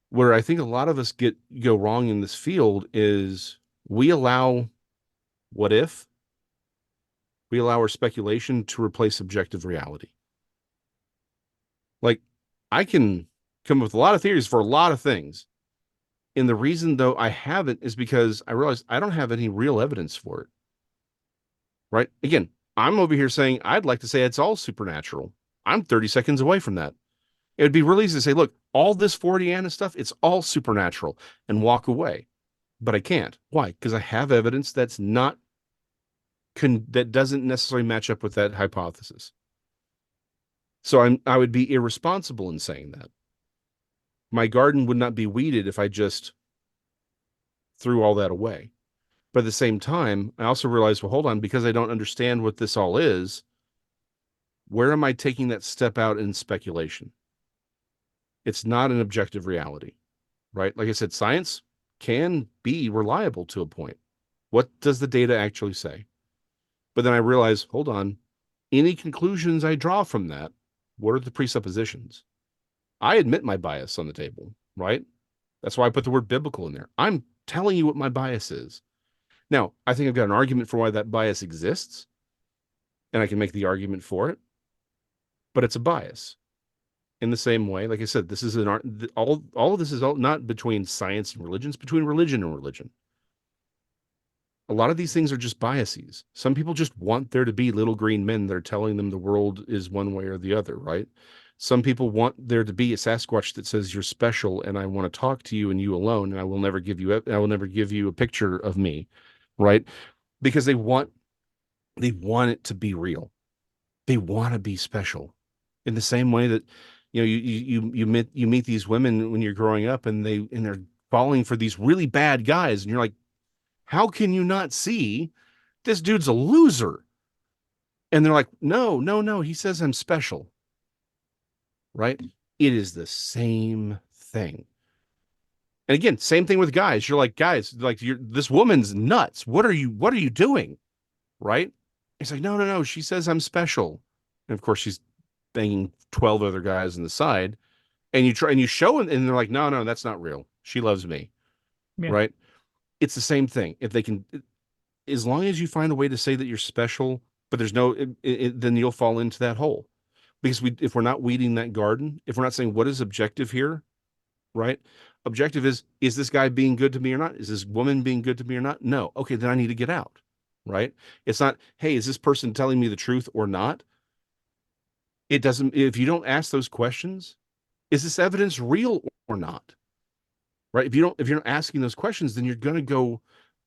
Where I think a lot of us go wrong in this field is we allow what if we allow our speculation to replace objective reality. Like I can come up with a lot of theories for a lot of things. And the reason though I haven't is because I realized I don't have any real evidence for it. Right? Again, I'm over here saying I'd like to say it's all supernatural. I'm 30 seconds away from that. It would be really easy to say, look, all this Forteana stuff, it's all supernatural and walk away. But I can't. Why? Because I have evidence that doesn't necessarily match up with that hypothesis. So I would be irresponsible in saying that. My garden would not be weeded if I just threw all that away. But at the same time, I also realized, well, hold on, because I don't understand what this all is, where am I taking that step out in speculation? It's not an objective reality, right? Like I said, science can be reliable to a point. What does the data actually say? But then I realized, hold on, any conclusions I draw from that, what are the presuppositions? I admit my bias on the table, right? That's why I put the word biblical in there. I'm telling you what my bias is. Now, I think I've got an argument for why that bias exists, and I can make the argument for it, but it's a bias. In the same way, like I said, this is an art. All of this is all not between science and religion. It's between religion and religion. A lot of these things are just biases. Some people just want there to be little green men that are telling them the world is one way or the other, right? Some people want there to be a Sasquatch that says you're special and I want to talk to you and you alone, and I will never give you a picture of me, right? Because they want it to be real. They want to be special. In the same way that you meet these women when you're growing up and they're falling for these really bad guys, and you're like, how can you not see this dude's a loser? And they're like, no, no, no, he says I'm special. Right? It is the same thing. And again, same thing with guys. You're like, guys, like this woman's nuts. What are you doing? Right? It's like, no, no, no. She says I'm special. And of course she's banging 12 other guys on the side. And you try and you show them, and they're like, no, no, that's not real. She loves me. Yeah. Right? It's the same thing. If they can, as long as you find a way to say that you're special, but there's no, then you'll fall into that hole. Because if we're not weeding that garden, if we're not saying what is objective here, right? Objective is this guy being good to me or not? Is this woman being good to me or not? No. Okay, then I need to get out, right? It's not, hey, is this person telling me the truth or not? It doesn't, if you don't ask those questions, is this evidence real or not? Right? If you're not asking those questions, then you're going to go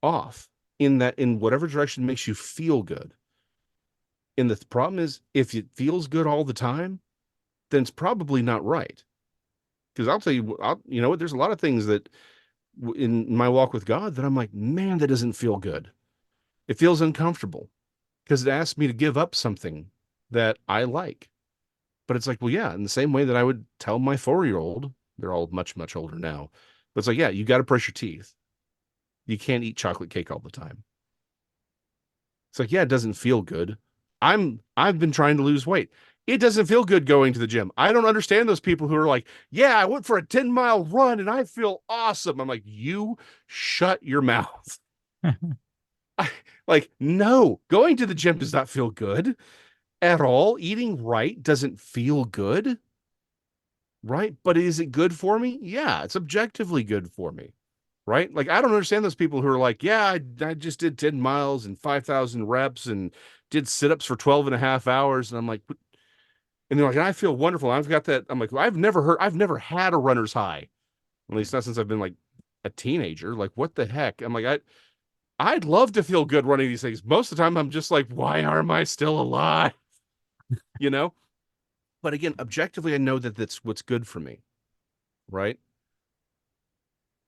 off in whatever direction makes you feel good. And the problem is, if it feels good all the time, then it's probably not right. Because I'll tell you, you know what? There's a lot of things that in my walk with God that I'm like, man, that doesn't feel good. It feels uncomfortable because it asks me to give up something that I like. But it's like, well, yeah, in the same way that I would tell my 4-year-old, they're all much, much older now. But it's like, yeah, you got to brush your teeth. You can't eat chocolate cake all the time. It's like, yeah, it doesn't feel good. I've been trying to lose weight. It doesn't feel good going to the gym. I don't understand those people who are like, yeah, I went for a 10-mile run and I feel awesome. I'm like, you shut your mouth. Like, no, going to the gym does not feel good at all. Eating right doesn't feel good. Right. But is it good for me? Yeah, it's objectively good for me. Right. Like, I don't understand those people who are like, yeah, I just did 10 miles and 5,000 reps and did sit-ups for 12 and a half hours. And I'm like, and they're like, I feel wonderful. I've got that. I'm like, well, I've never had a runner's high. At least not since I've been like a teenager. Like, what the heck? I'm like, I'd love to feel good running these things. Most of the time I'm just like, why am I still alive? You know? But again, objectively, I know that that's what's good for me. Right?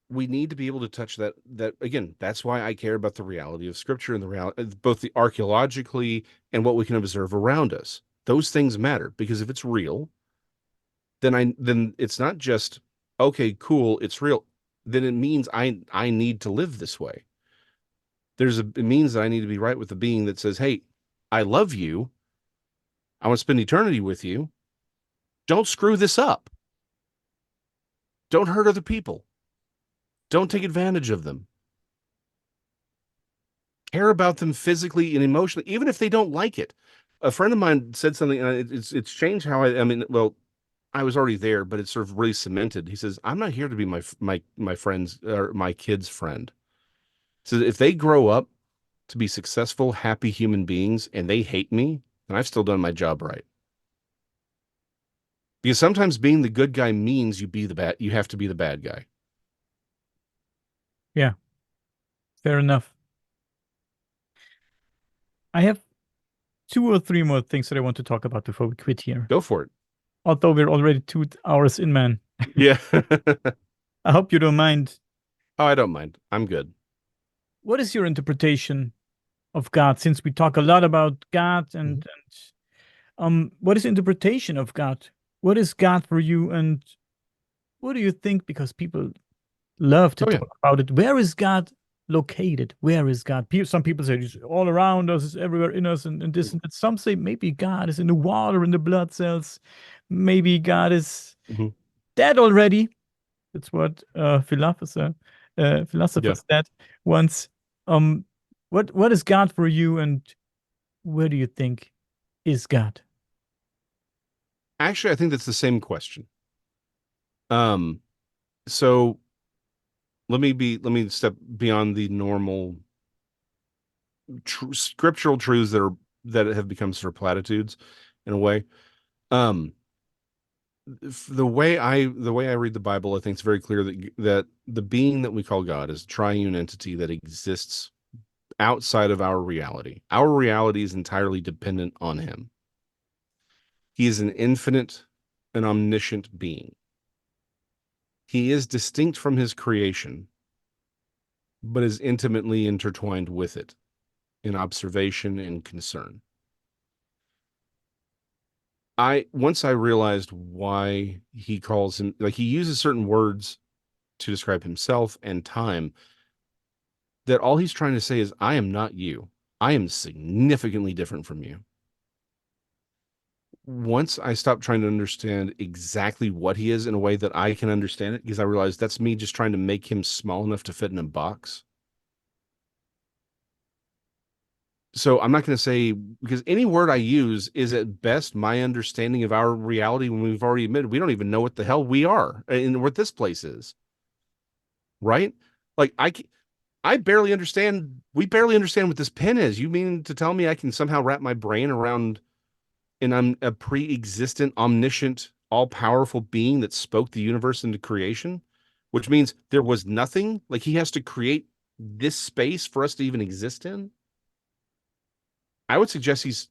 We need to be able to touch that again, that's why I care about the reality of scripture and the reality, both the archaeologically and what we can observe around us. Those things matter because if it's real, then it's not just, okay, cool, it's real. Then it means I need to live this way. It means that I need to be right with the being that says, hey, I love you. I want to spend eternity with you. Don't screw this up. Don't hurt other people. Don't take advantage of them. Care about them physically and emotionally, even if they don't like it. A friend of mine said something, and it's changed how I mean, well, I was already there, but it's sort of really cemented. He says, I'm not here to be my friend's or my kid's friend. So if they grow up to be successful, happy human beings and they hate me, then I've still done my job right. Because sometimes being the good guy means you have to be the bad guy. Yeah. Fair enough. I have 2 or 3 more things that I want to talk about before we quit here. Go for it. Although we're already 2 hours in, man. Yeah. I hope you don't mind. Oh, I don't mind. I'm good. What is your interpretation of God? Since we talk a lot about God, Mhm. what is interpretation of God? What is God for you, and what do you think? Because people love to Oh yeah. talk about it. Where is God located? Where is God? Some people say he's all around us, he's everywhere in us, and this and that. Some say maybe God is in the water, in the blood cells. Maybe God is Mhm. dead already. That's what Yeah. philosophers said once. Um, what is God for you, and where do you think is God? Actually, I think that's the same question. Um, so let me step beyond the normal scriptural truths that have become sort of platitudes in a way. Um, the way I read the Bible, I think it's very clear that the being that we call God is a triune entity that exists outside of our reality. Our reality is entirely dependent on him. He is an infinite and omniscient being. He is distinct from his creation, but is intimately intertwined with it in observation and concern. I once I realized why he calls him, like, he uses certain words to describe himself and time, that all he's trying to say is, I am not you. I am significantly different from you. Once I stopped trying to understand exactly what he is in a way that I can understand it, because I realized that's me just trying to make him small enough to fit in a box. So I'm not going to say, because any word I use is at best my understanding of our reality when we've already admitted we don't even know what the hell we are and what this place is, right? Like I barely understand. We barely understand what this pen is. You mean to tell me I can somehow wrap my brain around, and I'm a pre-existent, omniscient, all-powerful being that spoke the universe into creation, which means there was nothing. Like, he has to create this space for us to even exist in. I would suggest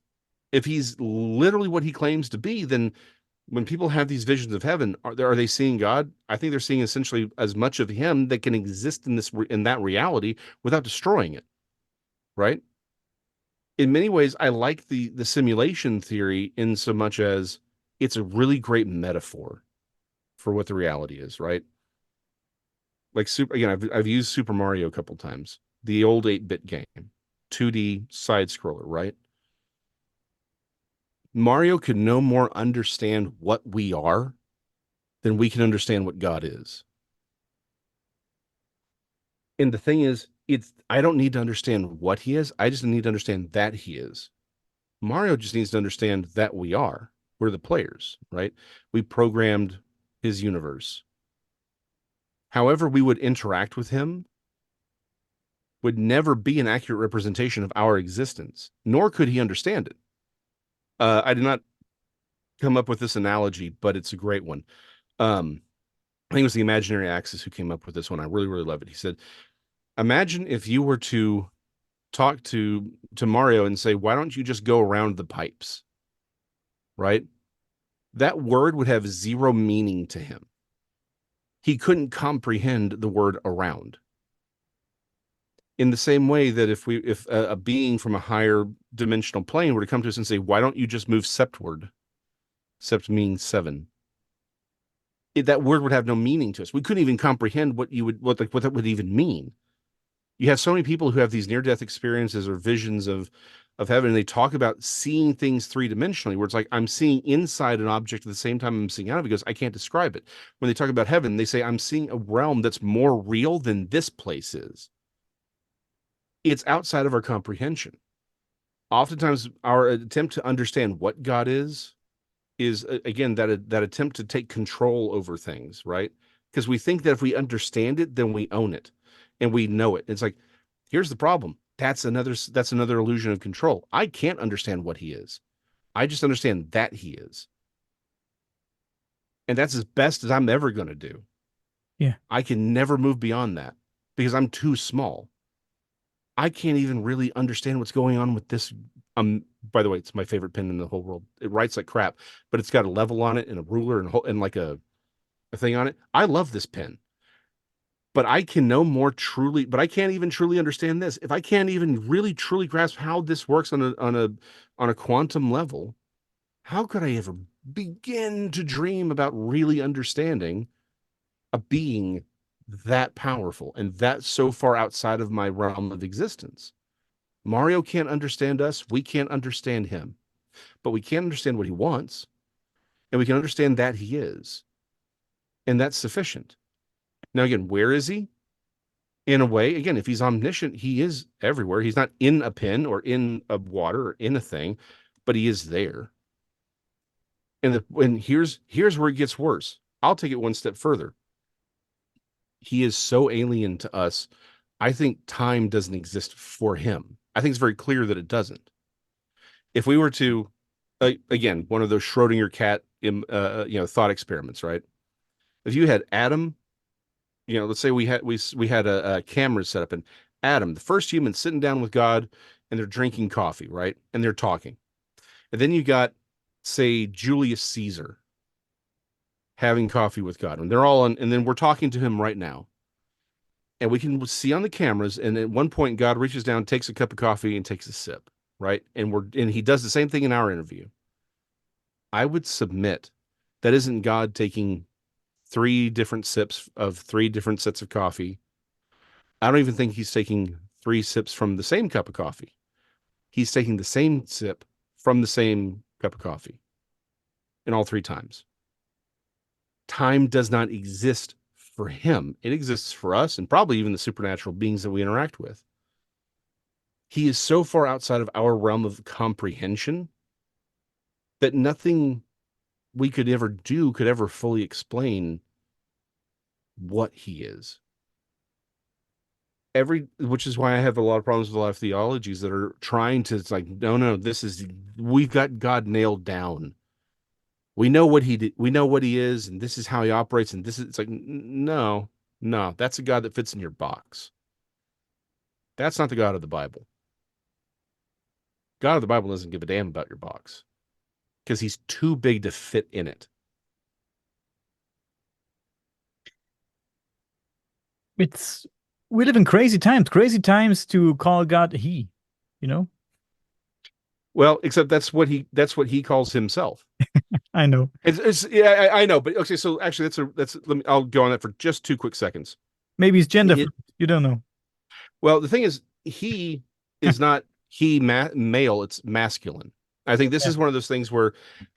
if he's literally what he claims to be, then when people have these visions of heaven, are they seeing God? I think they're seeing essentially as much of him that can exist in that reality without destroying it, right? In many ways, I like the simulation theory in so much as it's a really great metaphor for what the reality is, right? Like, super again, I've used Super Mario a couple times, the old 8-bit game, 2D side scroller, right? Mario could no more understand what we are than we can understand what God is. And the thing is, it's I don't need to understand what he is. I just need to understand that he is. Mario just needs to understand that we are. We're the players, right? We programmed his universe. However, we would interact with him would never be an accurate representation of our existence, nor could he understand it. I did not come up with this analogy, but it's a great one. I think it was the Imaginary Axis who came up with this one. I really, really love it. He said, imagine if you were to talk to Mario and say, why don't you just go around the pipes? Right? That word would have zero meaning to him. He couldn't comprehend the word around. In the same way that if a being from a higher dimensional plane were to come to us and say, why don't you just move septward? Sept means seven. That word would have no meaning to us. We couldn't even comprehend what that would even mean. You have so many people who have these near death experiences or visions of heaven, and they talk about seeing things three-dimensionally, where it's like, I'm seeing inside an object at the same time I'm seeing out of it, because I can't describe it. When they talk about heaven, they say, I'm seeing a realm that's more real than this place is. It's outside of our comprehension. Oftentimes our attempt to understand what God is again that attempt to take control over things, right? Because we think that if we understand it, then we own it and we know it. It's like, here's the problem. That's another illusion of control. I can't understand what he is. I just understand that he is. And that's as best as I'm ever going to do. Yeah, I can never move beyond that because I'm too small. I can't even really understand what's going on with this. By the way, it's my favorite pen in the whole world. It writes like crap, but it's got a level on it and a ruler and like a thing on it. I love this pen. but I can no more truly, but I can't even truly understand this. If I can't even really truly grasp how this works on a quantum level, how could I ever begin to dream about really understanding a being that powerful and that so far outside of my realm of existence? Mario can't understand us. We can't understand him, but we can't understand what he wants, and we can understand that he is, and that's sufficient. Now, again, where is he? In a way, again, if he's omniscient, he is everywhere. He's not in a pen or in a water or in a thing, but he is there. And here's where it gets worse. I'll take it one step further. He is so alien to us. I think time doesn't exist for him. I think it's very clear that it doesn't. If we were to, again, one of those Schrodinger cat, thought experiments, right? If you had Adam, let's say we had a camera set up, and Adam, the first human, sitting down with God, and they're drinking coffee, right? And they're talking. And then you got, say, Julius Caesar having coffee with God, and they're all on, and then we're talking to him right now. And we can see on the cameras, and at one point, God reaches down, takes a cup of coffee, and takes a sip, right? And he does the same thing in our interview. I would submit that isn't God taking 3 different sips of 3 different sets of coffee. I don't even think he's taking 3 sips from the same cup of coffee. He's taking the same sip from the same cup of coffee in all 3 times. Time does not exist for him. It exists for us and probably even the supernatural beings that we interact with. He is so far outside of our realm of comprehension that nothing we could ever do could ever fully explain what he is. Which is why I have a lot of problems with a lot of theologies that are trying to, it's like, no, we've got God nailed down. We know what he did, we know what he is, and this is how he operates, and it's like, no, that's a God that fits in your box. That's not the God of the Bible. God of the Bible doesn't give a damn about your box because he's too big to fit in it. We live in crazy times to call God he, you know? Well, except that's what he calls himself. I know. Yeah, I know, but okay. So actually, I'll go on that for just 2 quick seconds. Maybe it's gender. You don't know. Well, the thing is, he is not male; it's masculine. I think this is one of those things where,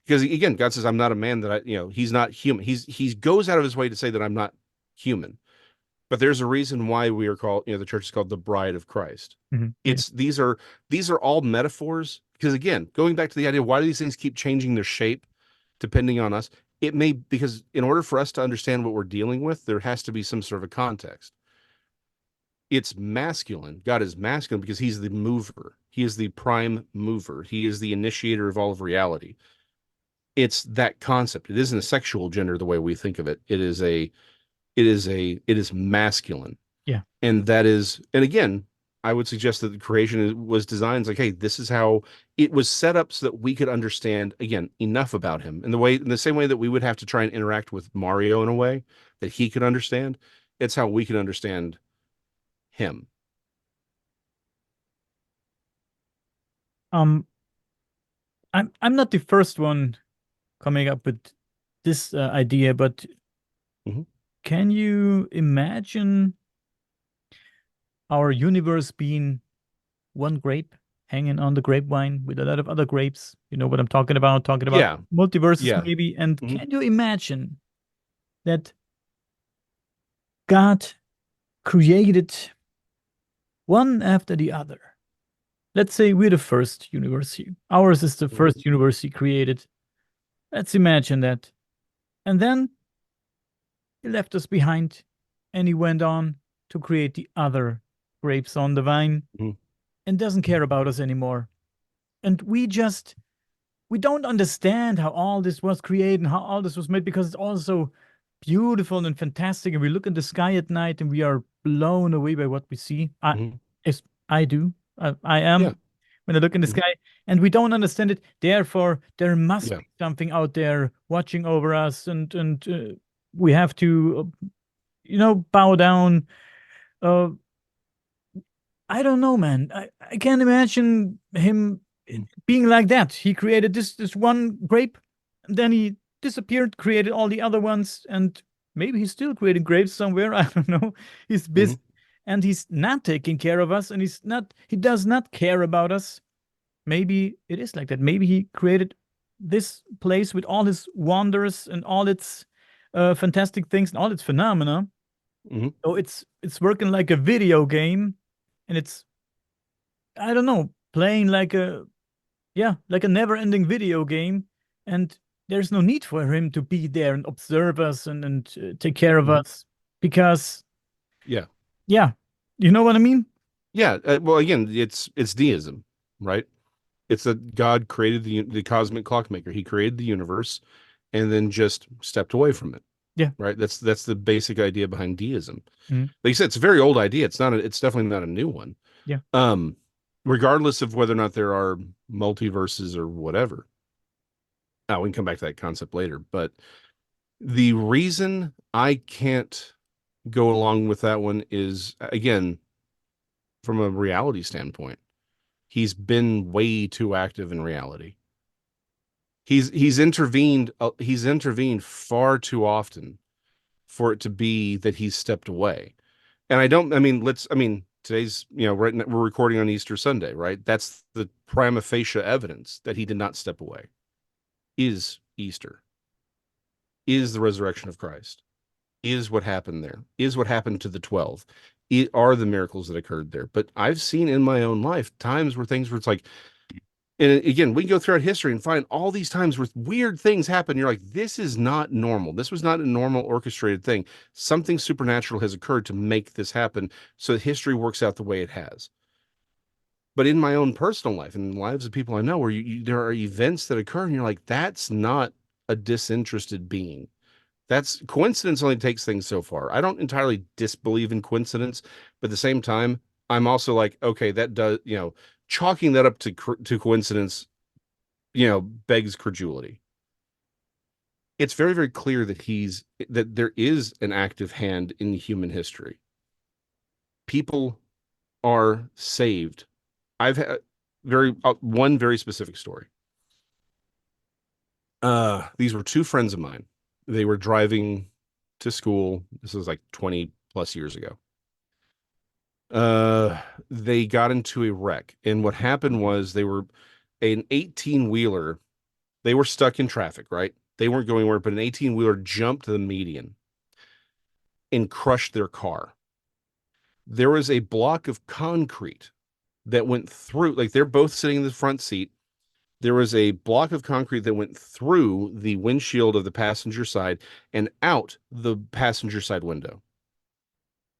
because again, God says, "I'm not a man that he's not human." He goes out of his way to say that I'm not human. But there's a reason why we are called, the church is called the bride of Christ. Mm-hmm. These are all metaphors. Because again, going back to the idea, why do these things keep changing their shape depending on us? It may, because in order for us to understand what we're dealing with, there has to be some sort of a context. It's masculine. God is masculine because he's the mover. He is the prime mover. He is the initiator of all of reality. It's that concept. It isn't a sexual gender the way we think of it. It is masculine. Yeah. And again, I would suggest that the creation was designed like, hey, this is how it was set up so that we could understand, again, enough about him. In the same way that we would have to try and interact with Mario in a way that he could understand, it's how we can understand him. I'm not the first one coming up with this idea, but can you imagine our universe being one grape hanging on the grapevine with a lot of other grapes? You know what I'm talking about? Multiverses maybe. And can you imagine that God created one after the other? Let's say we're the first universe. Ours is the first universe he created. Let's imagine that. And then he left us behind and he went on to create the other grapes on the vine and doesn't care about us anymore. And we don't understand how all this was created and how all this was made, because it's all so beautiful and fantastic. And we look in the sky at night and we are blown away by what we see. I do. I am when I look in the sky, and we don't understand it. Therefore, there must be something out there watching over us, and we have to bow down. Uh, I don't know, man. I can't imagine him being like that. He created this one grape, and then he disappeared, created all the other ones, and maybe he's still creating grapes somewhere. I don't know. He's busy, Mhm. and he's not taking care of us, and he does not care about us. Maybe it is like that. Maybe he created this place with all his wonders and all its fantastic things and all its phenomena. Mhm. So it's working like a video game, and it's, I don't know, playing like a, yeah, like a never-ending video game, and there's no need for him to be there and observe us and take care of Mhm. us because, Yeah. yeah, you know what I mean? Yeah. Well, again, it's deism, right? It's that God created the cosmic clockmaker. He created the universe and then just stepped away from it. Yeah. Right. That's the basic idea behind deism. Mhm. Like you said, it's a very old idea. It's definitely not a new one. Yeah. Um, Regardless of whether or not there are multiverses or whatever. Oh, we can come back to that concept later. But the reason I can't go along with that one is, again, from a reality standpoint. He's been way too active in reality. He's intervened far too often for it to be that he's stepped away. And today's, right now, we're recording on Easter Sunday, right? That's the prima facie evidence that he did not step away. Is Easter, is the resurrection of Christ, is what happened there, is what happened to the 12, are the miracles that occurred there. But I've seen in my own life times where it's like, and again, we can go throughout history and find all these times where weird things happen. You're like, this is not normal. This was not a normal orchestrated thing. Something supernatural has occurred to make this happen. So history works out the way it has. But in my own personal life and the lives of people I know, where there are events that occur, and you're like, that's not a disinterested being. That's coincidence only takes things so far. I don't entirely disbelieve in coincidence, but at the same time, I'm also like, okay, that does, chalking that up to coincidence, begs credulity. It's very, very clear that there is an active hand in human history. People are saved. I've had one very specific story. These were two friends of mine. They were driving to school. This was like 20 plus years ago. They got into a wreck, and what happened was they were an 18 wheeler. They were stuck in traffic, right? They weren't going anywhere, but an 18 wheeler jumped the median and crushed their car. There was a block of concrete that went through, like they're both sitting in the front seat. There was a block of concrete that went through the windshield of the passenger side and out the passenger side window.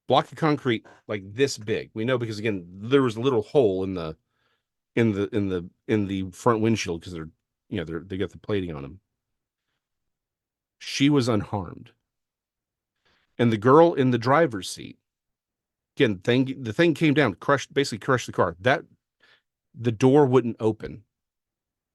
Block of concrete like this big. We know because again, there was a little hole in the front windshield because they got the plating on them. She was unharmed. And the girl in the driver's seat, again, the thing came down, basically crushed the car. The door wouldn't open.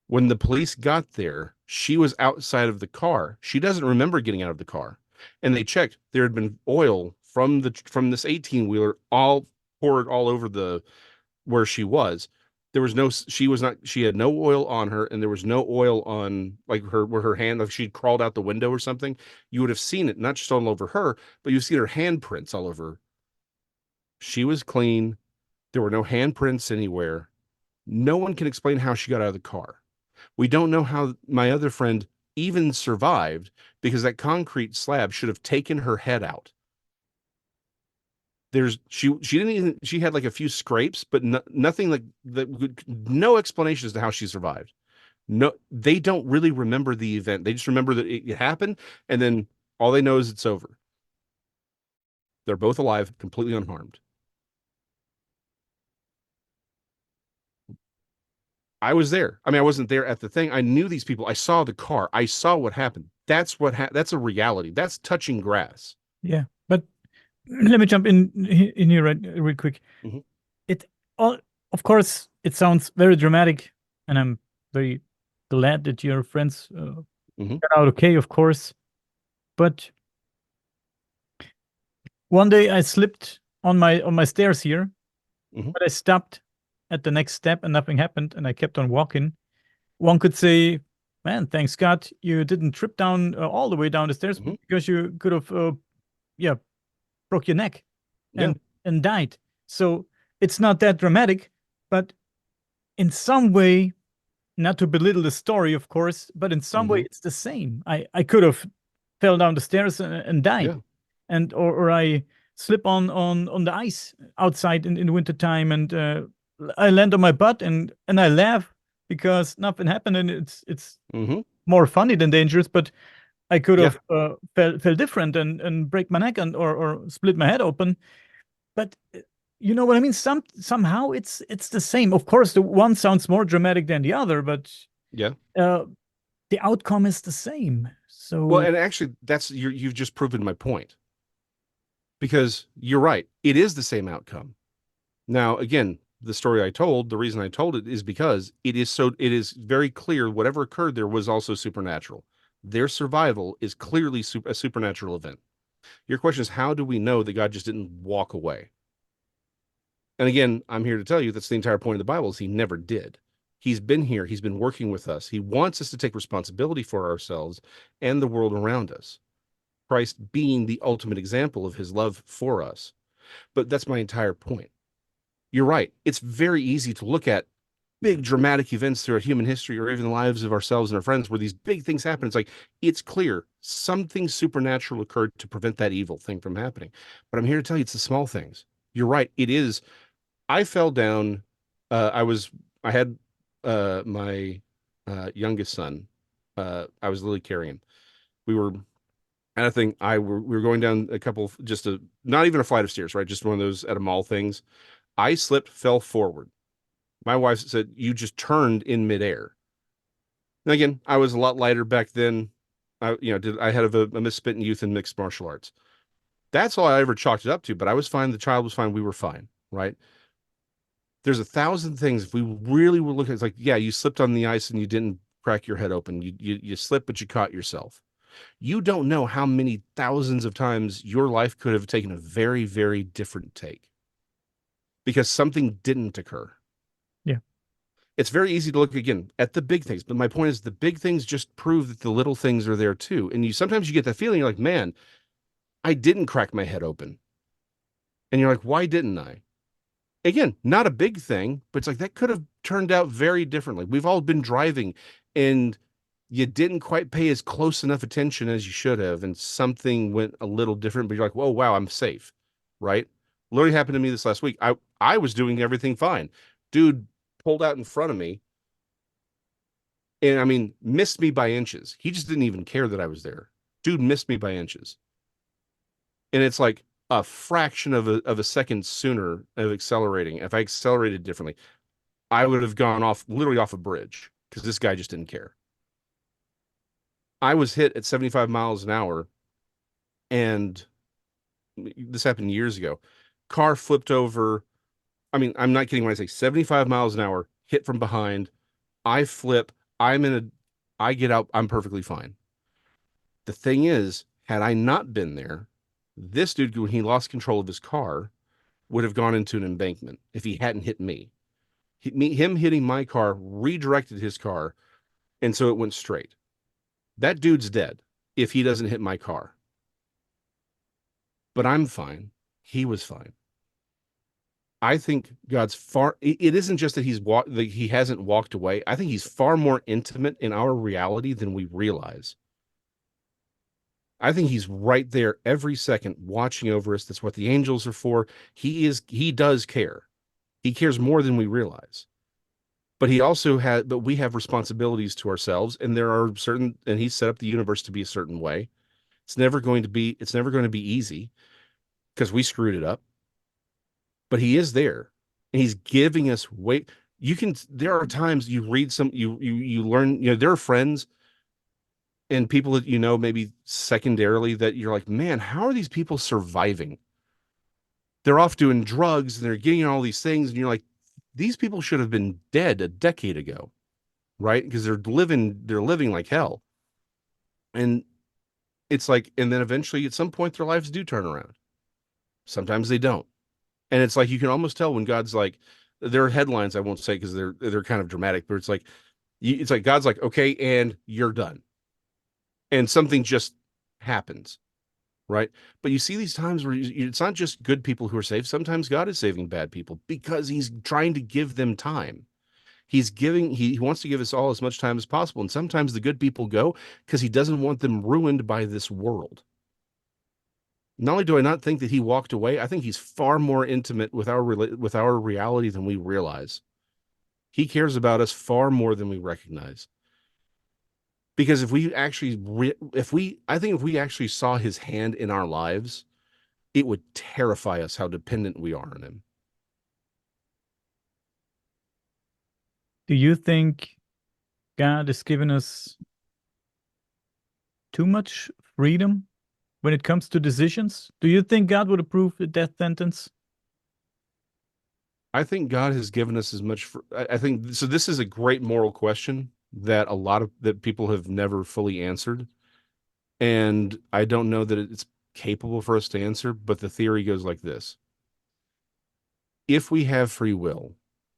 When the police got there, she was outside of the car. She doesn't remember getting out of the car. And they checked. There had been oil from this 18-wheeler all poured all over the where she was. There was no she was not she had no oil on her, and there was no oil on like her where her hand, like she'd crawled out the window or something. You would have seen it not just all over her, but you've seen her handprints all over. She was clean. There were no handprints anywhere. No one can explain how she got out of the car. We don't know how my other friend even survived because that concrete slab should have taken her head out. She didn't even she had like a few scrapes, but nothing like that. No explanation as to how she survived. No, they don't really remember the event. They just remember that it happened, and then all they know is it's over. They're both alive, completely unharmed. I was there. I mean, I wasn't there at the thing. I knew these people. I saw the car. I saw what happened. That's a reality. That's touching grass. Yeah. But let me jump in here real quick. Mhm. It all, of course, it sounds very dramatic, and I'm very glad that your friends Mhm. got out okay, of course. But One day I slipped on my stairs here, Hmm. but I stopped at the next step and nothing happened, and I kept on walking. One could say, "Man, thanks God you didn't trip down all the way down the stairs Hmm. because you could have, yeah, broke your neck Yeah. and died." So it's not that dramatic, but in some way, not to belittle the story, of course, but in some way Hmm. it's the same. I could have fell down the stairs and died, Yeah. and or I slip on the ice outside in the winter time, and I land on my butt and I laugh because nothing happened, and it's Hmm. more funny than dangerous. But I could Yeah. have fell different and break my neck and or split my head open. But you know what I mean? Somehow it's the same. Of course, the one sounds more dramatic than the other, but Yeah. uh, the outcome is the same. Well, So and actually, you've just proven my point, because you're right. It is the same outcome. Now, again, the story I told, the reason I told it is because it is very clear whatever occurred there was also supernatural. Their survival is clearly a supernatural event. Your question is, how do we know that God just didn't walk away? And again, I'm here to tell you that's the entire point of the Bible is he never did. He's been here. He's been working with us. He wants us to take responsibility for ourselves and the world around us. Christ being the ultimate example of his love for us. But that's my entire point. You're right. It's very easy to look at big dramatic events throughout human history or even the lives of ourselves and our friends where these big things happen. It's like, it's clear something supernatural occurred to prevent that evil thing from happening. But I'm here to tell you it's the small things. You're right. It is. I fell down. I was, I had my youngest son. I was literally carrying him. We were, and I think we were going down a couple, just a, not even a flight of stairs, right? Just one of those at a mall things. I slipped, fell forward. My wife said, "You just turned in midair." And again, I was a lot lighter back then. I had a misspent youth in mixed martial arts. That's all I ever chalked it up to. But I was fine. The child was fine. We were fine, right? There's a thousand things. If we really were looking, it's like, yeah, you slipped on the ice and you didn't crack your head open. You slipped, but you caught yourself. You don't know how many thousands of times your life could have taken a very, very different take because something didn't occur. yeah, It's very easy to look again at the big things, but my point is the big things just prove that the little things are there too. And you sometimes you get that feeling, you're like, man, I didn't crack my head open. And you're like, why didn't I? Again, not a big thing, but it's like that could have turned out very differently. We've all been driving and you didn't quite pay as close enough attention as you should have, and something went a little different, but you're like, whoa, wow, I'm safe. Right? Literally happened to me this last week. I was doing everything fine. Dude pulled out in front of me and I mean, missed me by inches. He just didn't even care that I was there. Dude missed me by inches. And it's like a fraction of a second sooner of accelerating. If I accelerated differently, I would have gone off literally off a bridge because this guy just didn't care. I was hit at 75 miles an hour, and this happened years ago. Car flipped over. I mean, I'm not kidding when I say 75 miles an hour, hit from behind. I flip. I'm in a, I get out. I'm perfectly fine. The thing is, had I not been there, this dude, when he lost control of his car, would have gone into an embankment if he hadn't hit me. Him hitting my car redirected his car, and so it went straight. That dude's dead if he doesn't hit my car. But I'm fine. He was fine. I think God's far. It isn't just that that he hasn't walked away. I think he's far more intimate in our reality than we realize. I think he's right there every second watching over us. That's what the angels are for. He does care. He cares more than we realize. But but we have responsibilities to ourselves, and and he's set up the universe to be a certain way. It's never going to be easy because we screwed it up, but he is there and he's giving us weight. There are times you read you learn, there are friends and people that maybe secondarily that you're like, man, how are these people surviving? They're off doing drugs and they're getting all these things, and you're like, these people should have been dead a decade ago, right? Because they're living like hell. And it's like, and then eventually at some point their lives do turn around. Sometimes they don't. And it's like you can almost tell when God's like, there are headlines I won't say because they're kind of dramatic, but it's like God's like, okay, and you're done, and something just happens, right? But you see these times where it's not just good people who are saved. Sometimes God is saving bad people because He's trying to give them time. He wants to give us all as much time as possible, and sometimes the good people go because He doesn't want them ruined by this world. Not only do I not think that He walked away, I think He's far more intimate with our reality than we realize. He cares about us far more than we recognize. Because if we actually, I think if we actually saw His hand in our lives, it would terrify us how dependent we are on Him. Do you think God has given us too much freedom when it comes to decisions? Do you think God would approve a death sentence? I think God has given us as much. I think so. This is a great moral question that that people have never fully answered, and I don't know that it's capable for us to answer. But the theory goes like this: if we have free will,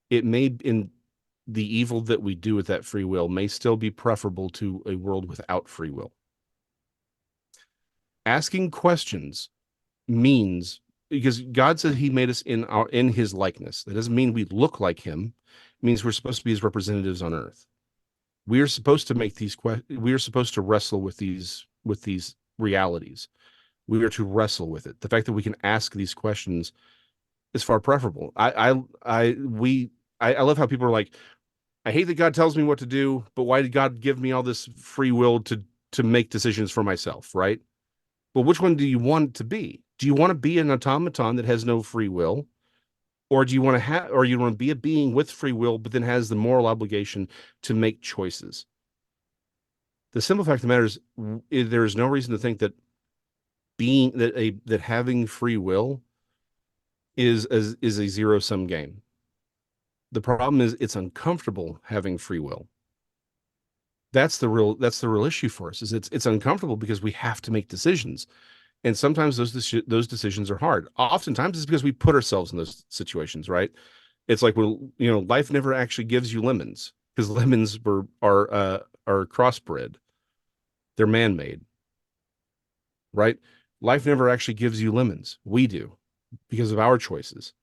it may in the evil that we do with that free will may still be preferable to a world without free will. Asking questions means, because God said He made us in His likeness. That doesn't mean we look like Him. It means we're supposed to be His representatives on earth. We are supposed to we are supposed to wrestle with these realities. We are to wrestle with it. The fact that we can ask these questions is far preferable. I love how people are like, I hate that God tells me what to do, but why did God give me all this free will to make decisions for myself, right? Well, which one do you want to be? Do you want to be an automaton that has no free will? Or do you want to or you want to be a being with free will, but then has the moral obligation to make choices? The simple fact of the matter is, there is no reason to think that that having free will is a zero sum game. The problem is it's uncomfortable having free will. That's the real issue for us. Is it's uncomfortable because we have to make decisions. And sometimes those decisions are hard. Oftentimes it's because we put ourselves in those situations, right? It's like, well, life never actually gives you lemons because lemons are crossbred. They're man-made, right? Life never actually gives you lemons. We do because of our choices.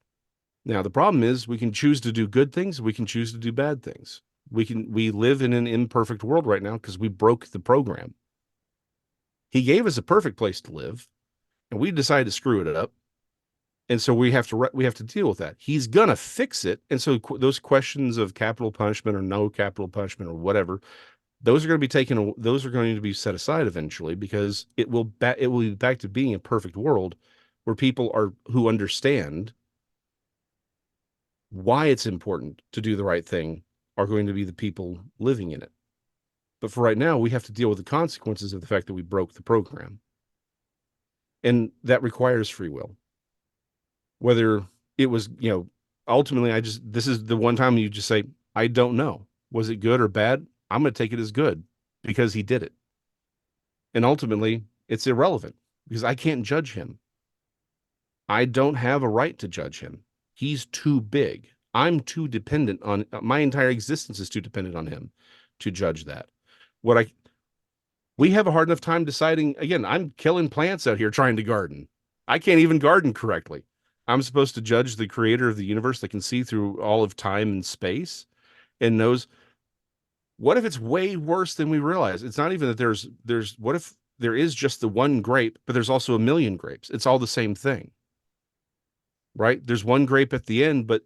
Now, the problem is we can choose to do good things. We can choose to do bad things. We live in an imperfect world right now because we broke the program. He gave us a perfect place to live, and we decided to screw it up. And so we have to deal with that. He's gonna fix it. And so those questions of capital punishment or no capital punishment or whatever, those are going to be taken. Those are going to be set aside eventually because it will be back to being a perfect world where people who understand why it's important to do the right thing are going to be the people living in it. But for right now, we have to deal with the consequences of the fact that we broke the program. And that requires free will. Whether it was, ultimately, this is the one time you just say, I don't know. Was it good or bad? I'm going to take it as good because he did it. And ultimately, it's irrelevant because I can't judge him. I don't have a right to judge him. He's too big. I'm too dependent on my entire existence is too dependent on him to judge that. We have a hard enough time deciding. Again, I'm killing plants out here trying to garden. I can't even garden correctly. I'm supposed to judge the creator of the universe that can see through all of time and space and knows. What if it's way worse than we realize? It's not even that what if there is just the one grape, but there's also a million grapes? It's all the same thing, right? There's one grape at the end, but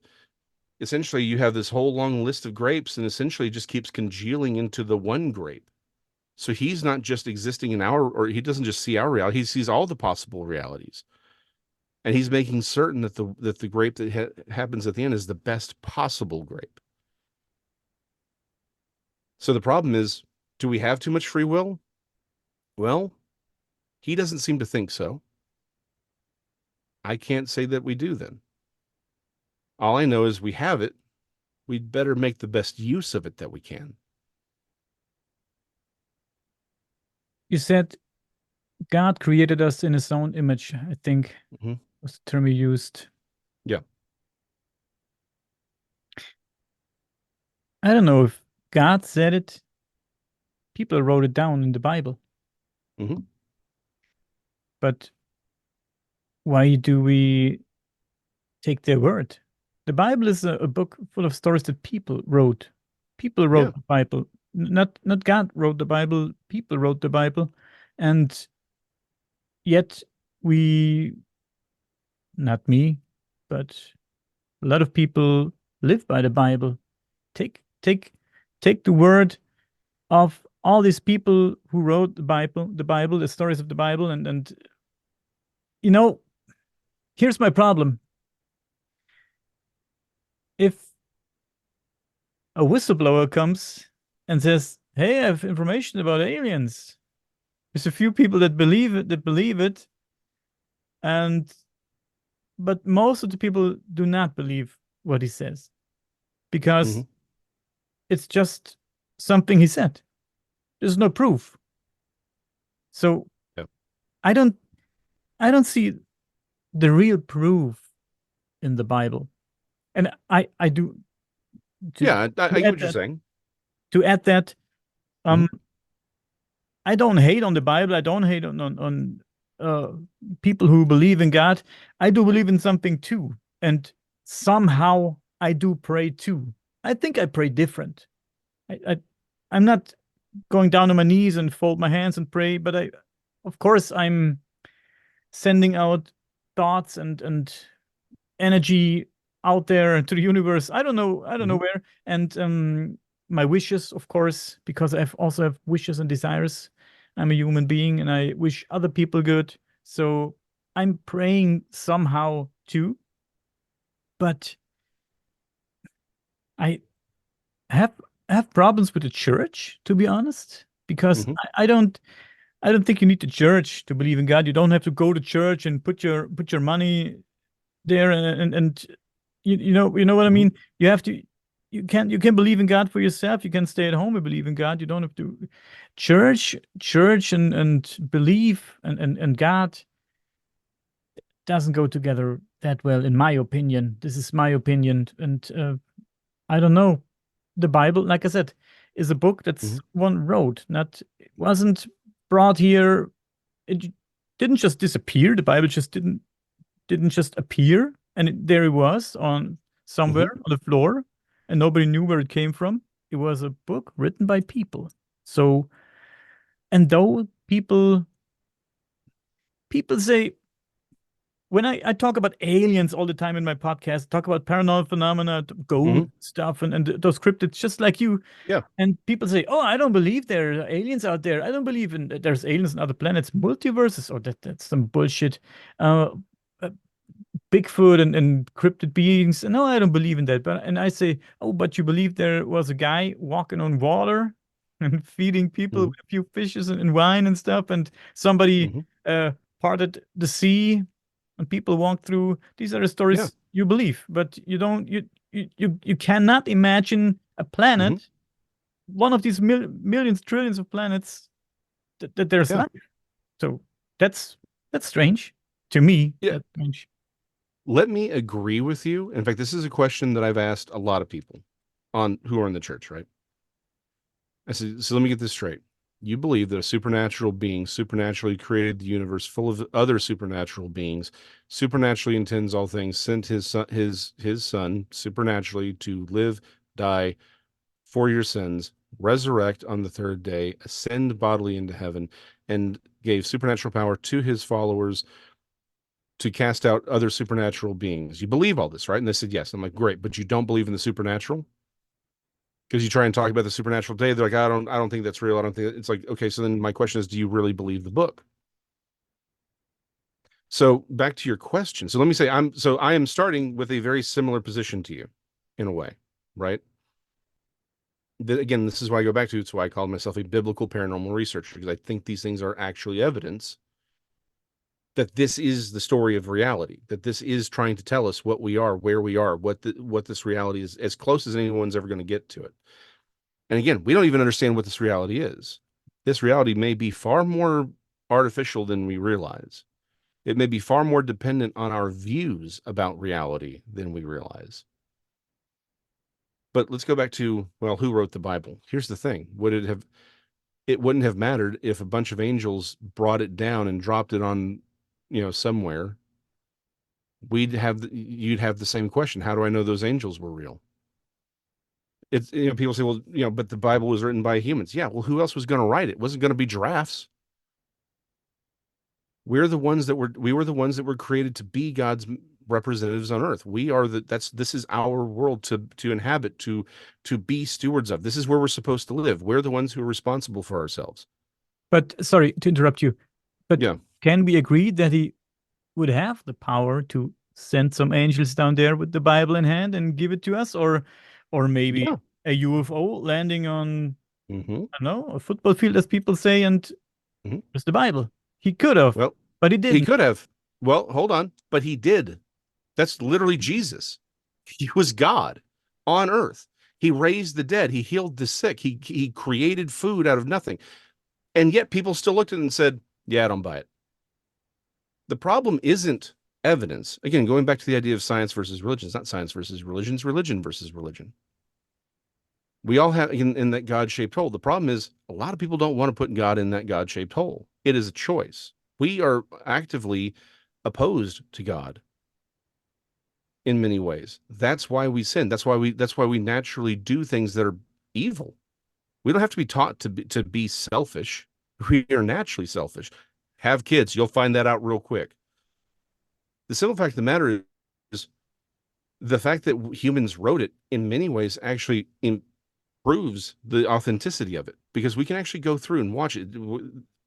essentially you have this whole long list of grapes and essentially just keeps congealing into the one grape. So he's not just existing or he doesn't just see our reality, he sees all the possible realities. And he's making certain that the grape that happens at the end is the best possible grape. So the problem is, do we have too much free will? Well, he doesn't seem to think so. I can't say that we do then. All I know is we have it. We'd better make the best use of it that we can. You said God created us in his own image, I think. Mm-hmm. was the term he used. Yeah. I don't know if God said it. People wrote it down in the Bible. Mm-hmm. But why do we take their word? The Bible is a book full of stories that people wrote. People Yeah. wrote the Bible. Not God wrote the Bible. People wrote the Bible. And yet we, not me, but a lot of people live by the Bible. Take take take the word of all these people who wrote the Bible, the stories of the Bible, and you know, here's my problem. If a whistleblower comes and says, "Hey, I have information about aliens," there's a few people that believe it, and but most of the people do not believe what he says Mm-hmm. because it's just something he said. There's no proof. So Yeah. I don't I don't see the real proof in the Bible. And I do to Yeah. I get add what you're that saying. to add that Mm-hmm. um I don't hate on the Bible. I don't hate on uh people who believe in God. I do believe in something too. And somehow I do pray too. I think I pray different. I'm not going down on my knees and fold my hands and pray, but of course I'm sending out thoughts and energy out there to the universe. I don't know Mm-hmm. where. And my wishes, of course, because I also have wishes and desires. I'm a human being and I wish other people good. So I'm praying somehow too. But I have have problems with the church, to be honest, because Mm-hmm. I don't think you need the church to believe in God. You don't have to go to church and put your money there and you know what I Mm-hmm. mean? You have to you can believe in God for yourself. You can stay at home and believe in God. You don't have to church and belief and God doesn't go together that well in my opinion. This is my opinion and I don't know. The Bible, like I said, is a book Mm-hmm. that's one wrote, not it wasn't brought here. It didn't just disappear. The Bible just didn't just appear and there it was on Mm-hmm. somewhere on the floor and nobody knew where it came from. It was a book written by people. So, and though people say when I talk about aliens all the time in my podcast, talk about paranormal phenomena, Mm-hmm. ghost stuff, and those cryptids, just like you. Yeah. And people say, "Oh, I don't believe there are aliens out there. I don't believe in there's aliens in other planets, multiverses, or that's some bullshit." Uh, uh, Bigfoot and cryptid beings. No, I don't believe in that. But and I say, oh, but you believe there was a guy walking on water and feeding people Mm-hmm. with a few fishes and wine and stuff, and somebody Mm-hmm. parted the sea and people walked through. These are the Yeah. stories you believe, but you don't. You cannot imagine a Mm-hmm. planet, one of these millions, trillions of planets that there's Yeah. life. So that's that's strange to me. Yeah. That's strange. Let me agree with you. In fact, this is a question that I've asked a lot of people on who are in the church, right? I said, so let me get this straight. You believe that a supernatural being supernaturally created the universe full of other supernatural beings, supernaturally intends all things, sent his son supernaturally to live, die for your sins, resurrect on the third day, ascend bodily into heaven, and gave supernatural power to his followers to cast out other supernatural beings. You believe all this, right? And they said yes. I'm like, great, but you don't believe in the supernatural? Because you try and talk about the supernatural day, they're like, I don't think that's real. I don't think it's like, okay, so then my question is, do you really believe the book? So back to your question. So let me say I am starting with a very similar position to you in a way, right? Again, this is why I go back to, it's why I call myself a biblical paranormal researcher, because I think these things are actually evidence that this is the story of reality, that this is trying to tell us what we are, where we are, what this reality is, as close as anyone's ever going to get to it. And again, we don't even understand what this reality is. This reality may be far more artificial than we realize. It may be far more dependent on our views about reality than we realize. But let's go back to, well, who wrote the Bible? Here's the thing. It wouldn't have mattered if a bunch of angels brought it down and dropped it on, somewhere. You'd have the same question. How do I know those angels were real? It's, people say, well, but the Bible was written by humans. Yeah. Well, who else was going to write it? It wasn't going to be giraffes. We were the ones that were created to be God's representatives on earth. This is our world to inhabit, to be stewards of. This is where we're supposed to live. We're the ones who are responsible for ourselves. But sorry to interrupt you, but Yeah. can we agree that he would have the power to send some angels down there with the Bible in hand and give it to us, or maybe Yeah. a UFO landing on, Mm-hmm. I don't know, a football field, as people say, and it's the Bible. He could have, Well, but he didn't. he could have. Well, hold on, but he did. That's literally Jesus. He was God on earth. He raised the dead. He healed the sick. He created food out of nothing. And yet people still looked at it and said, yeah, I don't buy it. The problem isn't evidence. Again, going back to the idea of science versus religion, it's not science versus religion, it's religion versus religion. We all have in that God-shaped hole. The problem is a lot of people don't want to put God in that God-shaped hole. It is a choice. We are actively opposed to God in many ways. That's why we sin. That's why we naturally do things that are evil. We don't have to be taught to be selfish. We are naturally selfish. Have kids, you'll find that out real quick. The simple fact of the matter is the fact that humans wrote it in many ways actually improves the authenticity of it, because we can actually go through and watch it.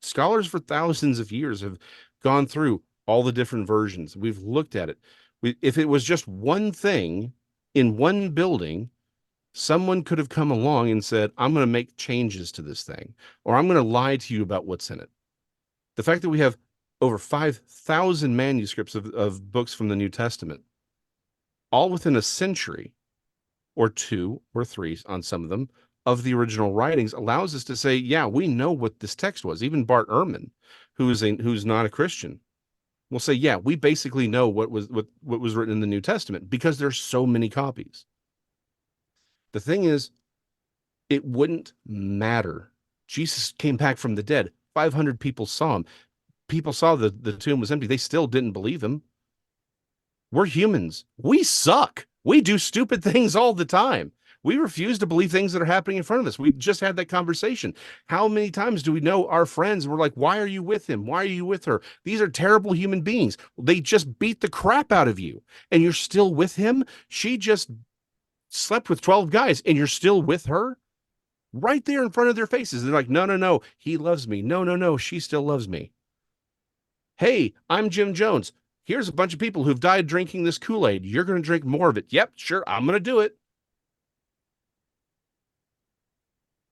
Scholars for thousands of years have gone through all the different versions. We've looked at it. If it was just one thing in one building, someone could have come along and said, I'm going to make changes to this thing, or I'm going to lie to you about what's in it. The fact that we have over 5,000 manuscripts of books from the New Testament, all within a century or two or three on some of them of the original writings, allows us to say, yeah, we know what this text was. Even Bart Ehrman, who's not a Christian, will say, yeah, we basically know what was written in the New Testament because there's so many copies. The thing is, it wouldn't matter. Jesus came back from the dead. 500 people saw him. People saw the tomb was empty. They still didn't believe him. We're humans. We suck. We do stupid things all the time. We refuse to believe things that are happening in front of us. We just had that conversation. How many times do we know our friends? We're like, why are you with him? Why are you with her? These are terrible human beings. They just beat the crap out of you, and you're still with him. She just slept with 12 guys, and you're still with her? Right there in front of their faces. They're like, no, no, no, he loves me. No, no, no, she still loves me. Hey, I'm Jim Jones. Here's a bunch of people who've died drinking this Kool-Aid. You're going to drink more of it. Yep, sure, I'm going to do it.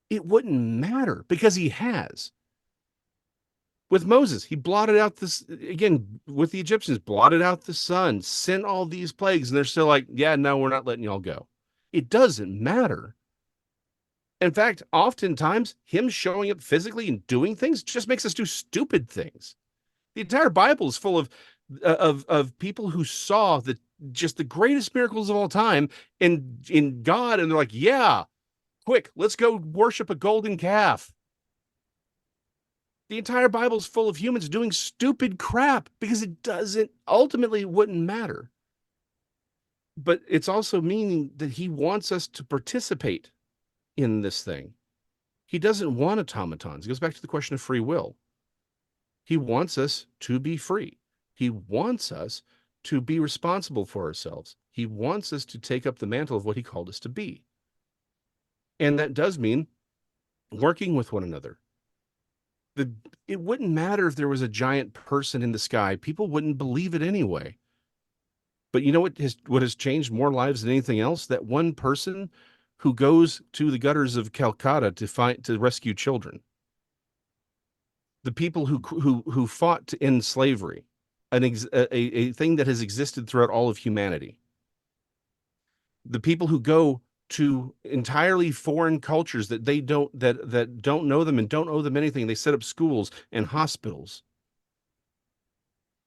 It wouldn't matter because he has. With Moses, he blotted out this, again, with the Egyptians, blotted out the sun, sent all these plagues, and they're still like, yeah, no, we're not letting y'all go. It doesn't matter. In fact, oftentimes, him showing up physically and doing things just makes us do stupid things. The entire Bible is full of people who saw just the greatest miracles of all time in God, and they're like, yeah, quick, let's go worship a golden calf. The entire Bible is full of humans doing stupid crap because it ultimately wouldn't matter. But it's also meaning that he wants us to participate in this thing. He doesn't want automatons. It goes back to the question of free will. He wants us to be free. He wants us to be responsible for ourselves. He wants us to take up the mantle of what he called us to be. And that does mean working with one another. It wouldn't matter if there was a giant person in the sky. People wouldn't believe it anyway. But you know what has changed more lives than anything else? That one person who goes to the gutters of Calcutta to rescue children. The people who fought to end slavery, a thing that has existed throughout all of humanity. The people who go to entirely foreign cultures that don't know them and don't owe them anything. They set up schools and hospitals.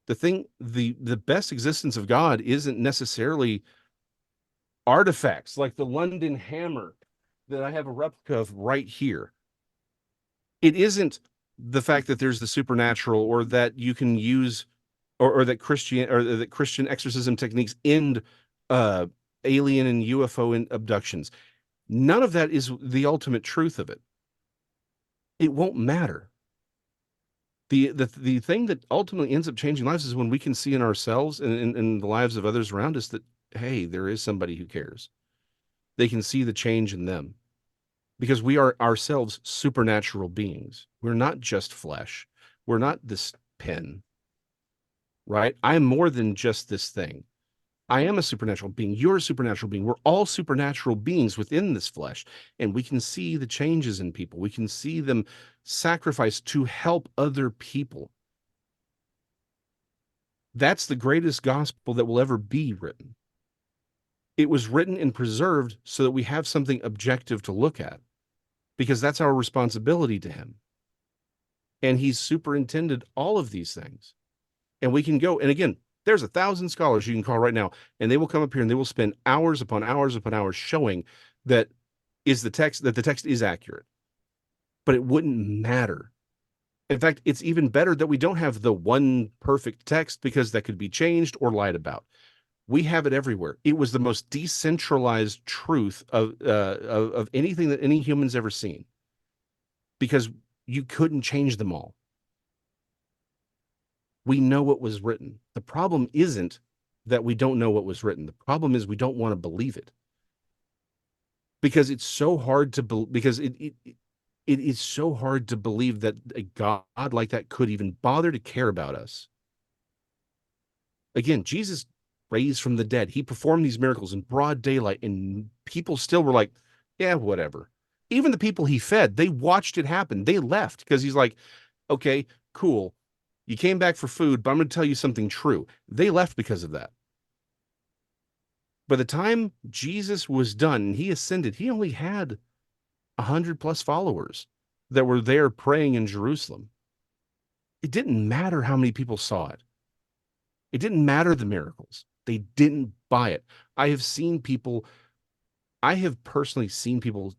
The best existence of God isn't necessarily artifacts like the London hammer that I have a replica of right here. It isn't the fact that there's the supernatural, or that you can use, or that Christian exorcism techniques end uh, alien and UFO abductions. None of that is the ultimate truth of it. It won't matter. The thing that ultimately ends up changing lives is when we can see in ourselves and in the lives of others around us that, hey, there is somebody who cares. They can see the change in them, because we are ourselves supernatural beings. We're not just flesh. We're not this pin, right? I'm more than just this thing. I am a supernatural being. You're a supernatural being. We're all supernatural beings within this flesh. And we can see the changes in people. We can see them sacrifice to help other people. That's the greatest gospel that will ever be written. It was written and preserved so that we have something objective to look at, because that's our responsibility to him. And he's superintended all of these things. And we can go, and again, there's 1,000 scholars you can call right now, and they will come up here and they will spend hours upon hours upon hours showing that the text is accurate. But it wouldn't matter. In fact, it's even better that we don't have the one perfect text, because that could be changed or lied about. We have it everywhere. It was the most decentralized truth of anything that any human's ever seen, because you couldn't change them all. We know what was written. The problem isn't that we don't know what was written. The problem is we don't want to believe it, because it's so hard to because it is so hard to believe that a God like that could even bother to care about us. Again, Jesus raised from the dead. He performed these miracles in broad daylight, and people still were like, yeah, whatever. Even the people he fed, they watched it happen. They left because he's like, okay, cool. You came back for food, but I'm going to tell you something true. They left because of that. By the time Jesus was done and he ascended, he only had 100+ followers that were there praying in Jerusalem. It didn't matter how many people saw it. It didn't matter the miracles. They didn't buy it. I have personally seen people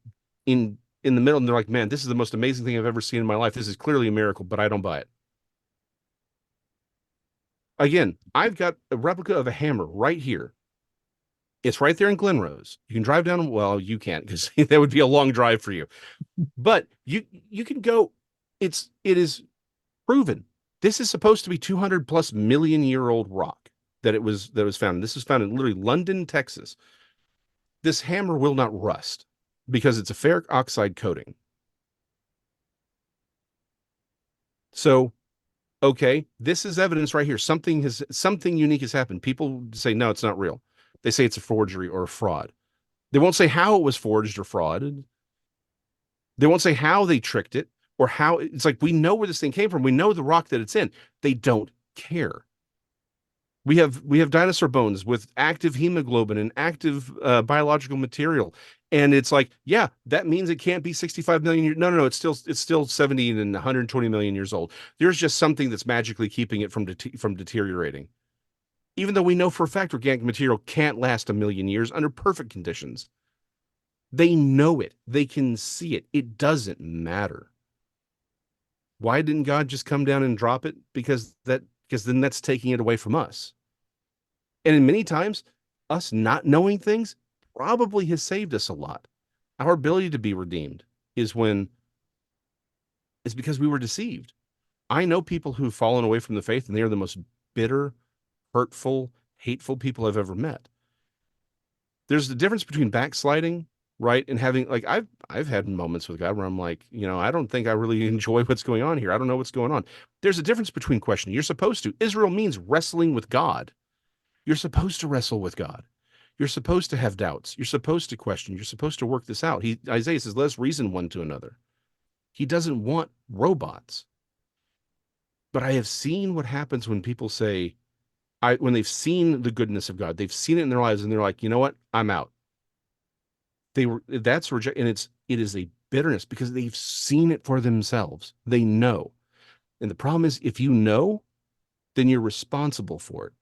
in the middle, and they're like, man, this is the most amazing thing I've ever seen in my life. This is clearly a miracle, but I don't buy it. Again, I've got a replica of a hammer right here. It's right there in Glenrose. You can drive down. Well, you can't, because that would be a long drive for you. But you can go. It is proven. This is supposed to be 200+ million year old rock that was found. This was found in literally London, Texas. This hammer will not rust because it's a ferric oxide coating. So, okay, this is evidence right here. Something unique has happened. People say, no, it's not real. They say it's a forgery or a fraud. They won't say how it was forged or fraud. They won't say how they tricked it, or how. It's like, we know where this thing came from. We know the rock that it's in. They don't care. We have dinosaur bones with active hemoglobin and active biological material, and it's like, yeah, that means it can't be 65 million years. No, it's still 70 and 120 million years old. There's just something that's magically keeping it from deteriorating, even though we know for a fact organic material can't last 1,000,000 years under perfect conditions. They know it. They can see it. It doesn't matter. Why didn't God just come down and drop it? Because then that's taking it away from us. And in many times, us not knowing things probably has saved us a lot. Our ability to be redeemed is because we were deceived. I know people who've fallen away from the faith, and they are the most bitter, hurtful, hateful people I've ever met. There's the difference between backsliding, right, and having, like, I've had moments with God where I'm like, I don't think I really enjoy what's going on here. I don't know what's going on. There's a difference between questioning. You're supposed to. Israel means wrestling with God. You're supposed to wrestle with God. You're supposed to have doubts. You're supposed to question. You're supposed to work this out. Isaiah says, let us reason one to another. He doesn't want robots. But I have seen what happens when people say, when they've seen the goodness of God, they've seen it in their lives, and they're like, you know what? I'm out. That's reject, and it is a bitterness because they've seen it for themselves. They know. And the problem is, if you know, then you're responsible for it.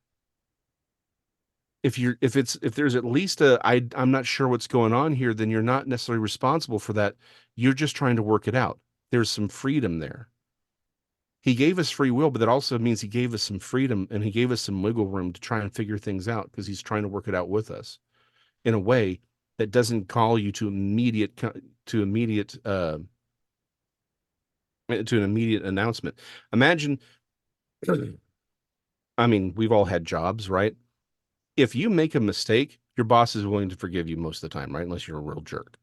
If there's at least I'm not sure what's going on here, then you're not necessarily responsible for that. You're just trying to work it out. There's some freedom there. He gave us free will, but that also means he gave us some freedom and he gave us some wiggle room to try and figure things out because he's trying to work it out with us in a way that doesn't call you to immediate to an immediate announcement. Imagine, I mean, we've all had jobs, right? If you make a mistake, your boss is willing to forgive you most of the time, right? Unless you're a real jerk.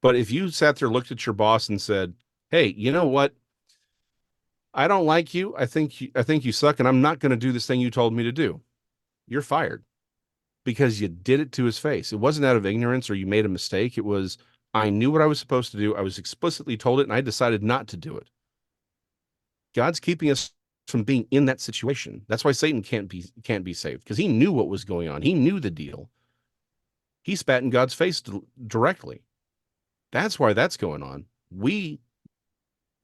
But if you sat there, looked at your boss and said, "Hey, you know what? I don't like you. I think you suck, and I'm not going to do this thing you told me to do." You're fired because you did it to his face. It wasn't out of ignorance or you made a mistake. It was, I knew what I was supposed to do. I was explicitly told it, and I decided not to do it. God's keeping us from being in that situation. That's why Satan can't be saved, because he knew what was going on. He knew the deal. He spat in God's face directly. That's why that's going on. We,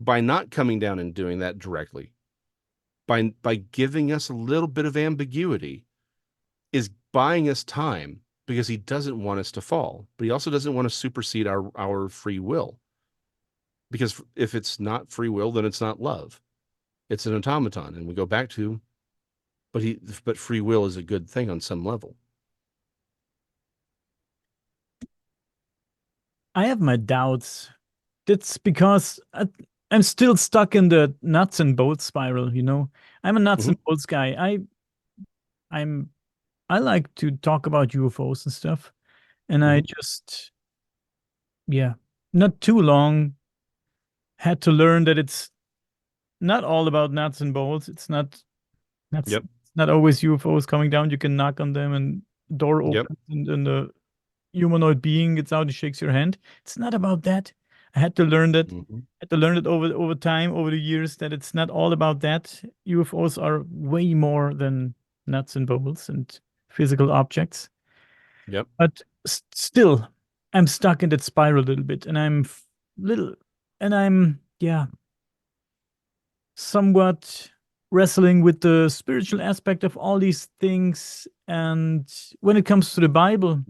by not coming down and doing that directly, by giving us a little bit of ambiguity, is buying us time, because he doesn't want us to fall, but he also doesn't want to supersede our free will. Because if it's not free will, then it's not love. It's an automaton. And we go back to, but free will is a good thing on some level. I have my doubts. That's because I'm still stuck in the nuts and bolts spiral, you know. I'm a nuts and bolts guy. I'm I like to talk about UFOs and stuff. And I just, yeah, not too long had to learn that it's not all about nuts and bolts. It's not always UFOs coming down. You can knock on them and door opens and the humanoid being gets out and shakes your hand. It's not about that. I had to learn that. I had to learn it over time, over the years, that it's not all about that. UFOs are way more than nuts and bolts and physical objects. Yep. But still, I'm stuck in that spiral a little bit, and little, and I'm yeah, somewhat wrestling with the spiritual aspect of all these things. And when it comes to the Bible,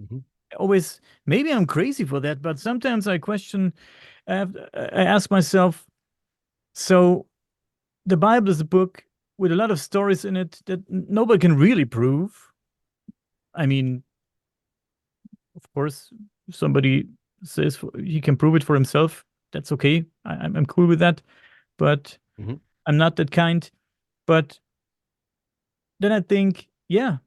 I always, maybe I'm crazy for that, but sometimes I question. I ask myself, so the Bible is a book with a lot of stories in it that nobody can really prove. I mean, of course, if somebody says he can prove it for himself, that's okay. I'm cool with that, but I'm not that kind. But then I think, yeah,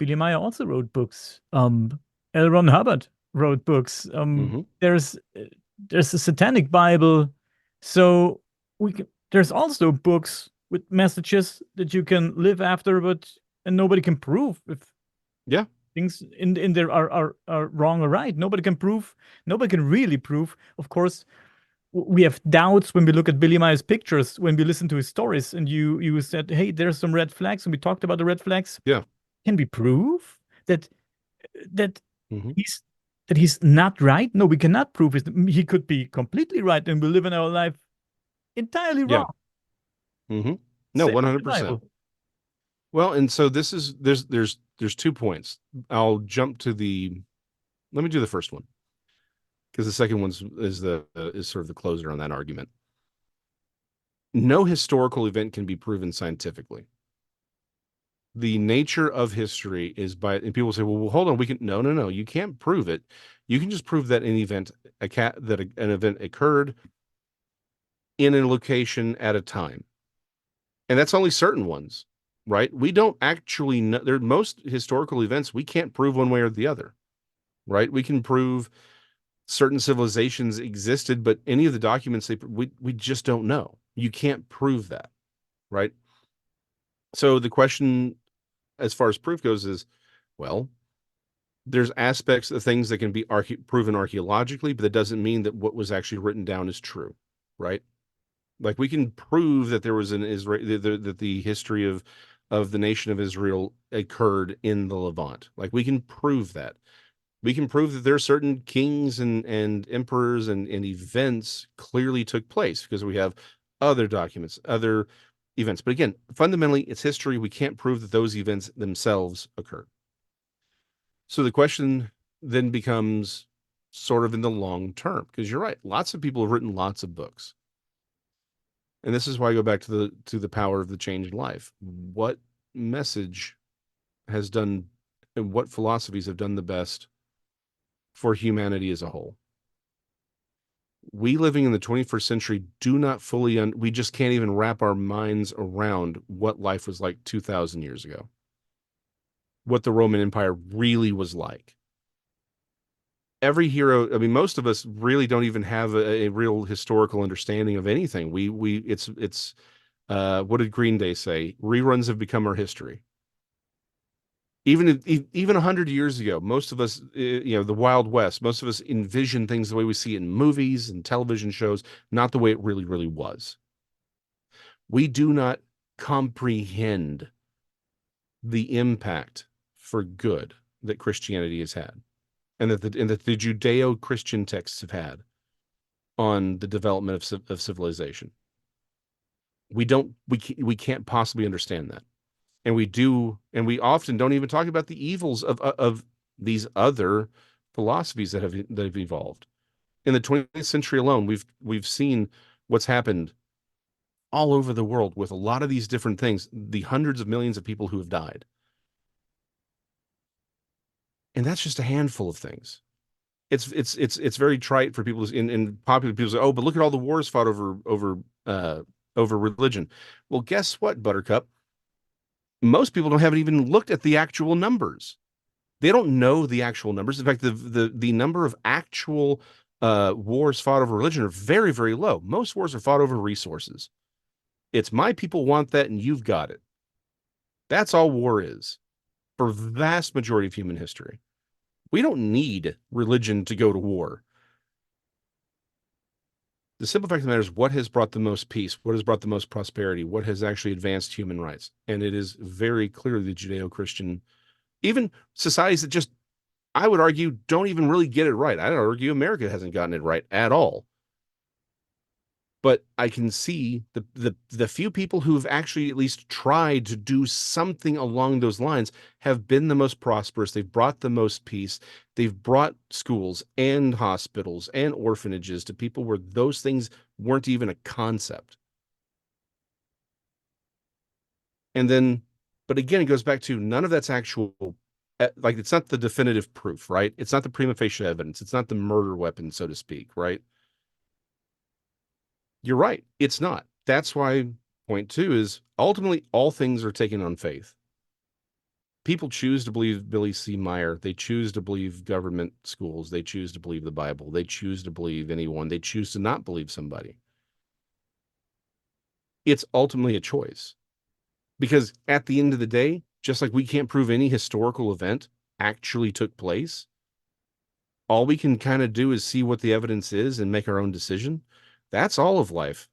Billy Meier also wrote books. L. Ron Hubbard wrote books. There's a satanic Bible, so there's also books with messages that you can live after, and nobody can prove if things in there are wrong or right. Nobody can really prove. Of course, we have doubts when we look at Billy Meier's pictures, when we listen to his stories, and you said, hey, there's some red flags, and we talked about the red flags. Yeah. Can we prove that he's not right? No, we cannot prove it. He could be completely right, and we live in our life entirely wrong. No, 100%. Well, and so there's 2 points. I'll jump to let me do the first one, because the second one is sort of the closer on that argument. No historical event can be proven scientifically. The nature of history is and people say, well, hold on, no, you can't prove it. You can just prove that an event occurred in a location at a time. And that's only certain ones, right? We don't actually know. Most historical events we can't prove one way or the other, right? We can prove certain civilizations existed, but any of the documents we just don't know. You can't prove that, right? So the question, as far as proof goes, is, well, there's aspects of things that can be proven archaeologically, but that doesn't mean that what was actually written down is true, right? Like, we can prove that there was an Israel, that the history of the nation of Israel occurred in the Levant. Like, we can prove that. We can prove that there are certain kings and emperors and events clearly took place, because we have other documents, other events. But again, fundamentally, it's history. We can't prove that those events themselves occurred. So the question then becomes sort of in the long term, because you're right. Lots of people have written lots of books. And this is why I go back to the power of the change in life. What message has done and what philosophies have done the best for humanity as a whole? We living in the 21st century do not fully, we just can't even wrap our minds around what life was like 2,000 years ago, what the Roman Empire really was like. Every hero, I mean, most of us really don't even have a real historical understanding of anything. It's what did Green Day say? Reruns have become our history. Even 100 years ago, most of us, the Wild West, most of us envision things the way we see it in movies and television shows, not the way it really, really was. We do not comprehend the impact for good that Christianity has had, and that the Judeo-Christian texts have had on the development of civilization. We can't possibly understand that. And we often don't even talk about the evils of these other philosophies that have evolved. In the 20th century alone, we've seen what's happened all over the world with a lot of these different things, the hundreds of millions of people who have died. And that's just a handful of things. It's very trite for people in popular people say, oh, but look at all the wars fought over religion. Well, guess what, Buttercup? Most people haven't even looked at the actual numbers. They don't know the actual numbers. In fact, the number of actual wars fought over religion are very, very low. Most wars are fought over resources. It's my people want that and you've got it. That's all war is for the vast majority of human history. We don't need religion to go to war. The simple fact of the matter is what has brought the most peace, what has brought the most prosperity, what has actually advanced human rights. And it is very clearly the Judeo-Christian, even societies that just, I would argue, don't even really get it right. I'd argue America hasn't gotten it right at all. But I can see the few people who've actually at least tried to do something along those lines have been the most prosperous. They've brought the most peace. They've brought schools and hospitals and orphanages to people where those things weren't even a concept. And then, but again, it goes back to none of that's actual, like it's not the definitive proof, right? It's not the prima facie evidence. It's not the murder weapon, so to speak, right? You're right. It's not. That's why point two is ultimately all things are taken on faith. People choose to believe Billy C. Meier. They choose to believe government schools. They choose to believe the Bible. They choose to believe anyone. They choose to not believe somebody. It's ultimately a choice. Because at the end of the day, just like we can't prove any historical event actually took place, all we can kind of do is see what the evidence is and make our own decision. That's all of life.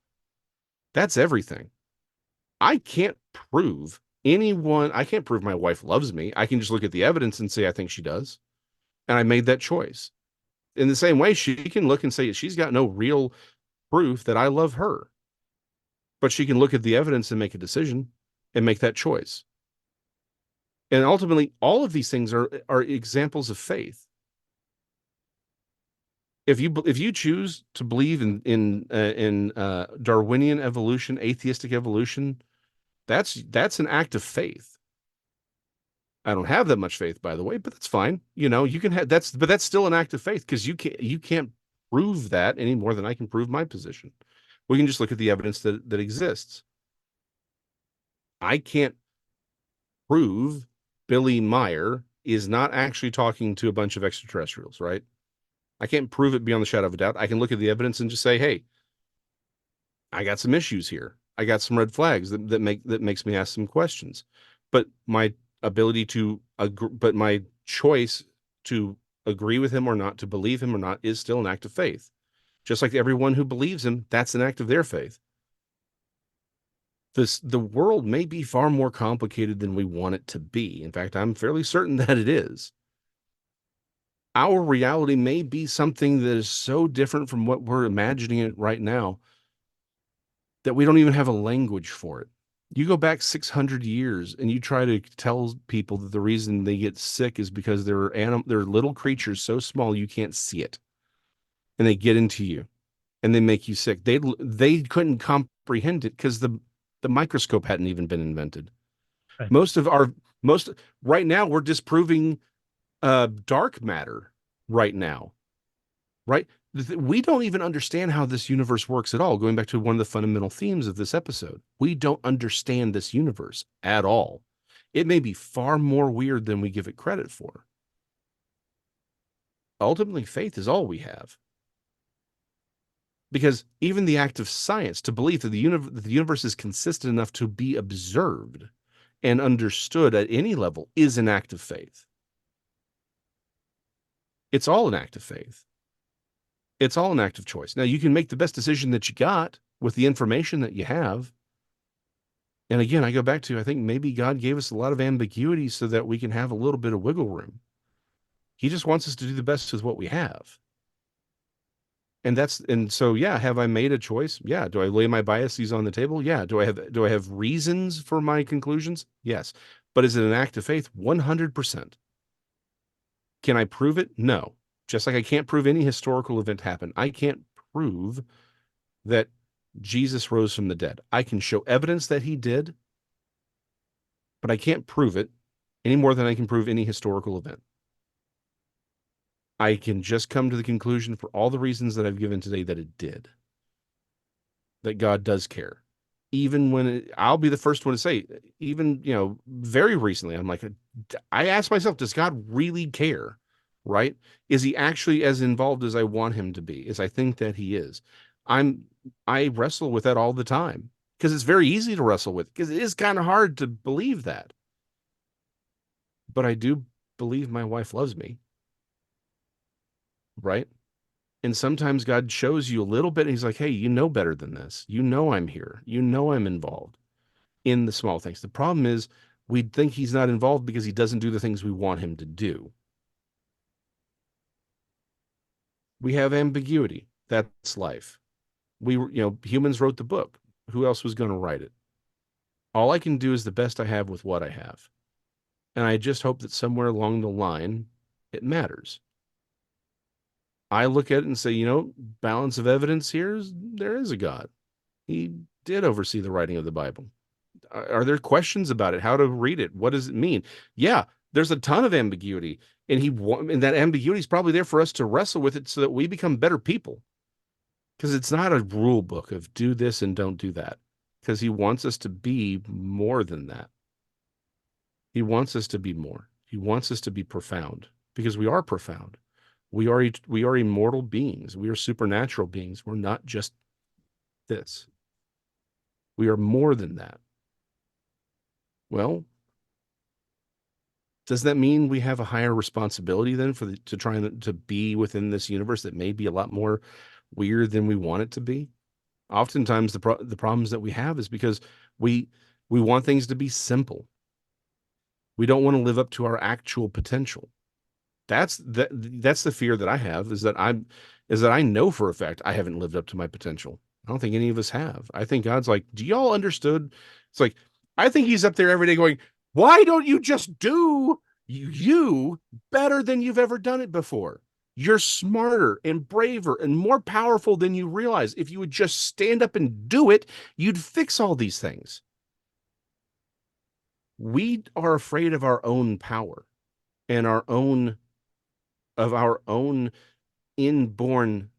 That's everything. I can't prove I can't prove my wife loves me. I can just look at the evidence and say, I think she does. And I made that choice. In the same way, she can look and say she's got no real proof that I love her. But she can look at the evidence and make a decision and make that choice. And ultimately, all of these things are examples of faith. If you choose to believe in Darwinian evolution, atheistic evolution, that's an act of faith. I don't have that much faith, by the way, but that's fine. You can have but that's still an act of faith because you can't prove that any more than I can prove my position. We can just look at the evidence that exists. I can't prove Billy Meier is not actually talking to a bunch of extraterrestrials, right? I can't prove it beyond the shadow of a doubt. I can look at the evidence and just say, hey, I got some issues here. I got some red flags that makes me ask some questions. But my choice to agree with him or not, to believe him or not, is still an act of faith. Just like everyone who believes him, that's an act of their faith. The world may be far more complicated than we want it to be. In fact, I'm fairly certain that it is. Our reality may be something that is so different from what we're imagining it right now that we don't even have a language for it. You go back 600 years and you try to tell people that the reason they get sick is because they're little creatures so small you can't see it, and they get into you and they make you sick. They couldn't comprehend it because the microscope hadn't even been invented. Right. Most of our most right now we're disproving dark matter right now, right? We don't even understand how this universe works at all. Going back to one of the fundamental themes of this episode, we don't understand this universe at all. It may be far more weird than we give it credit for. Ultimately, faith is all we have. Because even the act of science, to believe that the universe is consistent enough to be observed and understood at any level, is an act of faith. It's all an act of faith. It's all an act of choice. Now, you can make the best decision that you got with the information that you have. And again, I go back to, I think maybe God gave us a lot of ambiguity so that we can have a little bit of wiggle room. He just wants us to do the best with what we have. And so, yeah, have I made a choice? Yeah. Do I lay my biases on the table? Yeah. Do I have reasons for my conclusions? Yes. But is it an act of faith? 100%. Can I prove it? No. Just like I can't prove any historical event happened. I can't prove that Jesus rose from the dead. I can show evidence that he did, but I can't prove it any more than I can prove any historical event. I can just come to the conclusion for all the reasons that I've given today that it did. That God does care. Even when I'll be the first one to say, even, very recently, I'm like, I ask myself, does God really care? Right? Is he actually as involved as I want him to be, as I think that he is? I wrestle with that all the time because it's very easy to wrestle with, because it is kind of hard to believe that. But I do believe my wife loves me. Right? And sometimes God shows you a little bit and he's like, hey, you know better than this. You know I'm here. You know I'm involved in the small things. The problem is we think he's not involved because he doesn't do the things we want him to do. We have ambiguity. That's life. Humans wrote the book. Who else was going to write it? All I can do is the best I have with what I have. And I just hope that somewhere along the line, it matters. I look at it and say, balance of evidence here there is a God. He did oversee the writing of the Bible. Are there questions about it? How to read it? What does it mean? Yeah, there's a ton of ambiguity, and that ambiguity is probably there for us to wrestle with it so that we become better people. Because it's not a rule book of do this and don't do that. Because he wants us to be more than that. He wants us to be more. He wants us to be profound, because we are profound. We are immortal beings. We are supernatural beings. We're not just this. We are more than that. Well, does that mean we have a higher responsibility then to try to be within this universe that may be a lot more weird than we want it to be? Oftentimes the problems that we have is because we want things to be simple. We don't want to live up to our actual potential. That's the fear that I have, is that I know for a fact I haven't lived up to my potential. I don't think any of us have. I think God's like, do y'all understood? It's like, I think he's up there every day going, why don't you just do you better than you've ever done it before? You're smarter and braver and more powerful than you realize. If you would just stand up and do it, you'd fix all these things. We are afraid of our own power and our own inborn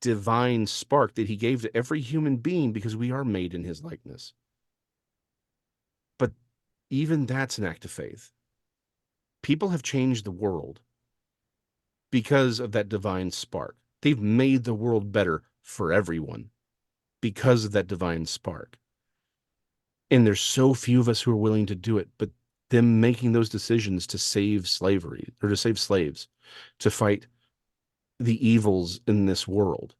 divine spark that he gave to every human being, because we are made in his likeness. But even that's an act of faith. People have changed the world because of that divine spark. They've made the world better for everyone because of that divine spark. And there's so few of us who are willing to do it, but them making those decisions to save slavery, or to save slaves, to fight the evils in this world,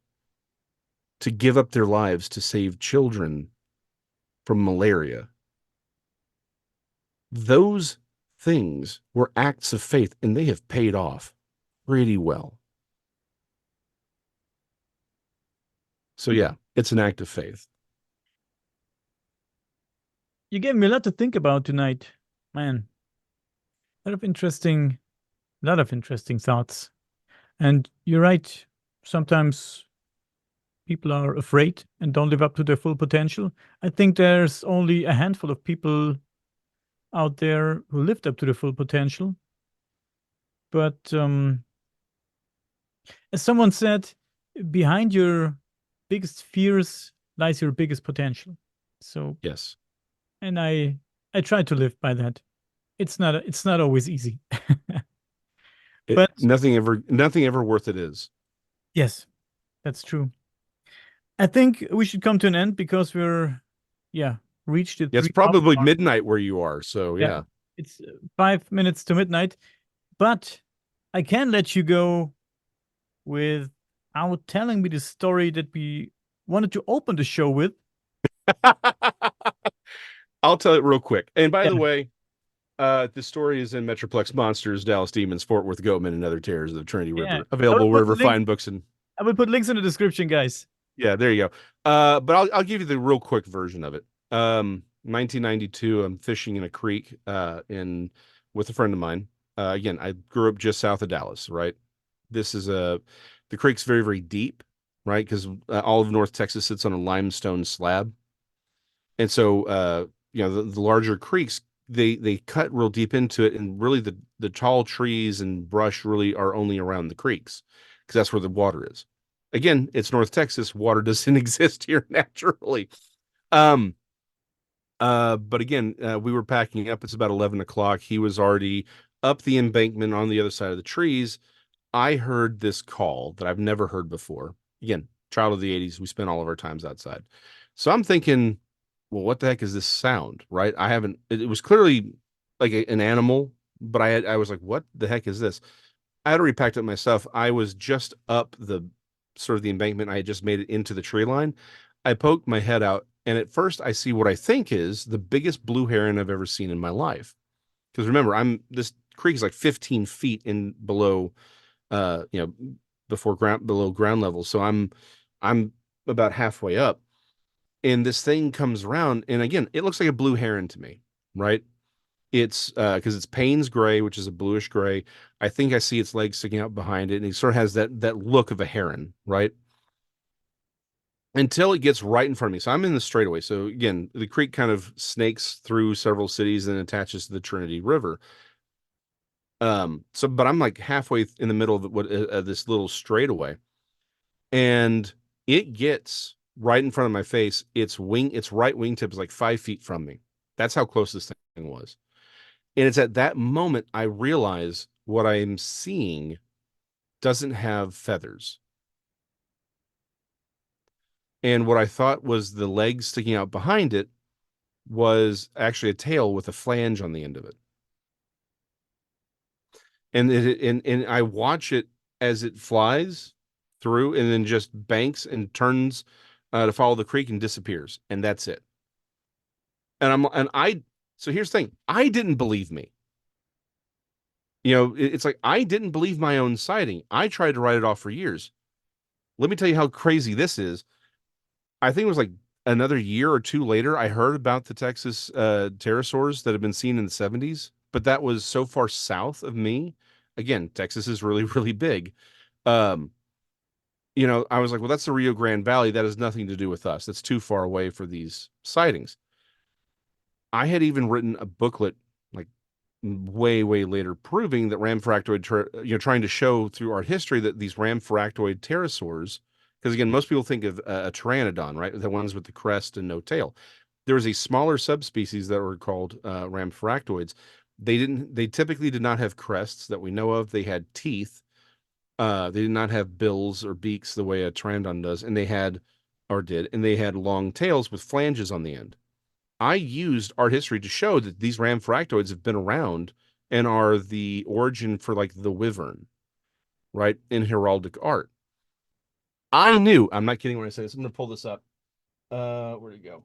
to give up their lives to save children from malaria. Those things were acts of faith, and they have paid off pretty well. So yeah, it's an act of faith. You gave me a lot to think about tonight, man. A lot of interesting, lot of interesting thoughts. And you're right. Sometimes people are afraid and don't live up to their full potential. I think there's only a handful of people out there who lived up to their full potential. But as someone said, behind your biggest fears lies your biggest potential. So, Yes. and I try to live by that. It's not always easy. But Nothing ever worth it is. yes, that's true. I think we should come to an end because we're, yeah, reached the Yeah, it's 3 hour probably mark. midnight where you are. So Yeah, yeah. it's 5 minutes to midnight. But I can let you go without telling me the story that we wanted to open the show with. I'll tell it real quick. And by Yeah, the way, the story is in Metroplex Monsters, Dallas Demons, Fort Worth Goatmen, and Other Terrors of the Trinity yeah. River. Available wherever fine books and I will put links in the description, guys. yeah, there you go. But I'll give you the real quick version of it. 1992, I'm fishing in a creek in with a friend of mine. Again, I grew up just south of Dallas, right? This is the creek's very, very deep, right? Because all of North Texas sits on a limestone slab. And so the larger creeks they cut real deep into it, and really the tall trees and brush really are only around the creeks because that's where the water is. Again, it's North Texas. Water doesn't exist here naturally. Um, but again, we were packing up. It's about 11 o'clock. He was already up the embankment on the other side of the trees. I heard this call that I've never heard before. Again, child of the 80s. We spent all of our times outside. So I'm thinking, well, what the heck is this sound? Right? I haven't, it was clearly like an animal, but I was like, what the heck is this? I had already packed up my stuff. I was just up the sort of the embankment. I had just made it into the tree line. I poked my head out, and at first I see what I think is the biggest blue heron I've ever seen in my life. Because remember, this creek is like 15 feet in below before ground below ground level. So I'm about halfway up, and this thing comes around, and again, it looks like a blue heron to me, right? It's because it's Payne's gray, which is a bluish gray. I think I see its legs sticking out behind it, and it sort of has that look of a heron, right? Until it gets right in front of me. So I'm in the straightaway. So again, the creek kind of snakes through several cities and attaches to the Trinity River. But I'm like halfway in the middle of this little straightaway, and it gets right in front of my face. Its right wingtip is like 5 feet from me. That's how close this thing was. And it's at that moment I realize what I am seeing doesn't have feathers. And what I thought was the legs sticking out behind it was actually a tail with a flange on the end of it. And I watch it as it flies through and then just banks and turns to follow the creek and disappears. And that's it. So here's the thing. I didn't believe me. It's like I didn't believe my own sighting. I tried to write it off for years. Let me tell you how crazy this is. I think it was like another year or two later, I heard about the Texas pterosaurs that had been seen in the 70s, but that was so far south of me. Again, Texas is really, really big. Um, I was like, well, that's the Rio Grande Valley. That has nothing to do with us. That's too far away for these sightings. I had even written a booklet like way, way later proving that trying to show through art history that these ramphoractoid pterosaurs, because again, most people think of a pteranodon, right? The ones with the crest and no tail. There was a smaller subspecies that were called ramphoractoids. They typically did not have crests that we know of. They had teeth. They did not have bills or beaks the way a pteranodon does, and they had long tails with flanges on the end. I used art history to show that these ramphoractoids have been around and are the origin for like the wyvern, right, in heraldic art. I'm not kidding when I say this. I'm going to pull this up. Where'd it go?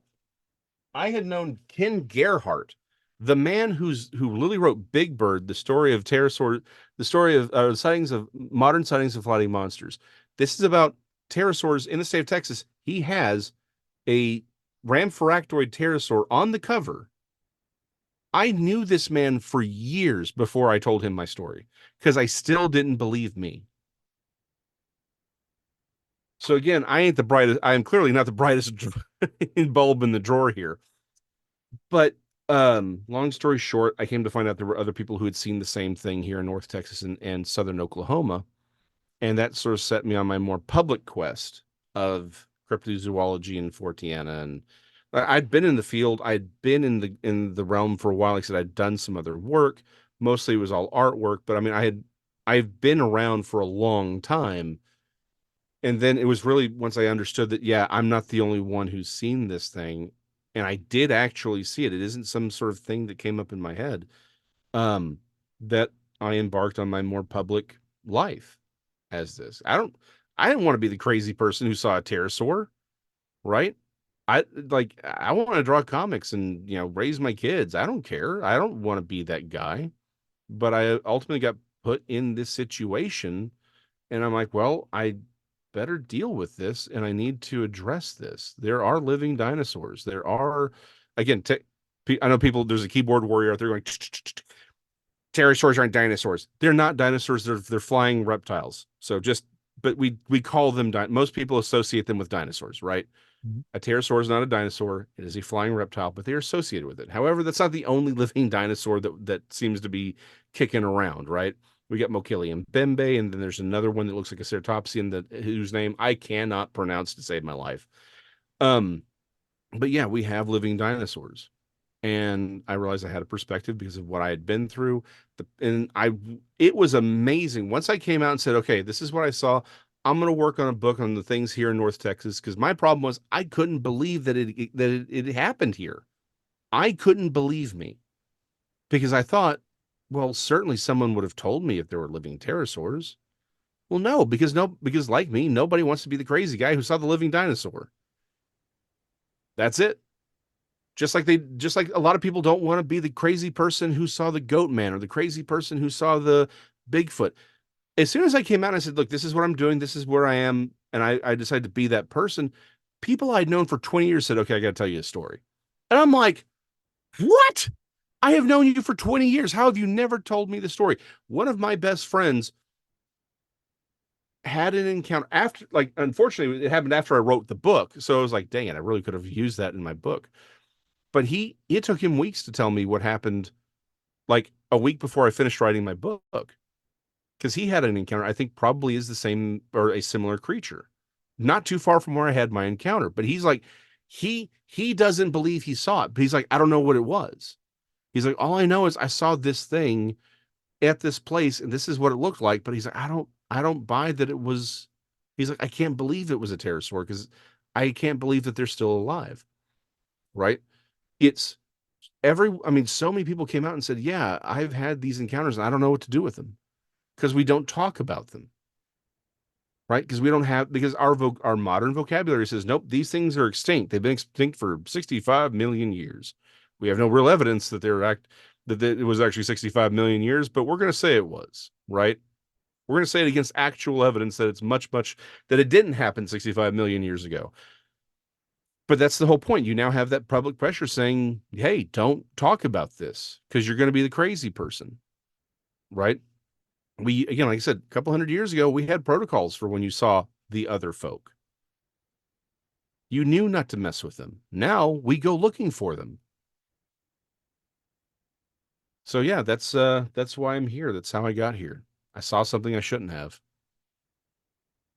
I had known Ken Gerhardt, the man who literally wrote Big Bird, the story of pterosaur, the story of modern sightings of flying monsters. This is about pterosaurs in the state of Texas. He has a ramphoractoid pterosaur on the cover I knew this man for years before I told him my story because I still didn't believe me. So again, I ain't the brightest. I am clearly not the brightest bulb in the drawer here. But long story short, I came to find out there were other people who had seen the same thing here in North Texas and southern Oklahoma. And that sort of set me on my more public quest of cryptozoology and Forteana. And I'd been in the field, I'd been in the realm for a while. Like I said, I'd done some other work. Mostly it was all artwork, but I mean, I've been around for a long time. And then it was really once I understood that, yeah, I'm not the only one who's seen this thing. And I did actually see it. It isn't some sort of thing that came up in my head. Um, that I embarked on my more public life as this. I didn't want to be the crazy person who saw a pterosaur, right? I want to draw comics and, raise my kids. I don't care. I don't want to be that guy. But I ultimately got put in this situation and I'm like, well, I better deal with this and I need to address this. There are living dinosaurs. There are, again, I know people, there's a keyboard warrior out there going, pterosaurs aren't dinosaurs. They're not dinosaurs. They're flying reptiles. So but we call them, most people associate them with dinosaurs, right? Mhm. A pterosaur is not a dinosaur. It is a flying reptile, but they are associated with it. However, that's not the only living dinosaur that seems to be kicking around, right? We got Mokilium Bembe, and then there's another one that looks like a ceratopsian whose name I cannot pronounce to save my life. Um, but yeah, we have living dinosaurs. And I realized I had a perspective because of what I had been through. It was amazing. Once I came out and said, okay, this is what I saw. I'm going to work on a book on the things here in North Texas. Cause my problem was I couldn't believe that it happened here. I couldn't believe me because I thought, well, certainly someone would have told me if there were living pterosaurs. Well, no, because like me, nobody wants to be the crazy guy who saw the living dinosaur. That's it. Just like a lot of people don't want to be the crazy person who saw the goat man or the crazy person who saw the Bigfoot. As soon as I came out and I said, look, this is what I'm doing, this is where I am, and I decided to be that person, people I'd known for 20 years said, okay, I got to tell you a story. And I'm like, what? I have known you for 20 years. How have you never told me the story? One of my best friends had an encounter after, like, unfortunately, it happened after I wrote the book. So I was like, dang it, I really could have used that in my book. But it took him weeks to tell me what happened, like a week before I finished writing my book, because he had an encounter. I think probably is the same or a similar creature, not too far from where I had my encounter. But he's like, he doesn't believe he saw it, but he's like, I don't know what it was. He's like, all I know is I saw this thing at this place, and this is what it looked like. But he's like, I don't buy that it was. He's like, I can't believe it was a pterosaur because I can't believe that they're still alive. Right? It's I mean, so many people came out and said, yeah, I've had these encounters and I don't know what to do with them because we don't talk about them, right? Because we don't have, because our modern vocabulary says, nope, these things are extinct. They've been extinct for 65 million years. We have no real evidence that that it was actually 65 million years, but we're going to say it was, right? We're going to say it against actual evidence that it's much, that it didn't happen 65 million years ago. But that's the whole point. You now have that public pressure saying, hey, don't talk about this because you're going to be the crazy person, right? Again, like I said, a couple hundred years ago, we had protocols for when you saw the other folk. You knew not to mess with them. Now we go looking for them. So yeah, that's why I'm here. That's how I got here. I saw something I shouldn't have.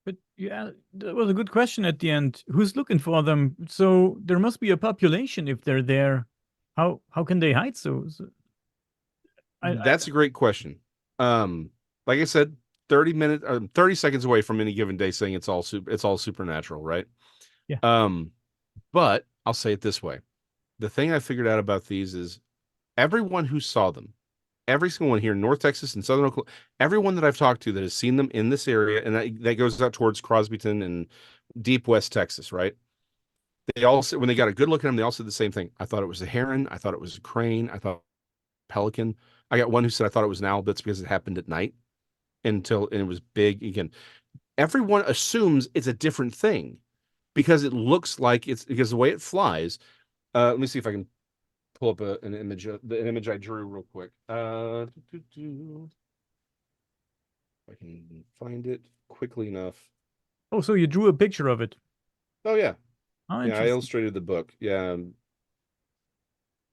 But yeah, that was a good question at the end. Who's looking for them? So there must be a population if they're there. How can they hide I That's a great question. Like I said, 30 seconds away from any given day saying it's all supernatural, right? yeah. Um, but I'll say it this way. The thing I figured out about these is everyone who saw them, every single one here in North Texas and Southern Oklahoma, everyone that I've talked to that has seen them in this area, and that goes out towards Crosbyton and deep West Texas, right? They all said, when they got a good look at them, they all said the same thing. I thought it was a heron. I thought it was a crane. I thought pelican. I got one who said I thought it was an owl. That's because it happened at night and it was big. Again, everyone assumes it's a different thing because it looks like it's because the way it flies. Let me see if I can pull up an image, an image I drew real quick. If I can find it quickly enough. Oh, so you drew a picture of it. Oh yeah, Oh, yeah. I interesting. illustrated the book. Yeah.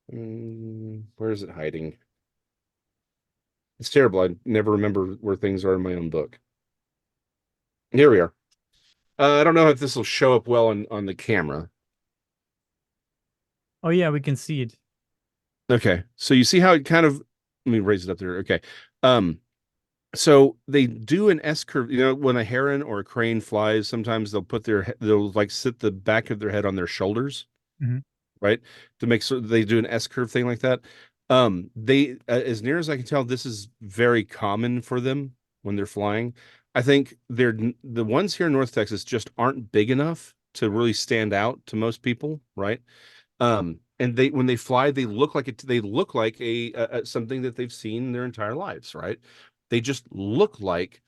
Where is it hiding? It's terrible. I never remember where things are in my own book. Here we are. I don't know if this will show up well on the camera. Oh, yeah, we can see it. Okay. So you see how it kind of, let me raise it up there. Okay. Um, so they do an S curve, when a heron or a crane flies, sometimes they'll like sit the back of their head on their shoulders, Hmm. right? To make sure they do an S curve thing like that. They, as near as I can tell, this is very common for them when they're flying. I think the ones here in North Texas just aren't big enough to really stand out to most people, right? And they when they fly, they look like they look like a something that they've seen their entire lives, right? They just look like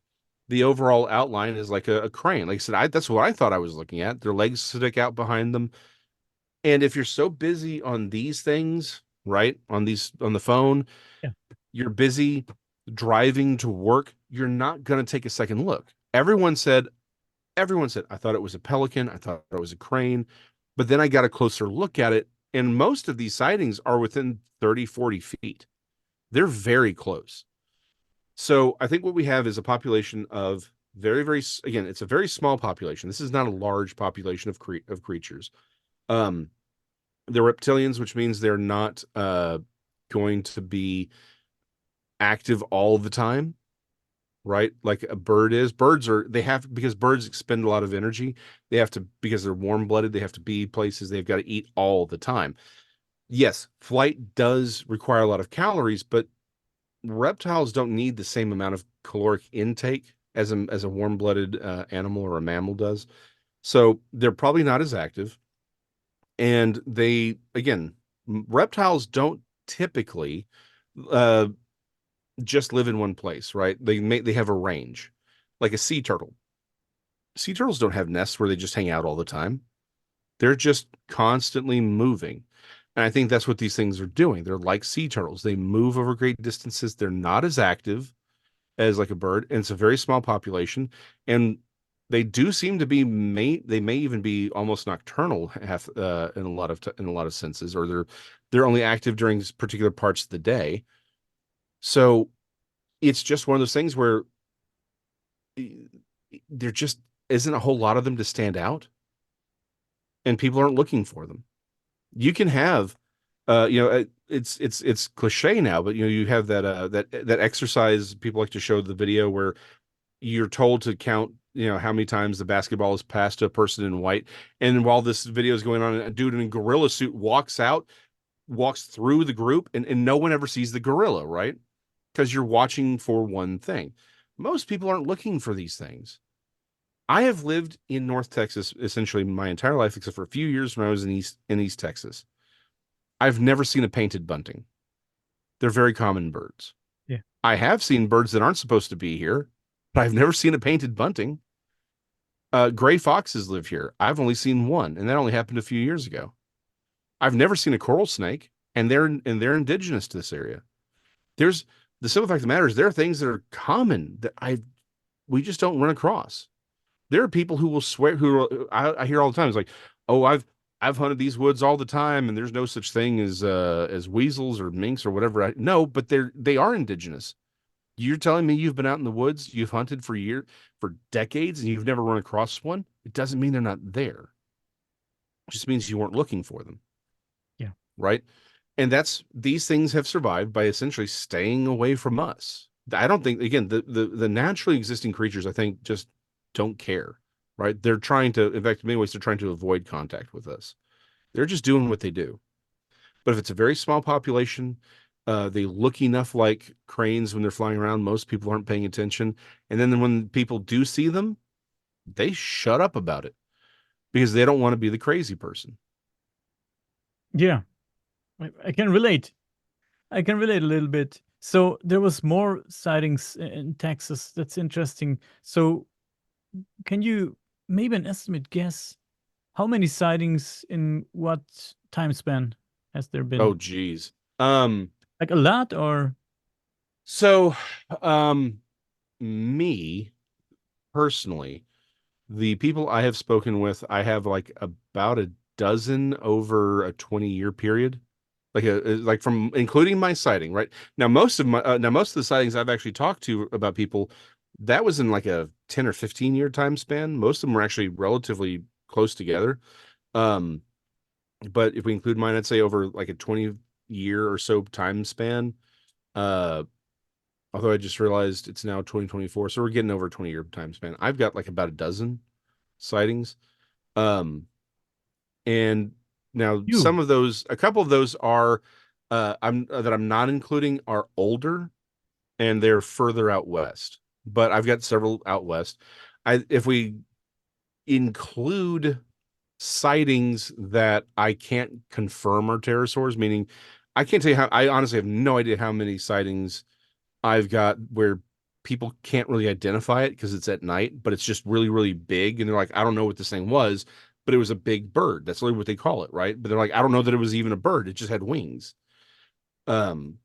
the overall outline is like a crane. Like I said, that's what I thought I was looking at. Their legs stick out behind them. And if you're so busy on these things, right, on the phone, Yeah. you're busy driving to work, you're not going to take a second look. Everyone said, I thought it was a pelican. I thought it was a crane. But then I got a closer look at it. And most of these sightings are within 30, 40 feet. They're very close. So I think what we have is a population of very, very, again, it's a very small population. This is not a large population of creatures. Um, they're reptilians, which means they're not going to be active all the time, right? Like a bird is. Because birds expend a lot of energy. They have to, because they're warm blooded, they have to be places, they've got to eat all the time. Yes, flight does require a lot of calories, but reptiles don't need the same amount of caloric intake as a warm blooded animal or a mammal does. So they're probably not as active. And again, reptiles don't typically uh, just live in one place, right? They have a range, like a sea turtle. Sea turtles don't have nests where they just hang out all the time. They're just constantly moving. And I think that's what these things are doing. They're like sea turtles. They move over great distances. They're not as active as like a bird, and it's a very small population. And they do seem to be they may even be almost nocturnal in a lot of senses, or they're only active during particular parts of the day. So it's just one of those things where there just isn't a whole lot of them to stand out, and people aren't looking for them. You can have, it's cliche now, but you have that exercise people like to show the video where you're told to count, how many times the basketball is passed to a person in white. And while this video is going on, a dude in a gorilla suit walks through the group, and no one ever sees the gorilla, right? Because you're watching for one thing. Most people aren't looking for these things. I have lived in North Texas essentially my entire life, except for a few years when I was in East Texas. I've never seen a painted bunting. They're very common birds. Yeah. I have seen birds that aren't supposed to be here, but I've never seen a painted bunting. Gray foxes live here. I've only seen one, and that only happened a few years ago. I've never seen a coral snake, and they're indigenous to this area. There's the simple fact of the matter is there are things that are common that we just don't run across. There are people who will swear I hear all the time. It's like, oh, I've hunted these woods all the time, and there's no such thing as weasels or minks or whatever. No, but they are indigenous. You're telling me you've been out in the woods, you've hunted for decades, and you've never run across one? It doesn't mean they're not there. It just means you weren't looking for them. Yeah. Right. And these things have survived by essentially staying away from us. I don't think, again, the naturally existing creatures, I think, just don't care. Right. They're trying to, in fact, in many ways, they're trying to avoid contact with us. They're just doing what they do. But if it's a very small population, they look enough like cranes when they're flying around. Most people aren't paying attention. And then when people do see them, they shut up about it because they don't want to be the crazy person. Yeah. I can relate. I can relate a little bit. So there was more sightings in Texas. That's interesting. So can you maybe an estimate guess how many sightings in what time span Has there Oh, been geez. like a lot or? So, um, me personally, the people I have spoken with, I have like about a dozen over a 20-year period. Like from including my sighting, right? Now most of the sightings I've actually talked to about people, that was in like a 10 or 15-year time span. Most of them were actually relatively close together. Um, but if we include mine, I'd say over like a 20-year or so time span. Uh, although I just realized it's now 2024, so we're getting over a 20-year time span. I've got like about a dozen sightings. Um, and now You. a couple of those are I'm not including are older and they're further out west. But I've got several out west. If we include sightings that I can't confirm are pterosaurs, meaning I can't tell you how, I honestly have no idea how many sightings I've got where people can't really identify it because it's at night, but it's just really, really big. And they're like, I don't know what this thing was, but it was a big bird. That's literally what they call it, right? But they're like, I don't know that it was even a bird. It just had wings. Um,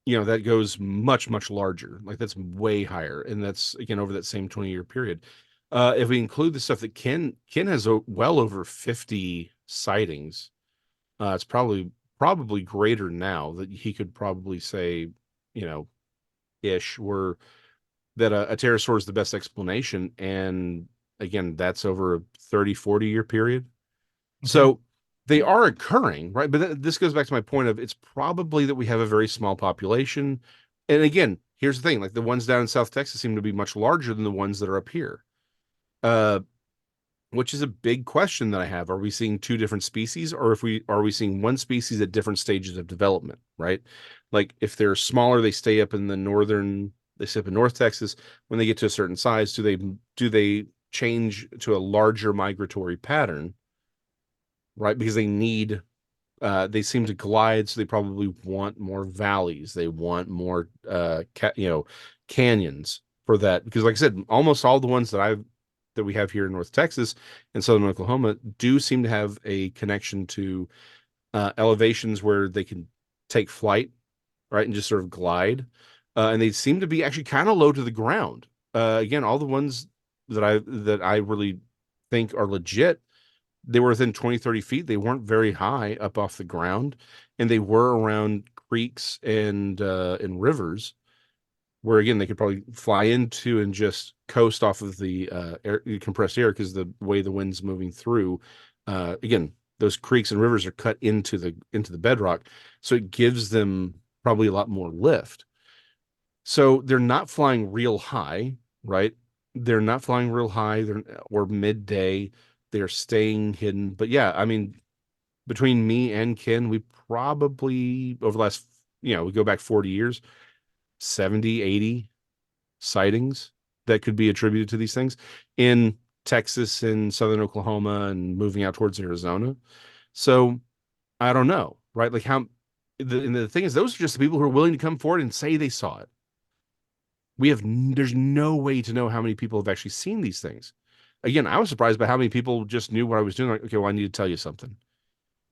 that goes much, much larger. Like that's way higher. And that's again over that same 20-year period. If we include the stuff that Ken has well over 50 sightings, it's probably greater now that he could probably say, you know, ish were that a pterosaur is the best explanation. And again, that's over a 30-40 year period. Okay. So they are occurring, right? But this goes back to my point of it's probably that we have a very small population. And again, here's the thing, like the ones down in South Texas seem to be much larger than the ones that are up here. Uh, which is a big question that I have. Are we seeing two different species, or if we are we seeing one species at different stages of development, right? Like if they're smaller, they stay up in North Texas. When they get to a certain size, do they change to a larger migratory pattern, right? Because they seem to glide, so they probably want more valleys. They want more canyons for that. Because like I said, almost all the ones that we have here in North Texas and Southern Oklahoma do seem to have a connection to elevations where they can take flight, right, and just sort of glide. And they seem to be actually kind of low to the ground. Again, all the ones that I really think are legit, they were within 20, 30 feet. They weren't very high up off the ground, and they were around creeks and rivers where again they could probably fly into and just coast off of the compressed air because the way the wind's moving through. Again, those creeks and rivers are cut into the bedrock, so it gives them probably a lot more lift. So they're not flying real high, right? They're not flying real high. Or midday. They're staying hidden. But yeah, I mean, between me and Ken, we probably over the last, we go back 40 years, 70, 80 sightings that could be attributed to these things in Texas and southern Oklahoma and moving out towards Arizona. So I don't know, right? Like and the thing is, those are just the people who are willing to come forward and say they saw it. There's no way to know how many people have actually seen these things. Again, I was surprised by how many people just knew what I was doing. Like, okay, well, I need to tell you something.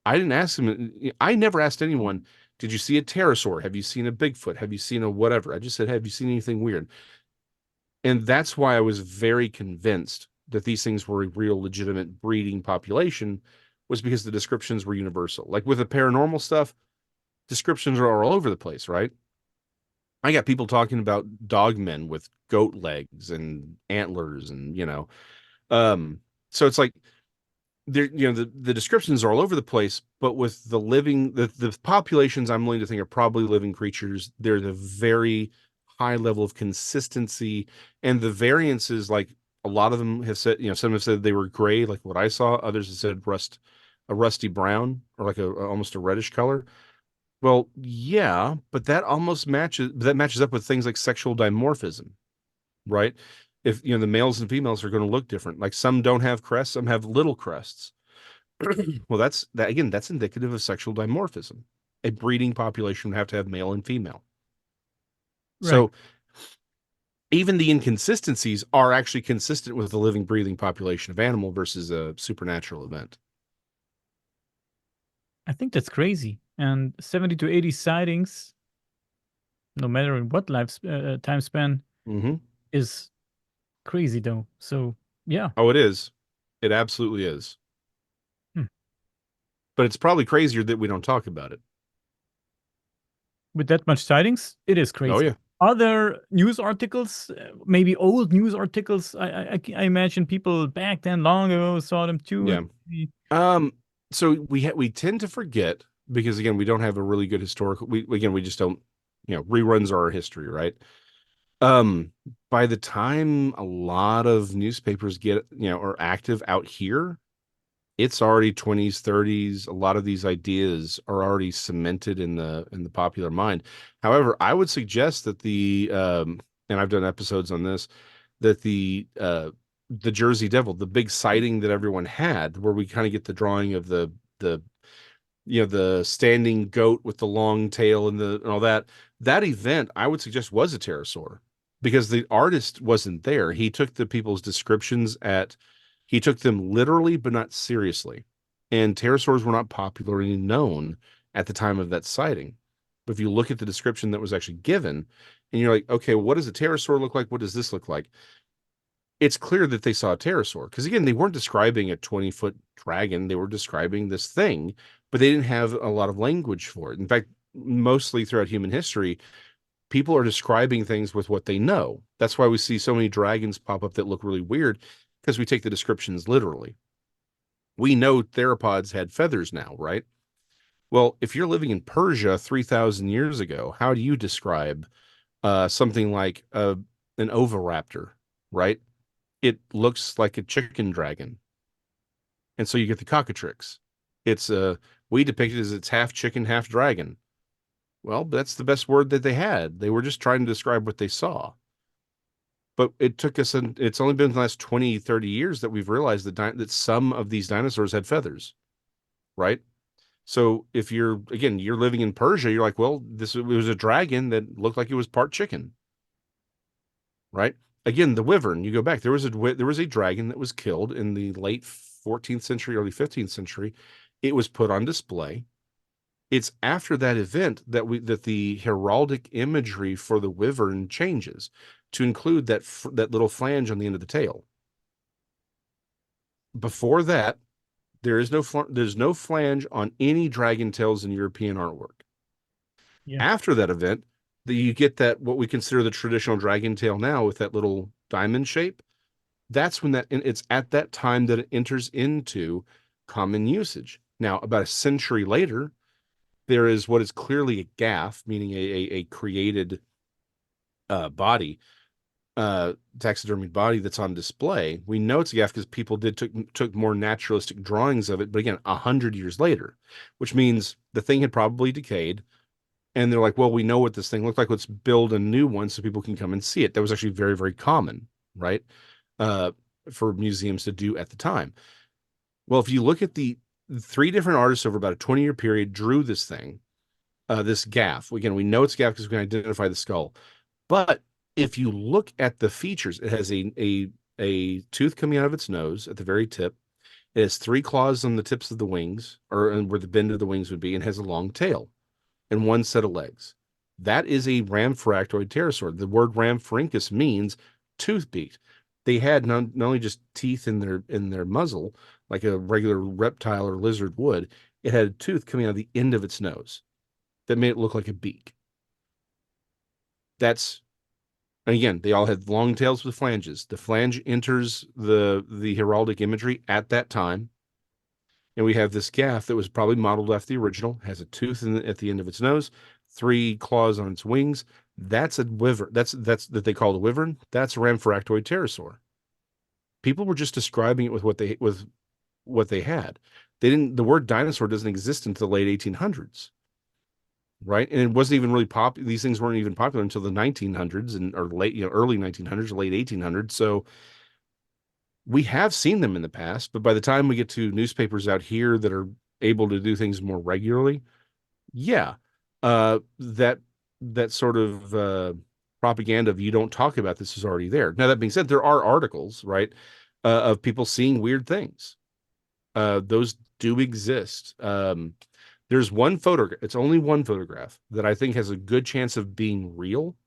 I didn't ask them. I never asked anyone, did you see a pterosaur? Have you seen a Bigfoot? Have you seen a whatever? I just said, have you seen anything weird? And that's why I was very convinced that these things were a real legitimate breeding population, was because the descriptions were universal. Like with the paranormal stuff, descriptions are all over the place, right? I got people talking about dogmen with goat legs and antlers and um so it's like the descriptions are all over the place, but with the populations I'm willing to think are probably living creatures, there's a very high level of consistency, and the variances, like a lot of them have said, some have said they were gray, like what I saw. Others have said a rusty brown, or like almost a reddish color. Well, yeah, but that matches up with things like sexual dimorphism, right? If the males and females are going to look different, like some don't have crests, some have little crests. Well, that's indicative of sexual dimorphism. A breeding population would have to have male and female. Right. So even the inconsistencies are actually consistent with the living, breathing population of animal versus a supernatural event. I think that's crazy. and 70 to 80 sightings, no matter in what time span, Mm-hmm. is crazy though. So yeah. Oh, it is. It absolutely is. Hmm. But it's probably crazier that we don't talk about it. With that much sightings, it is Oh crazy. yeah. Other news articles, maybe old news articles, I imagine people back then long ago saw them too. Yeah. Um, so we tend to forget because again, we don't have a really good historical we just don't, reruns are our history, right? Um, by the time a lot of newspapers get, are active out here, it's already 20s, 30s. A lot of these ideas are already cemented in the popular mind. However, I would suggest that and I've done episodes on this, that the Jersey Devil, the big sighting that everyone had, where we kind of get the drawing of the the standing goat with the long tail and all that. That event, I would suggest, was a pterosaur because the artist wasn't there. He took the people's descriptions he took them literally, but not seriously. And pterosaurs were not popularly known at the time of that sighting. But if you look at the description that was actually given, and you're like, okay, what does a pterosaur look like? What does this look like? It's clear that they saw a pterosaur because again, they weren't describing a 20-foot dragon. They were describing this thing, but they didn't have a lot of language for it. In fact, mostly throughout human history, people are describing things with what they know. That's why we see so many dragons pop up that look really weird because we take the descriptions literally. We know theropods had feathers now, right? Well, if you're living in Persia 3,000 years ago, how do you describe something like an oviraptor, right? It looks like a chicken dragon. And so you get the cockatrix. It's we depict it as it's half chicken, half dragon. Well, that's the best word that they had. They were just trying to describe what they saw. But it took us, it's only been the last 20, 30 years that we've realized that some of these dinosaurs had feathers, right? So if you're living in Persia, you're like, well, it was a dragon that looked like it was part chicken, right? Again, the wyvern, you go back, there was a dragon that was killed in the late 14th century, early 15th century. It was put on display. It's after that event that the heraldic imagery for the wyvern changes to include that little flange on the end of the tail. Before that, there's no flange on any dragon tails in European artwork. Yeah. After that event, you get that what we consider the traditional dragon tail now with that little diamond shape. That's when it's at that time that it enters into common usage. Now, about a century later, there is what is clearly a gaff, meaning a created body, taxidermied body that's on display. We know it's a gaff because people took more naturalistic drawings of it, but again, 100 years later, which means the thing had probably decayed. And they're like, well, we know what this thing looked like. Let's build a new one so people can come and see it. That was actually very, very common, right? Uh, for museums to do at the time. Well, if you look at the three different artists over about a 20-year period drew this thing, this gaff. Again, we know it's gaff because we can identify the skull. But if you look at the features, it has a tooth coming out of its nose at the very tip. It has three claws on the tips of the wings, or where the bend of the wings would be, and has a long tail and one set of legs. That is a rhamphorhactoid pterosaur. The word rhamphorhynchus means tooth-beaked. They had not only just teeth in their muzzle, like a regular reptile or lizard would, it had a tooth coming out of the end of its nose that made it look like a beak. That's And again, they all had long tails with flanges. The flange enters the heraldic imagery at that time. And we have this gaff that was probably modeled after the original, has a tooth at the end of its nose, three claws on its wings. That's a wyvern. That's that they call a wyvern. That's a rhamphorhactoid pterosaur. People were just describing it with what they had. They didn't. The word dinosaur doesn't exist until the late 1800s, right? And it wasn't even really popular. These things weren't even popular until the 1900s or late, early 1900s, late 1800s. So we have seen them in the past, but by the time we get to newspapers out here that are able to do things more regularly, yeah, that sort of propaganda of you don't talk about this is already there. Now that being said, there are articles, right, of people seeing weird things. Those do exist. There's one photograph. It's only one photograph that I think has a good chance of being real,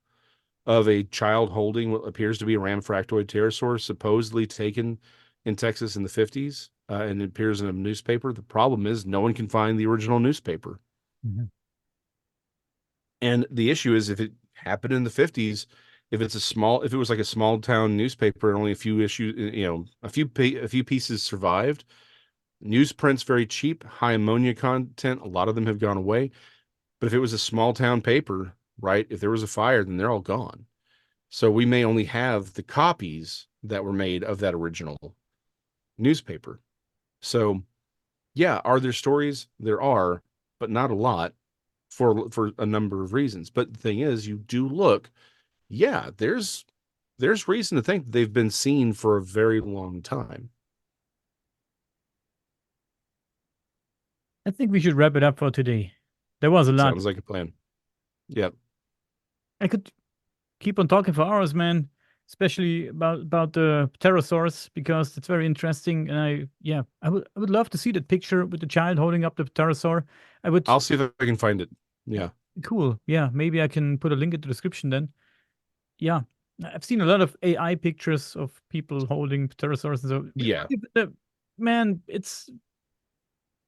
of a child holding what appears to be a ramfractoid pterosaur, supposedly taken in Texas in the 50s, and it appears in a newspaper. The problem is no one can find the original newspaper. Mhm. And the issue is, if it happened in the 50s, if it was like a small town newspaper and only a few issues, a few pieces survived. Newsprint's very cheap, high ammonia content. A lot of them have gone away. But if it was a small town paper, right, if there was a fire, then they're all gone. So we may only have the copies that were made of that original newspaper. So yeah, are there stories? There are, but not a lot, for a number of reasons. But the thing is, you do look, yeah, there's reason to think they've been seen for a very long time. I think we should wrap it up for today. There was a lot. Sounds like a plan. Yep. I could keep on talking for hours, man. Especially about the pterosaurs, because it's very interesting. And I would love to see that picture with the child holding up the pterosaur. I would. I'll see if I can find it. Yeah. Cool. Yeah, maybe I can put a link in the description then. Yeah, I've seen a lot of AI pictures of people holding pterosaurs and so. Yeah. Man, it's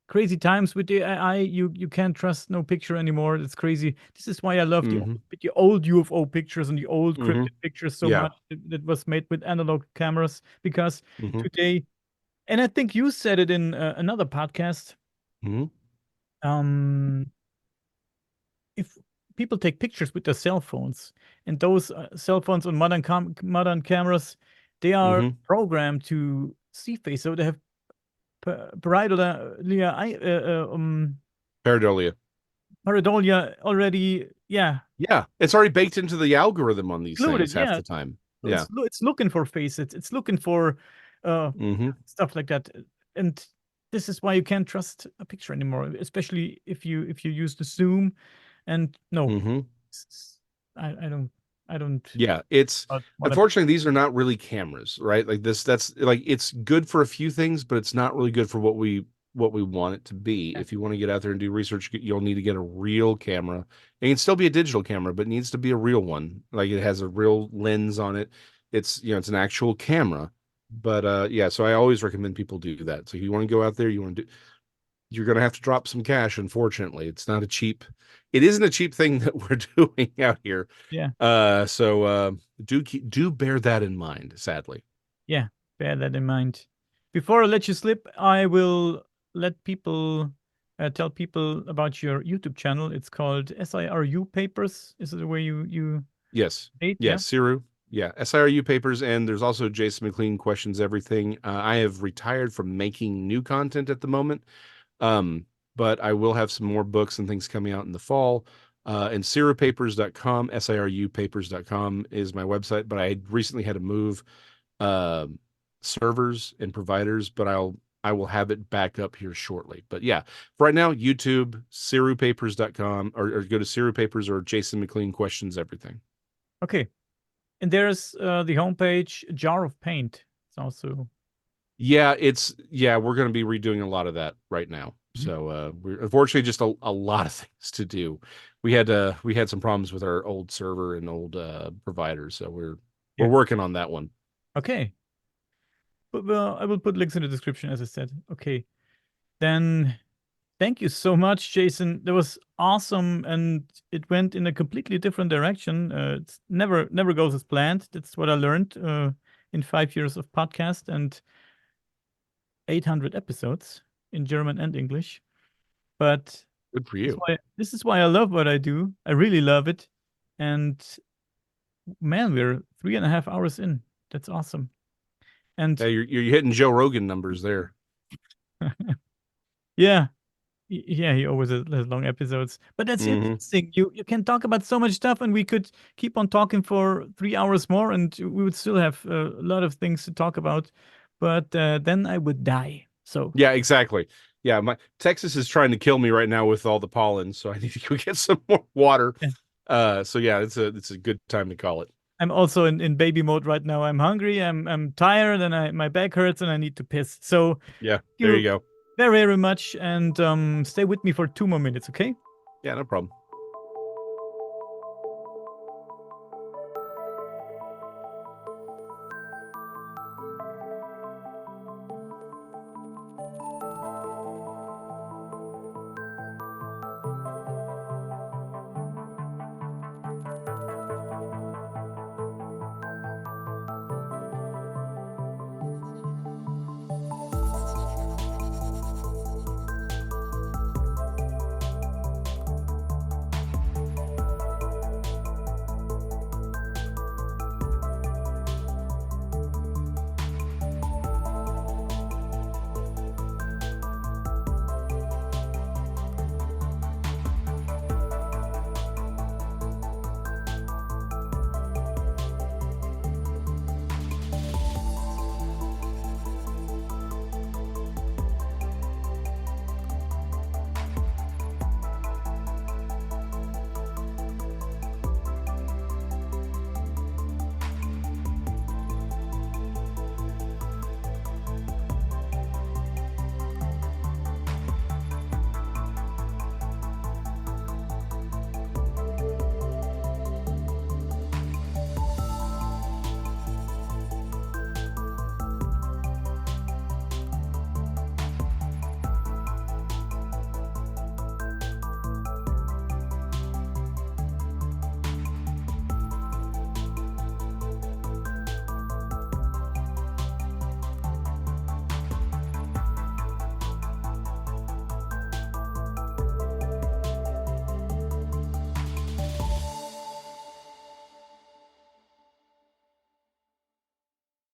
crazy times with the AI. You can't trust no picture anymore. It's crazy. This is why I love the old UFO pictures and the old cryptid pictures so Yeah. much. That was made with analog cameras, because Mhm. today, and I think you said it in another podcast. Mhm. If people take pictures with their cell phones, and those cell phones on modern cameras, they are Mhm. programmed to see face, so they have Pareidolia. pareidolia already, yeah, Yeah, it's already baked into the algorithm on these included. things half Yeah, the time. so Yeah. it's looking for faces. It's looking for Mhm. stuff like that, and this is why you can't trust a picture anymore, especially if you use the zoom. And no, Mhm. I don't. Yeah, it's What I unfortunately these are not really cameras, right? Like that's like, it's good for a few things, but it's not really good for what we want it to be. If you want to get out there and do research, you'll need to get a real camera. It can still be a digital camera, but it needs to be a real one. Like, it has a real lens on it. It's, it's an actual camera. But yeah, so I always recommend people do that. So if you want to go out there, you're going to have to drop some cash. Unfortunately, it isn't a cheap thing that we're doing out here. Yeah. So do bear that in mind, sadly. Yeah, bear that in mind. Before I let you slip, I will let people tell people about your YouTube channel. It's called SIRU Papers. Is it the way you Yes. hate? Yeah. Yes, Siru. Yeah, SIRU papers, and there's also Jason McLean questions everything. I have retired from making new content at the moment. But I will have some more books and things coming out in the fall. And sirupapers.com, sirupapers.com is my website, but I recently had to move uh, servers and providers, but I will have it back up here shortly. But yeah, for right now, YouTube, sirupapers.com, or go to sirupapers or Jason McLean questions everything. Okay. And there's the homepage, Jar of Paint. It's also. Yeah, we're going to be redoing a lot of that right now. So we're unfortunately just a lot of things to do. We had some problems with our old server and old providers, so we're Yeah. working on that one. Okay. But well, I will put links in the description, as I said. Okay. Then thank you so much, Jason. That was awesome, and it went in a completely different direction. It's never goes as planned. That's what I learned in 5 years of podcast and 800 episodes in German and English. But Good for you. this is why I love what I do. I really love it. And man, we're 3.5 hours in. That's awesome. And Yeah, you're hitting Joe Rogan numbers there. yeah, yeah, he always has long episodes. But that's interesting. You can talk about so much stuff, and we could keep on talking for 3 hours more, and we would still have a lot of things to talk about. But then I would die. So Yeah, exactly. Yeah, my Texas is trying to kill me right now with all the pollen, so I need to go get some more water. So yeah, it's a good time to call it. I'm also in baby mode right now. I'm hungry. I'm tired, and my back hurts, and I need to piss. So Yeah, there you go. very, very much. And stay with me for 2 more minutes, okay? Yeah, no problem.